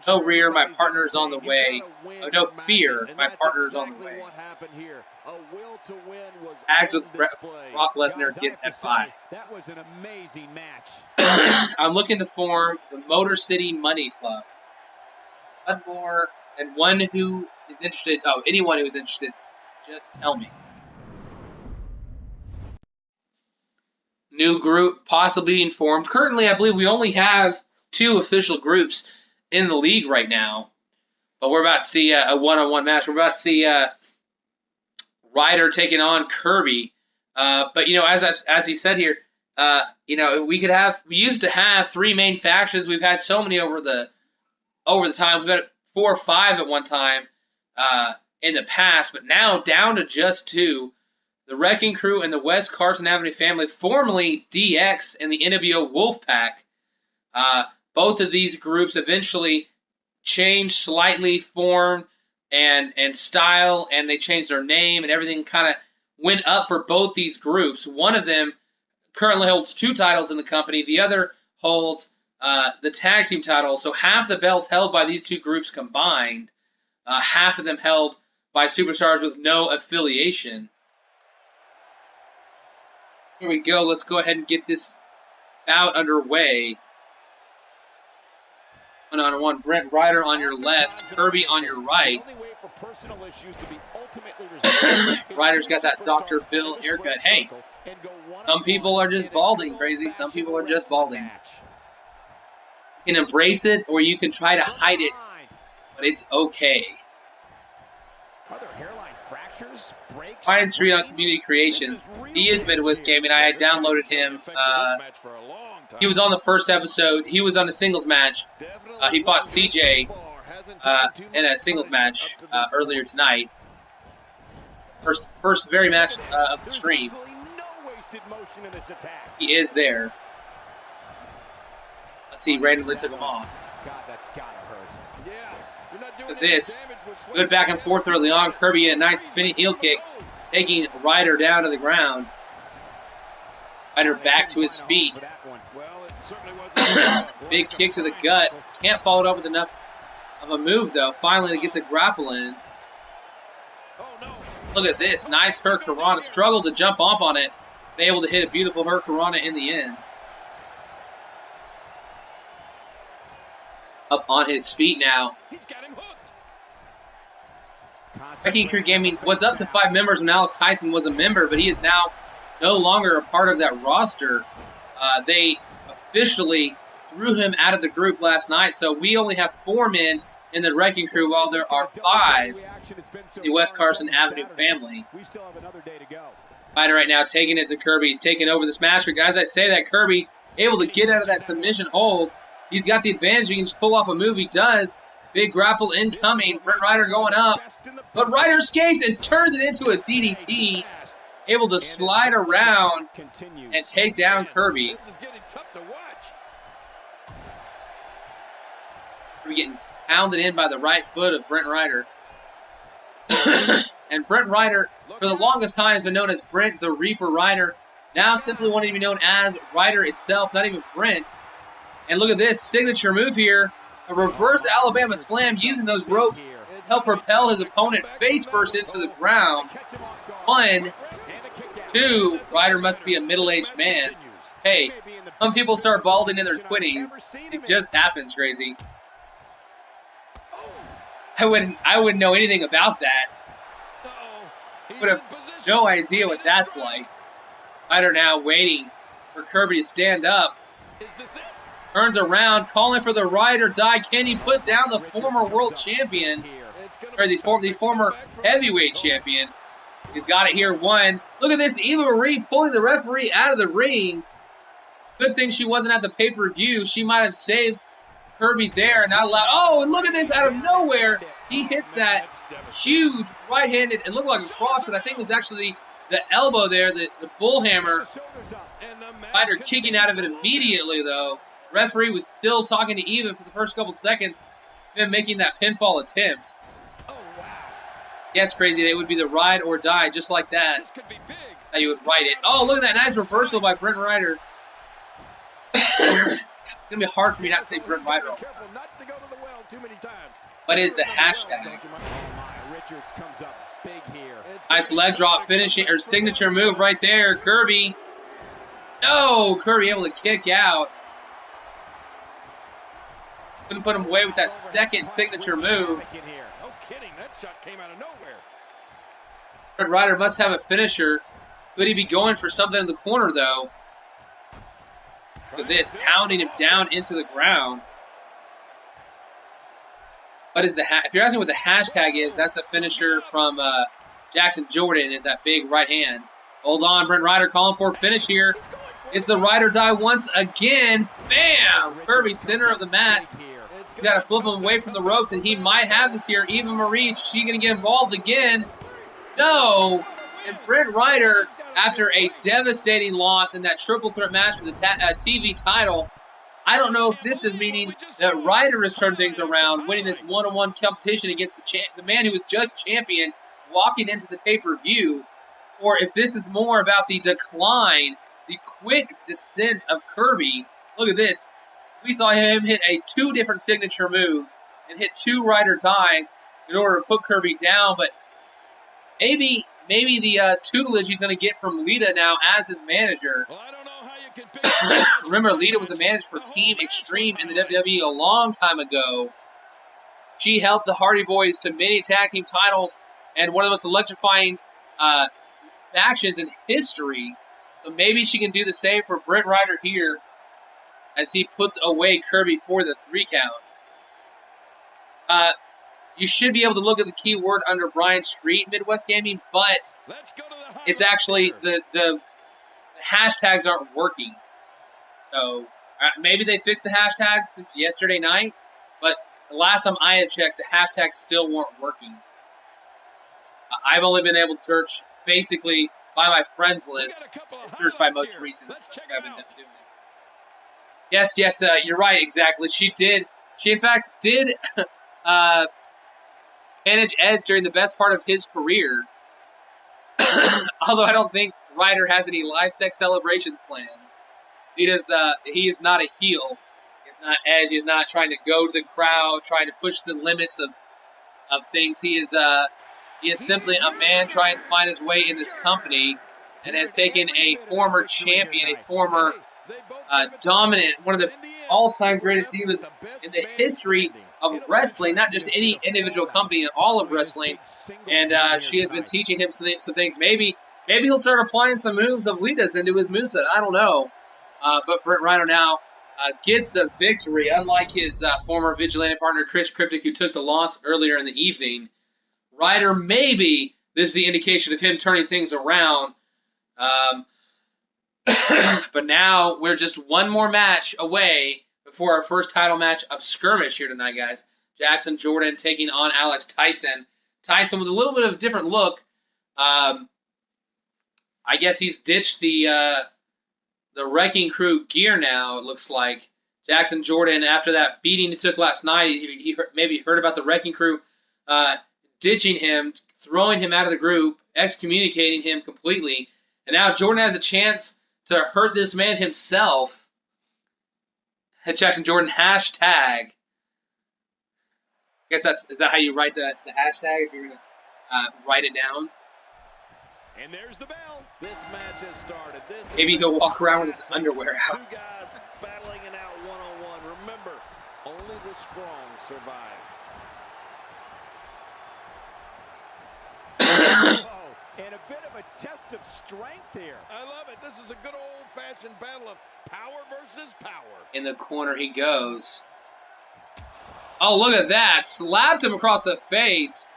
No rear, my partner's on the way. Oh, no fear, my partner's on the way. Tags with Brock Lesnar gets F5. That was an amazing match. I'm looking to form the Motor City Money Club. One more, and one who is interested. Oh, anyone who is interested, just tell me. New group possibly being formed. Currently, I believe we only have 2 official groups in the league right now. But we're about to see a one-on-one match. We're about to see Ryder taking on Kirby. But as he said here, we used to have 3 main factions. We've had so many over the time. We've had 4 or 5 at one time in the past, but now down to just 2. The Wrecking Crew and the West Carson Avenue family, formerly DX and the NWO Wolfpack. Both of these groups eventually changed slightly form and style, and they changed their name, and everything kind of went up for both these groups. One of them currently holds 2 titles in the company. The other holds the tag team title. So half the belts held by these 2 groups combined, half of them held by superstars with no affiliation. Here we go. Let's go ahead and get this bout underway. 1-on-1. Brent Ryder on your left, Kirby on your right. Ryder's got that Dr. Phil haircut. Hey, some people are just balding crazy. Some people are just balding. You can embrace it or you can try to hide it, but it's okay. Ryan Street on Community Creations. He is Midwest Gaming. I had downloaded him. He was on the first episode. He was on a singles match. He fought CJ in a singles match earlier tonight. First very match of the stream. He is there. Let's see, randomly took him off. Look at this. Good back and forth early on. Kirby in a nice spinning heel kick, taking Ryder down to the ground. Ryder back to his feet. Big kick to the gut. Can't follow it up with enough of a move, though. Finally, it gets a grapple in. Look at this. Nice Hurricanrana. Struggled to jump off on it. Been able to hit a beautiful Hurricanrana in the end. Up on his feet now. Wrecking Crew Gaming was up to 5 members when Alex Tyson was a member, but he is now no longer a part of that roster. They officially threw him out of the group last night, so we only have 4 men in the Wrecking Crew, while there are 5 in the West Carson Avenue family. Fighter right now taking it to Kirby. He's taking over this match. But as I say that, Kirby able to get out of that submission hold. He's got the advantage. He can just pull off a move. He does. Big grapple incoming. Brent Ryder going up. But Ryder escapes and turns it into a DDT. able to slide around and take down Kirby. This is getting tough to watch. Kirby getting pounded in by the right foot of Brent Ryder. And Brent Ryder, for the longest time, has been known as Brent the Reaper Ryder. Now simply wanting to be known as Ryder itself, not even Brent. And look at this signature move here. A reverse Alabama slam using those ropes to help propel his opponent face first into the ground. 1, 2, Ryder must be a middle-aged man. Hey, some people start balding in their 20s. It just happens, crazy. I wouldn't know anything about that. Would have no idea what that's like. Ryder now waiting for Kirby to stand up. Turns around, calling for the ride or die. Can he put down the former world champion? Or the former heavyweight champion. He's got it here, 1. Look at this, Eva Marie pulling the referee out of the ring. Good thing she wasn't at the pay-per-view. She might have saved Kirby there, not allowed. Oh, and look at this, out of nowhere, he hits that huge right-handed, it looked like a cross, but I think it was actually the elbow there, the bull hammer. Ryder kicking out of it immediately, though. Referee was still talking to Eva for the first couple seconds, then making that pinfall attempt. Yeah, it's crazy. They would be the ride or die, just like that. How you would write it. Oh, look at that nice reversal by Brent Ryder. It's going to be hard for me not to say Brent Ryder. What is the hashtag? Nice leg drop finishing, or signature move right there. Kirby. No, Kirby able to kick out. Couldn't put him away with that second signature move. No kidding, that shot came out of nowhere. Brent Ryder must have a finisher. Could he be going for something in the corner, though? Look at this, pounding him down into the ground. What is the if you're asking what the hashtag is, that's the finisher from Jackson Jordan at that big right hand. Hold on, Brent Ryder calling for a finish here. It's the ride or die once again. Bam! Kirby, center of the mat. He's got to flip him away from the ropes, and he might have this here. Eva Marie, is she going to get involved again? No! And Brent Ryder, after a devastating loss in that triple threat match for the TV title, I don't know if this is meaning that Ryder has turned things around, winning this one-on-one competition against the man who was just champion, walking into the pay-per-view, or if this is more about the decline, the quick descent of Kirby. Look at this. We saw him hit 2 different signature moves and hit 2 ride or dies in order to put Kirby down, but maybe the tutelage he's going to get from Lita now as his manager. Well, I don't know how you can pick Remember, Lita was a manager for Team Extreme in the WWE a long time ago. She helped the Hardy Boys to many tag team titles and one of the most electrifying factions in history. So maybe she can do the same for Brent Ryder here as he puts away Kirby for the 3 count. You should be able to look at the keyword under Brian Street Midwest Gaming, but it's actually the hashtags aren't working. So maybe they fixed the hashtags since yesterday night, but the last time I had checked, the hashtags still weren't working. I've only been able to search basically by my friends list and search by most recent. Yes, you're right, exactly. She in fact did manage Edge during the best part of his career. Although I don't think Ryder has any live sex celebrations planned. He is not a heel. He's not Edge. He's not trying to go to the crowd, trying to push the limits of things. He is simply a man trying to find his way in this company, and has taken a former champion, a former dominant, one of the all-time greatest divas in the history of wrestling, not just any individual company, in all of wrestling. And she has been teaching him some things. Maybe he'll start applying some moves of Lita's into his moveset. I don't know. But Brent Ryder now gets the victory, unlike his former vigilante partner, Chris Cryptic, who took the loss earlier in the evening. Ryder, maybe this is the indication of him turning things around. But now we're just one more match away before our first title match of skirmish here tonight, guys. Jackson Jordan taking on Alex Tyson. Tyson with a little bit of a different look. I I guess he's ditched the Wrecking Crew gear now, it looks like. Jackson Jordan, after that beating he took last night, he maybe heard about the Wrecking Crew ditching him, throwing him out of the group, excommunicating him completely. And now Jordan has a chance to hurt this man himself. Jackson Jordan hashtag. I guess is that how you write the hashtag if you're going to write it down? And there's the bell. This match has started. Maybe he'll walk around with his underwear out. Two guys battling it out one-on-one. Remember, only the strong survive. Oh, and a bit of a test of strength here. I love it. This is a good old-fashioned battle of power versus power. In the corner he goes. Oh, look at that. Slapped him across the face.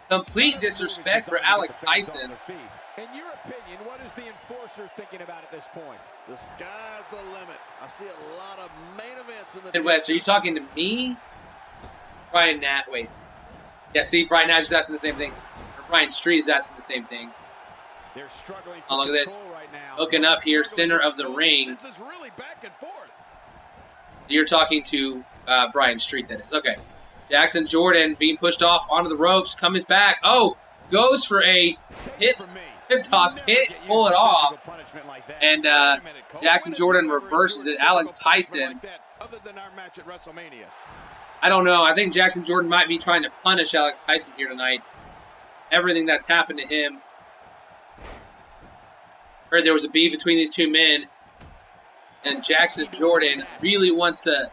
Complete disrespect for Alex Tyson. In your opinion, what is the enforcer thinking about at this point? The sky's the limit. I see a lot of main events in the Midwest, are you talking to me? Brian Nat, wait. Yeah, see, Brian Nash is asking the same thing. Or Brian Street is asking the same thing. They're struggling oh, look at this. Right now. Hooking up here, center of the ring. This is really back and forth. You're talking to Brian Street, that is. Okay. Jackson Jordan being pushed off onto the ropes, comes back. Oh, goes for a hip toss, pull it off. And Jackson Jordan reverses it. Alex Tyson. I don't know. I think Jackson Jordan might be trying to punish Alex Tyson here tonight. Everything that's happened to him. Heard there was a beef between these two men. And Jackson Jordan really wants to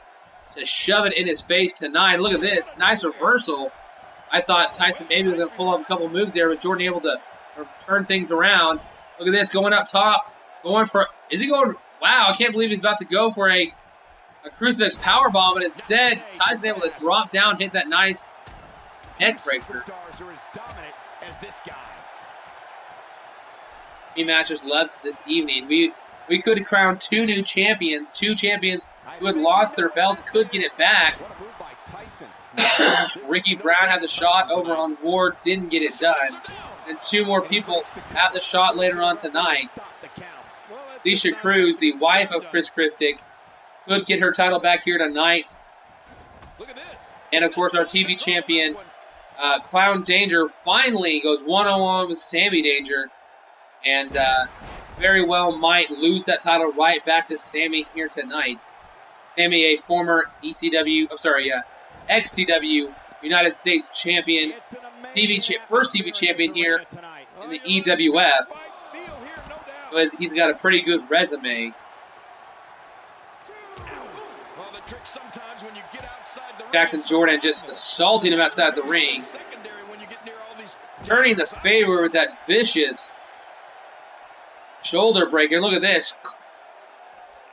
shove it in his face tonight. Look at this. Nice reversal. I thought Tyson maybe was going to pull up a couple moves there, but Jordan able to turn things around. Look at this. Going up top. Going for... Is he going... Wow, I can't believe he's about to go for a crucifix powerbomb, but instead, Tyson able to drop down, hit that nice neck breaker. Three matches left this evening. We could crown two new champions. Two champions who had lost their belts could get it back. Ricky Brown had the shot over on Ward, didn't get it done. And two more people have the shot later on tonight. Alicia Cruz, the wife of Chris Cryptic, could get her title back here tonight. And of course our TV champion, Clown Danger, finally goes one-on-one with Sammy Danger. And very well might lose that title right back to Sammy here tonight. Sammy, a former ex-CW United States champion, first TV champion here in the EWF. But he's got a pretty good resume. Jackson Jordan just assaulting him outside the ring. Turning the favor with that vicious shoulder breaker. Look at this.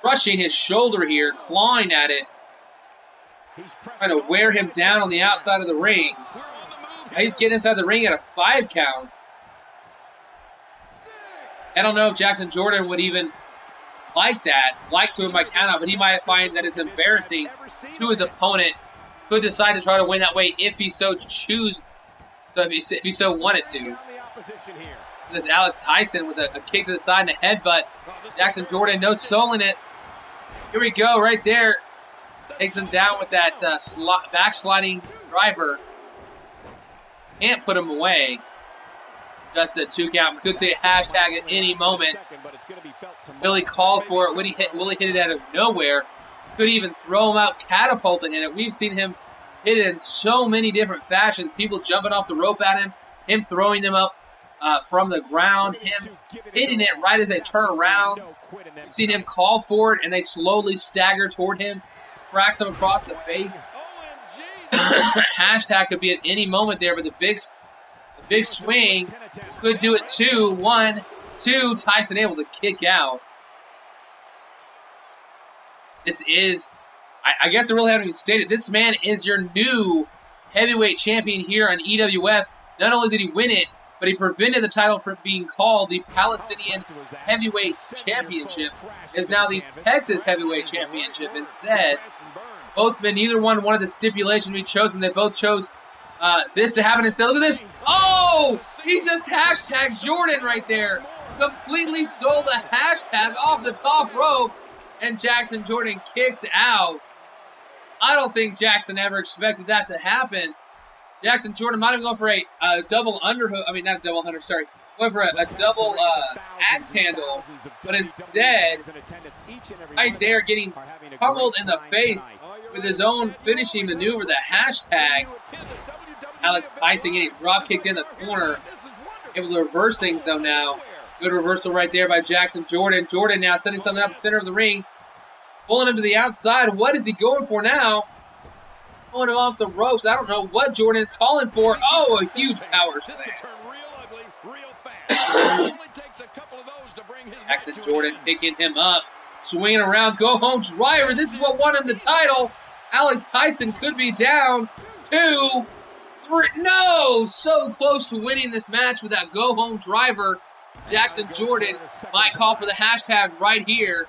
Crushing his shoulder here, clawing at it. Trying to wear him down on the outside of the ring. Now he's getting inside the ring at a 5 count. I don't know if Jackson Jordan would even like to him by count out, but he might find that it's embarrassing to his opponent. Could decide to try to win that way if he so choose. So if he so wanted to. This Alex Tyson with a kick to the side and a headbutt. Jackson Jordan, no soul in it. Here we go, right there. Takes him down with that backsliding driver. Can't put him away. Just a 2 count. We could say a hashtag at any moment. Billy called for it. Willie hit it out of nowhere. Could even throw him out, catapulting in it. We've seen him hit it in so many different fashions. People jumping off the rope at him throwing them up from the ground, him hitting it right as they turn around. We've seen him call for it, and they slowly stagger toward him, cracks him across the face. Hashtag could be at any moment there, but the big swing could do it too. 1, 2, Tyson able to kick out. This is, I guess I really haven't even stated, this man is your new heavyweight champion here on EWF. Not only did he win it, but he prevented the title from being called the Palestinian Heavyweight Championship. It is now the Texas Heavyweight Championship instead. Both men, neither one wanted the stipulation we chose, and they both chose this to happen instead. Look at this. Oh! He just hashtagged Jordan right there. completely stole the hashtag off the top rope, and Jackson Jordan kicks out. I don't think Jackson ever expected that to happen. Jackson Jordan might have gone for a double underhook. I mean, not a double underhook, sorry. Going for a double axe handle, but instead, right there, getting pummeled in the face with his own finishing maneuver, the hashtag. Alex Tyson getting drop kicked in the corner. Able to reverse things though now. Good reversal right there by Jackson Jordan. Jordan now setting something up the center of the ring. Pulling him to the outside. What is he going for now? Pulling him off the ropes. I don't know what Jordan is calling for. Oh, a huge power slam. Jackson Jordan picking him up. Swinging around. Go home driver. This is what won him the title. Alex Tyson could be down 2, 3. No! So close to winning this match with that go home driver. Jackson Jordan might call for the hashtag right here.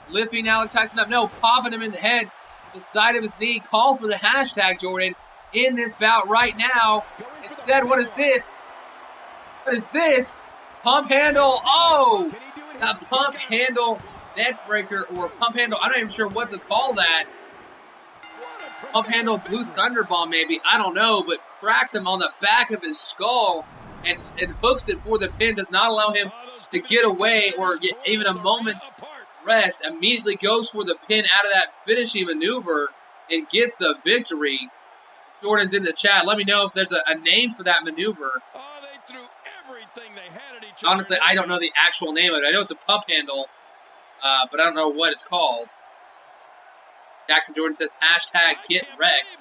Lifting Alex Tyson up. No, popping him in the head. The side of his knee. Call for the hashtag, Jordan, in this bout right now. Instead, what is this? What is this? Pump handle. Oh! That pump handle neck breaker or pump handle. I'm not even sure what to call that. Pump handle blue thunder bomb maybe. I don't know, but cracks him on the back of his skull and hooks it for the pin. Does not allow him to get away or get even a moment's rest. Immediately goes for the pin out of that finishing maneuver and gets the victory. Jordan's in the chat. Let me know if there's a name for that maneuver. Honestly, I don't know the actual name of it. I know it's a pump handle, but I don't know what it's called. Jackson Jordan says hashtag get wrecked.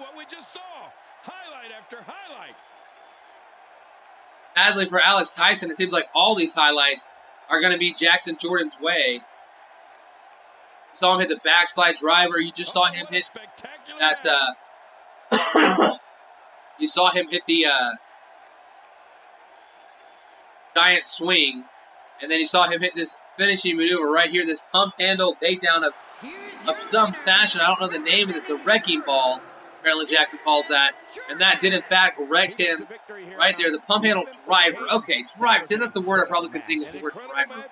Sadly for Alex Tyson, it seems like all these highlights are going to be Jackson Jordan's way. You saw him hit the backslide driver. You just saw him hit that. You saw him hit the giant swing, and then you saw him hit this finishing maneuver right here. This pump handle takedown of some fashion. I don't know the name of it. The wrecking ball. Apparently Jackson calls that, and that did in fact wreck him right there. The pump handle driver. Okay, driver. See, that's the word I probably could think of. The word driver.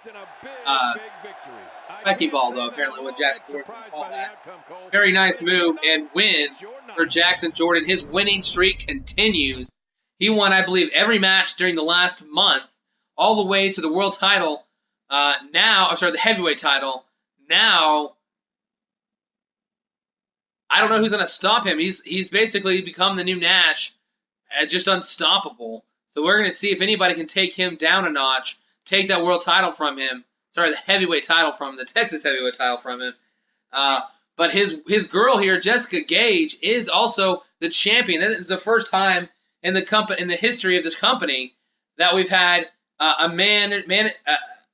Wrecking ball, though, apparently what Jackson Jordan would call that. Very nice move and win for Jackson Jordan. His winning streak continues. He won, I believe, every match during the last month, all the way to the world title. The heavyweight title. Now, I don't know who's going to stop him. He's basically become the new Nash, just unstoppable. So we're going to see if anybody can take him down a notch, take that world title from him. Sorry, the heavyweight title from him, the Texas heavyweight title from him. But his girl here, Jessica Gage, is also the champion. That is the first time in the history of this company that we've had a man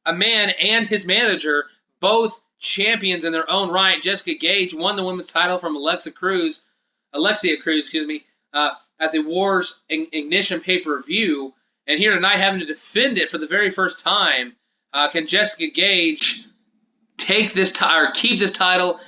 and his manager both champions in their own right. Jessica Gage won the women's title from Alexia Cruz, at the Wars Ignition pay-per-view, and here tonight having to defend it for the very first time. Can Jessica Gage take this or keep this title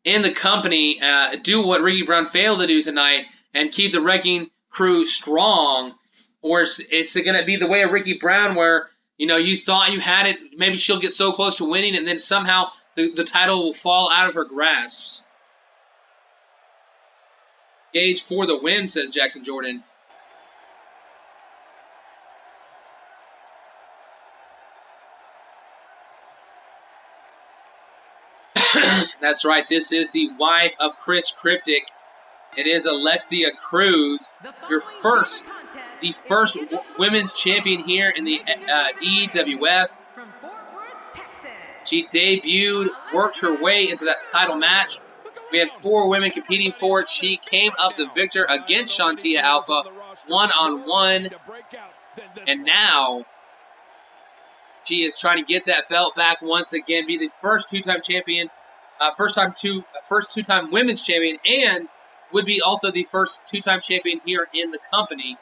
in the company, do what Ricky Brown failed to do tonight, and keep the Wrecking Crew strong? Or is it going to be the way of Ricky Brown where, you thought you had it, maybe she'll get so close to winning, and then somehow the title will fall out of her grasp? Gage for the win, says Jackson Jordan. That's right. This is the wife of Chris Cryptic. It is Alexia Cruz, the first women's champion here in the EWF. She debuted, worked her way into that title match. We had 4 women competing for it. She came up the victor against Shantia Alpha, one-on-one. And now she is trying to get that belt back once again, be the first two-time champion, first two-time women's champion, and would be also the first two-time champion here in the company.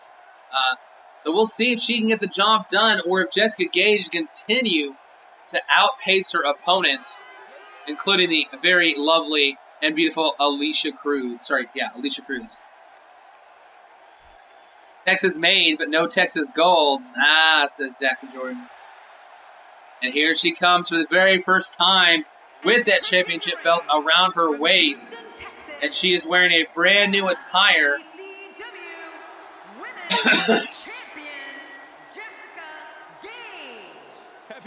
So we'll see if she can get the job done, or if Jessica Gage can continue to outpace her opponents, including the very lovely and beautiful Alicia Cruz. Alicia Cruz. Texas made, but no Texas gold. Says Jackson Jordan. And here she comes for the very first time with that championship belt around her waist. And she is wearing a brand new attire.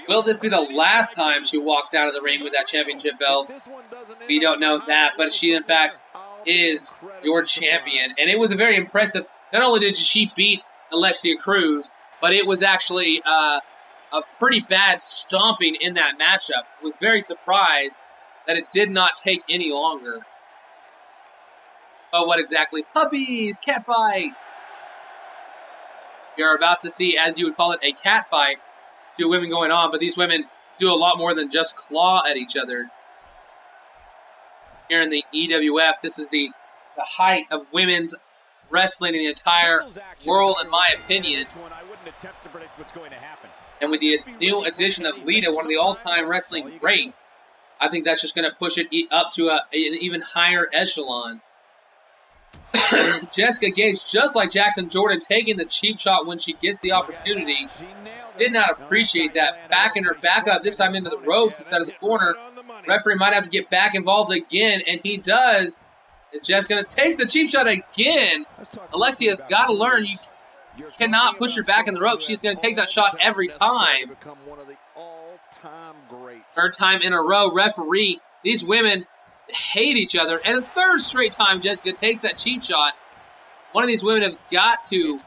Will this be the last time she walks down to the ring with that championship belt? We don't know that, but she, in fact, is your champion. And it was a very impressive. Not only did she beat Alexia Cruz, but it was actually a pretty bad stomping in that matchup. I was very surprised that it did not take any longer. Oh, what exactly? Puppies! Cat fight! You're about to see, as you would call it, a cat fight. Two women going on, but these women do a lot more than just claw at each other. Here in the EWF, this is the height of women's wrestling in the entire world, in my opinion. And with the new addition of Lita, one of the all-time wrestling greats, I think that's just going to push it up to an even higher echelon. Jessica Gage, just like Jackson Jordan, taking the cheap shot when she gets the opportunity. Did not appreciate that. Backing her back up, this time into the ropes instead of the corner. Referee might have to get back involved again, and he does. As Jessica takes the cheap shot again. Alexia's got to learn you cannot push her back in the ropes. She's going to take that shot every time. Third time in a row, referee. These women hate each other. And a third straight time Jessica takes that cheap shot. One of these women has got to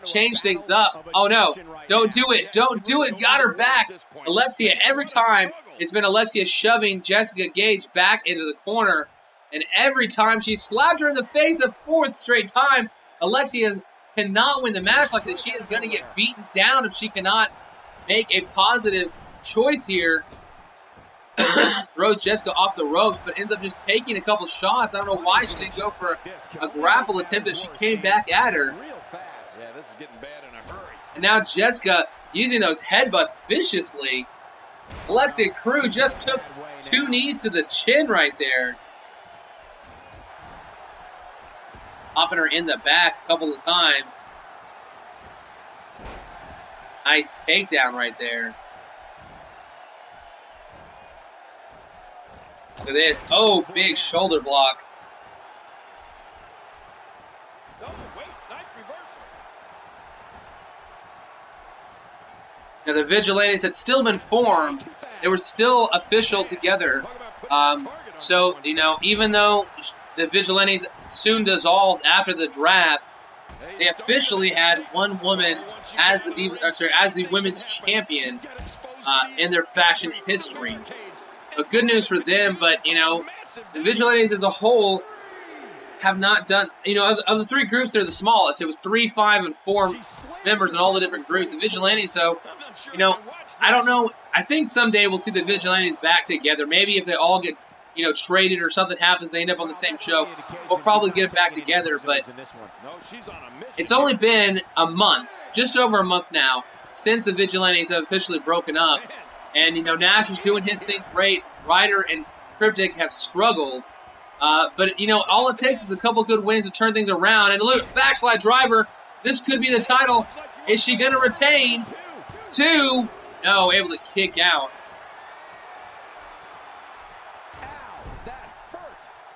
change things up. Oh, no. Don't do it. Don't do it. Got her back. Alexia, every time, it's been Alexia shoving Jessica Gage back into the corner. And every time she slapped her in the face a fourth straight time, Alexia cannot win the match like this. She is going to get beaten down if she cannot make a positive choice here. Throws Jessica off the ropes, but ends up just taking a couple shots. I don't know why she didn't go for a grapple attempt as she came back at her. And now Jessica using those headbutts viciously. Alexia Cruz just took 2 knees to the chin right there. Popping her in the back a couple of times. Nice takedown right there. Look at this. Oh, big shoulder block. Oh, wait, nice reversal. Now, the Vigilantes had still been formed. They were still official together. So, you know, even though the Vigilantes soon dissolved after the draft, they officially had one woman as the women's champion in their faction history. So good news for them, but, you know, the Vigilantes as a whole have not done, you know, of the 3 groups, they're the smallest. It was 3, 5, and 4 members in all the different groups. The Vigilantes, though, you know, I don't know. I think someday we'll see the Vigilantes back together. Maybe if they all get, you know, traded or something happens, they end up on the same show, we'll probably get it back together. But it's only been a month, just over a month now, since the Vigilantes have officially broken up. And, you know, Nash is doing his thing great. Ryder and Cryptic have struggled. But, you know, all it takes is a couple good wins to turn things around. And look, backslide driver. This could be the title. Is she going to retain? 2. No, able to kick out.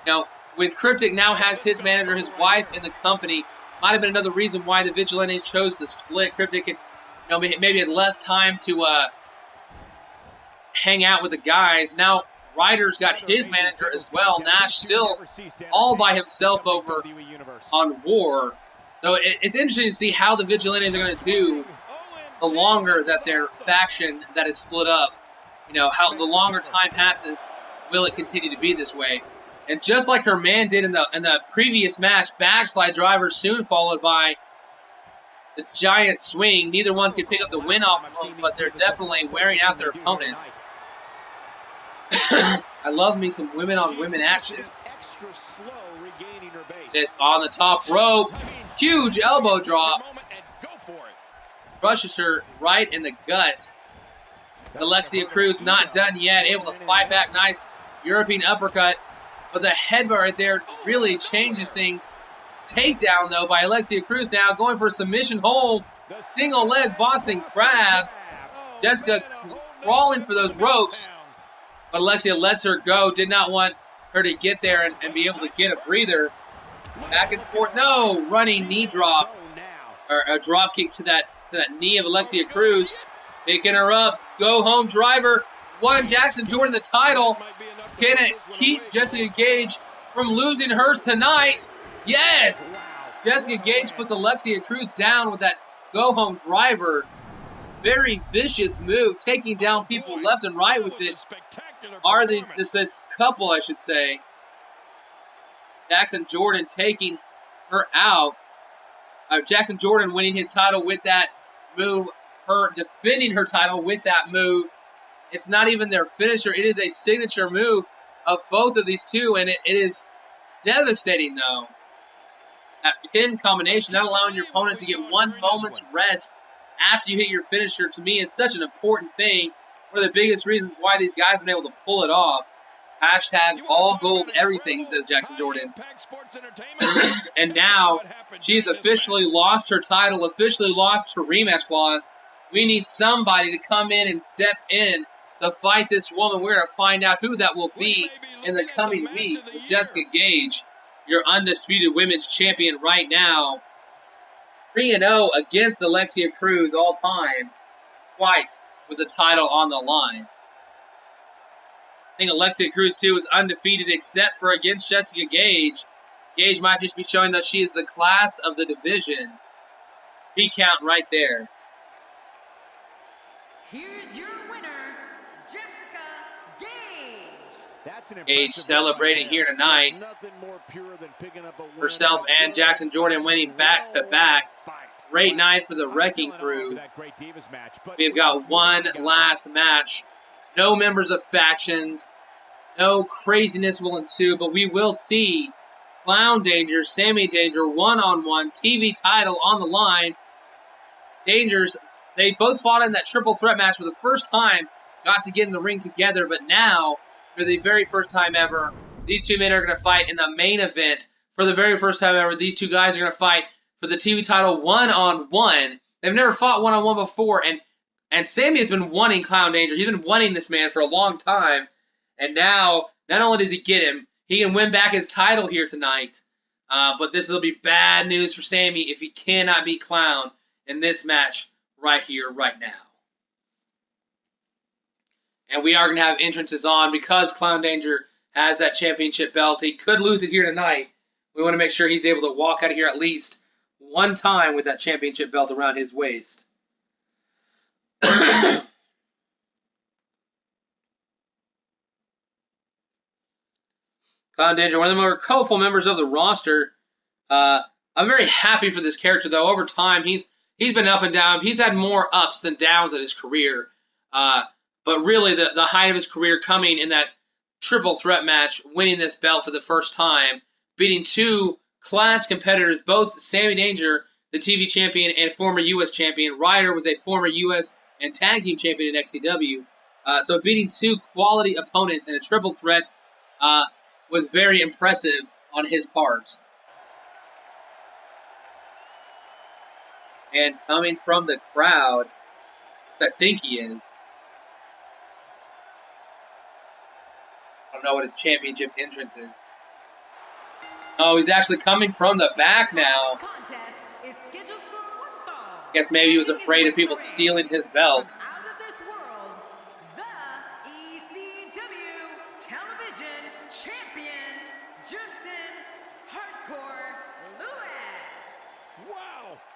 Now, with Cryptic now has his manager, his wife in the company. Might have been another reason why the Vigilantes chose to split. Cryptic had, you know, maybe had less time to hang out with the guys. Now, Ryder's got his manager as well. Nash still all by himself over on War. So it's interesting to see how the Vigilantes are going to do the longer that their faction that is split up. You know, how the longer time passes, will it continue to be this way? And just like her man did in the previous match, backslide driver soon followed by the giant swing. Neither one could pick up the win off of them, but they're definitely wearing out their opponents. I love me some women-on-women action. This on the top rope. Huge elbow drop. Rushes her right in the gut. Alexia Cruz not done yet. Able to fight back. Nice European uppercut. But the headbutt right there really changes things. Takedown, though, by Alexia Cruz now. Going for a submission hold. Single leg Boston Crab. Jessica crawling for those ropes, but Alexia lets her go. Did not want her to get there and be able to get a breather. Back and forth. No, running knee drop, or a drop kick to that knee of Alexia Cruz, picking her up. Go home driver. Won Jackson Jordan the title. Can it keep Jessica Gage from losing hers tonight? Yes! Jessica Gage puts Alexia Cruz down with that go-home driver. Very vicious move, taking down people left and right with it. Are this couple, I should say. Jackson Jordan taking her out. Jackson Jordan winning his title with that move. Her defending her title with that move. It's not even their finisher. It is a signature move of both of these two, and it is devastating, though. That pin combination, not allowing your opponent to get 1 moment's rest after you hit your finisher, to me, is such an important thing. One of the biggest reasons why these guys have been able to pull it off. Hashtag all gold everything, says Jackson Jordan. And now she's officially lost her title, officially lost her rematch clause. We need somebody to come in and step in to fight this woman. We're going to find out who that will be in the coming weeks. Jessica Gage, your undisputed women's champion right now. 3-0 against Alexia Cruz all time. Twice with the title on the line. I think Alexia Cruz, too, is undefeated except for against Jessica Gage. Gage might just be showing that she is the class of the division. Recount right there. Here's your winner, Jessica Gage. Gage celebrating here tonight. Herself and Jackson Jordan winning back-to-back. Great night for the Wrecking Crew. We've got one last match. No members of factions. No craziness will ensue, but we will see Clown Danger, Sammy Danger, one-on-one, TV title on the line. Dangers, they both fought in that triple threat match for the first time, got to get in the ring together, but now, for the very first time ever, these two men are going to fight in the main event. For the very first time ever, these two guys are going to fight for the TV title one-on-one. They've never fought one-on-one before, and Sammy has been wanting Clown Danger. He's been wanting this man for a long time. And now, not only does he get him, he can win back his title here tonight. But this will be bad news for Sammy if he cannot beat Clown in this match right here, right now. And we are going to have entrances on because Clown Danger has that championship belt. He could lose it here tonight. We want to make sure he's able to walk out of here at least one time with that championship belt around his waist. Clown Danger, one of the more colorful members of the roster. I'm very happy for this character, though. Over time, he's been up and down. He's had more ups than downs in his career. But really, the height of his career coming in that triple threat match, winning this belt for the first time, beating two class competitors, both Sammy Danger, the TV champion and former U.S. champion. Ryder was a former U.S. and tag team champion in XCW. So beating two quality opponents in a triple threat was very impressive on his part. And coming from the crowd, I think he is. I don't know what his championship entrance is. Oh, he's actually coming from the back now. Guess maybe he was afraid of people stealing his belt.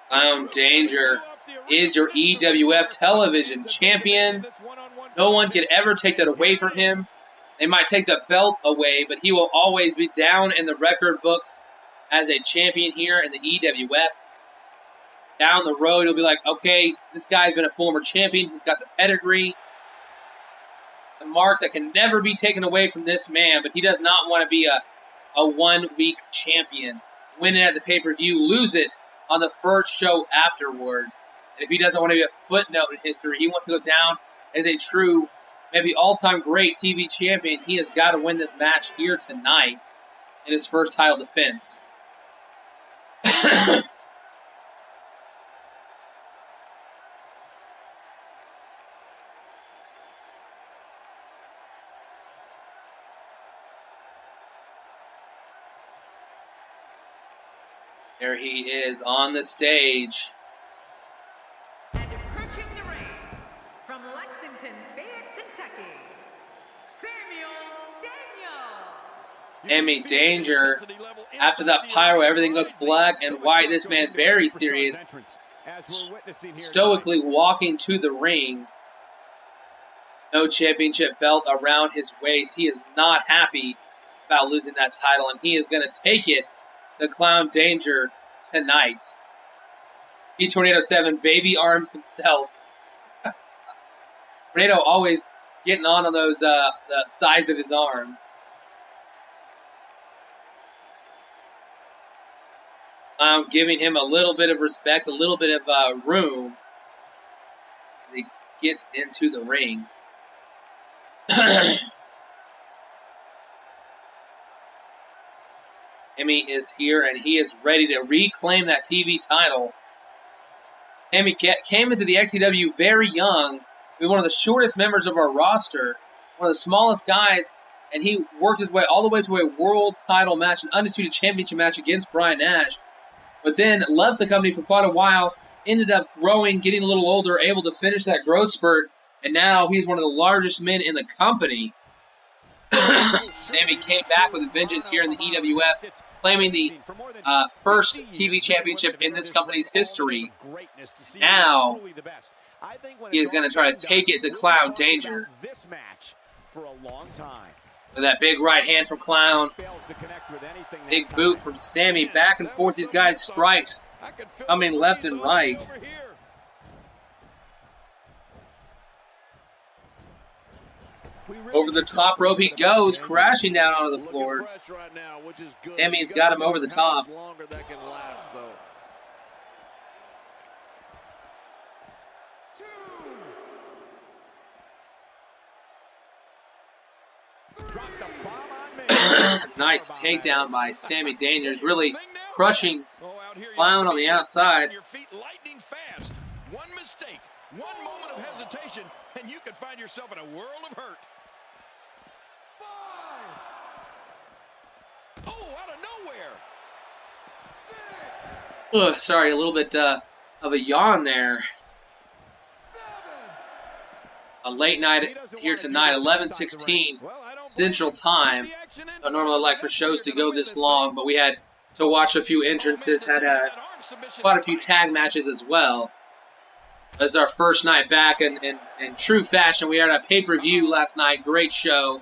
Clown Danger is your EWF television champion. No one can ever take that away from him. They might take the belt away, but he will always be down in the record books as a champion here in the EWF. Down the road, he'll be like, okay, this guy's been a former champion. He's got the pedigree. The mark that can never be taken away from this man, but he does not want to be a one-week champion. Win it at the pay-per-view, lose it on the first show afterwards. And if he doesn't want to be a footnote in history, he wants to go down as a true, maybe all-time great TV champion, he has got to win this match here tonight in his first title defense. There he is on the stage. And approaching the ring from Lexington, Fayette, Kentucky, Samuel Daniels. Sammy Danger. After that pyro, everything goes black and white. This man very serious. Stoically walking to the ring. No championship belt around his waist. He is not happy about losing that title, and he is going to take it to Clown Danger tonight. Tornado 7, baby arms himself. Tornado always getting on those the size of his arms. Giving him a little bit of respect, a little bit of room. He gets into the ring. Sammy is here, and he is ready to reclaim that TV title. Sammy came into the XCW very young. He was one of the shortest members of our roster, one of the smallest guys, and he worked his way all the way to a world title match, an undisputed championship match against Brian Nash. But then left the company for quite a while, ended up growing, getting a little older, able to finish that growth spurt, and now he's one of the largest men in the company. Sammy came back with a vengeance here in the EWF, claiming the first TV championship in this company's history. Now, he is going to try to take it to Clown Danger. With that big right hand from Clown. Big boot from Sammy. Back and forth, these guys' strikes coming left and right. Over the top rope he goes, crashing down onto the floor. Sammy's got him over the top. Nice takedown by Sammy Daniels, really crushing Clown on the outside. One mistake, one moment of hesitation, and you could find yourself in a world of hurt. Oh, out of nowhere. Sorry, a little bit of a yawn there. A late night here tonight, 11:16 Central Time. I normally like for shows to go this long, but we had to watch a few entrances, had quite a few tag matches as well. This is our first night back in true fashion. We had a pay-per-view last night, great show,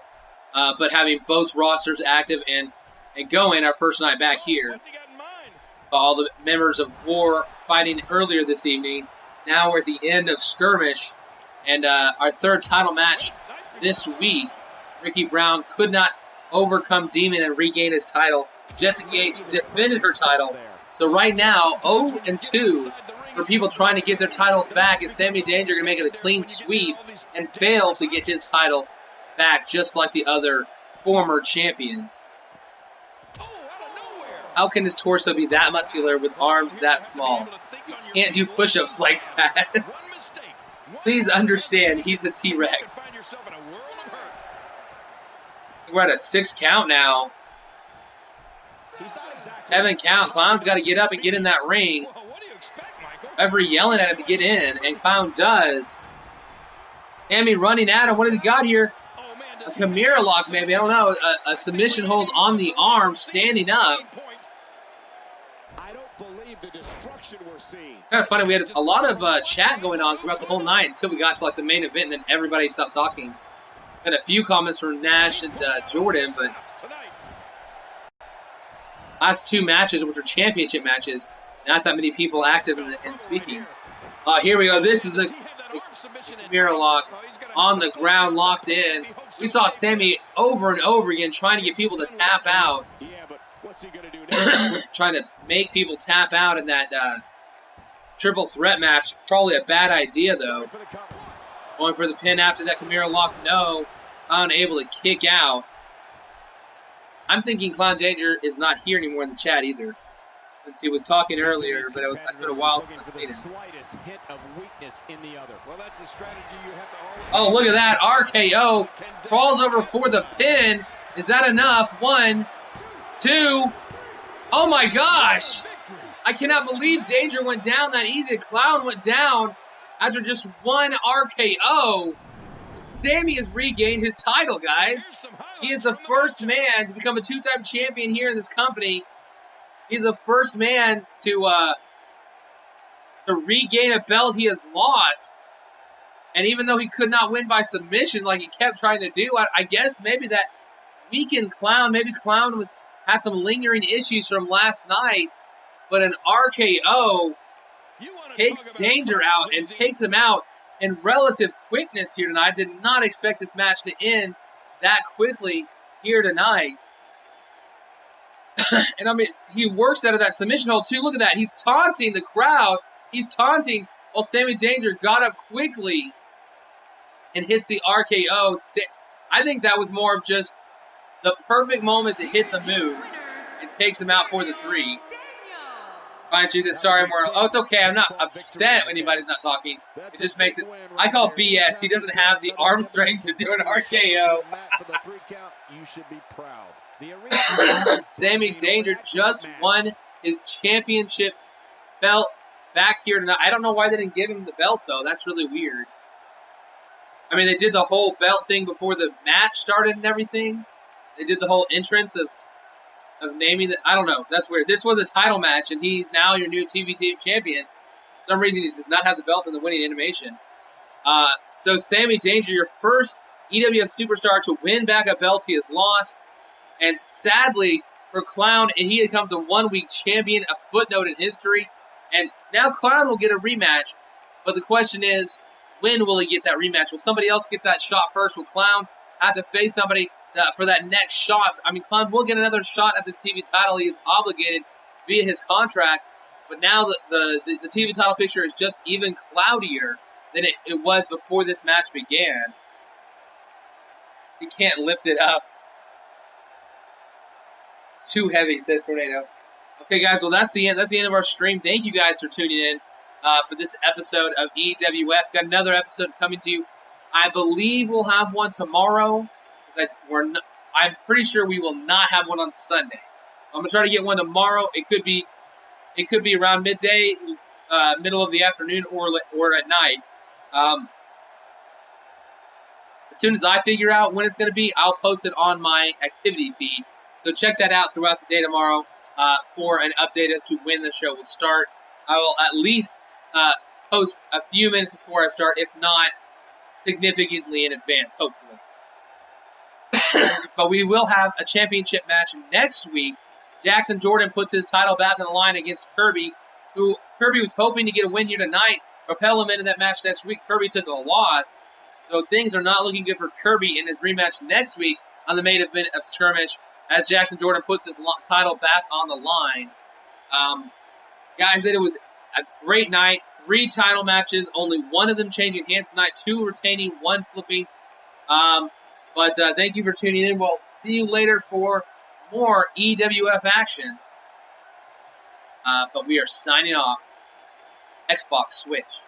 but having both rosters active and going our first night back here. All the members of War fighting earlier this evening. Now we're at the end of Skirmish, and our third title match this week. Ricky Brown could not overcome Demon and regain his title. Jessica Gage defended her title. So right now, 0-2 for people trying to get their titles back, is Sammy Danger going to make it a clean sweep and fail to get his title back, just like the other former champions. How can his torso be that muscular with arms that small? You can't do push-ups like that. Please understand, he's a T-Rex. We're at a 6 count now. 7 count. Clown's got to get up and get in that ring. Referee yelling at him to get in, and Clown does. Sammy running at him. What has he got here? A Chimera lock, maybe. I don't know. A submission hold on the arm, standing up. Kind of funny. We had a lot of chat going on throughout the whole night until we got to like the main event, and then everybody stopped talking. Had a few comments from Nash and Jordan, but last 2 matches, which were championship matches, not that many people active in speaking. Here we go. This is the Chimera lock on the ground, locked in. We saw Sammy over and over again trying to get people to tap out. Trying to make people tap out in that triple threat match. Probably a bad idea, though. Going for the pin after that Chimera lock. No. Unable to kick out. I'm thinking Clown Danger is not here anymore in the chat either. Since he was talking earlier, but it's been a while since I've seen him. Oh, look at that. RKO. Crawls over for the pin. Is that enough? 1, 2. Oh my gosh. I cannot believe Danger went down that easy. Clown went down after just one RKO. Sammy has regained his title, guys. He is the first man to become a two-time champion here in this company. He's the first man to regain a belt he has lost. And even though he could not win by submission like he kept trying to do, I guess maybe that weakened Clown, maybe Clown had some lingering issues from last night. But an RKO takes Danger out and takes him out in relative quickness here tonight. I did not expect this match to end that quickly here tonight. And I mean, he works out of that submission hold too. Look at that. He's taunting the crowd. He's taunting while Sammy Danger got up quickly and hits the RKO. I think that was more of just the perfect moment to hit the move and takes him out for the 3. Fine, she said, sorry, Mortal. Oh, it's okay. I'm not upset when anybody's not talking. It just makes it. I call it BS. He doesn't have the arm strength to do an RKO. Sammy Danger just won his championship belt back here tonight. I don't know why they didn't give him the belt, though. That's really weird. I mean, they did the whole belt thing before the match started and everything. They did the whole entrance of naming it. I don't know. That's weird. This was a title match, and he's now your new TBT champion. For some reason, he does not have the belt in the winning animation. So Sammy Danger, your first EWF superstar to win back a belt he has lost. And sadly, for Clown, he becomes a one-week champion, a footnote in history. And now Clown will get a rematch. But the question is, when will he get that rematch? Will somebody else get that shot first? Will Clown have to face somebody for that next shot? I mean, Clown will get another shot at this TV title. He is obligated via his contract. But now the TV title picture is just even cloudier than it was before this match began. He can't lift it up. It's too heavy, says Tornado. Okay, guys, well, that's the end. That's the end of our stream. Thank you guys for tuning in for this episode of EWF. Got another episode coming to you. I believe we'll have one tomorrow. I'm pretty sure we will not have one on Sunday. I'm gonna try to get one tomorrow. It could be around midday, middle of the afternoon, or at night. As soon as I figure out when it's gonna be, I'll post it on my activity feed. So check that out throughout the day tomorrow for an update as to when the show will start. I will at least post a few minutes before I start, if not significantly in advance, hopefully. But we will have a championship match next week. Jackson Jordan puts his title back on the line against Kirby, who Kirby was hoping to get a win here tonight, propel him into that match next week. Kirby took a loss, so things are not looking good for Kirby in his rematch next week on the main event of Skirmish, as Jackson Jordan puts his title back on the line. Guys, it was a great night. 3 title matches, only one of them changing hands tonight, 2 retaining, 1 flipping. But thank you for tuning in. We'll see you later for more EWF action. But we are signing off. Xbox Switch.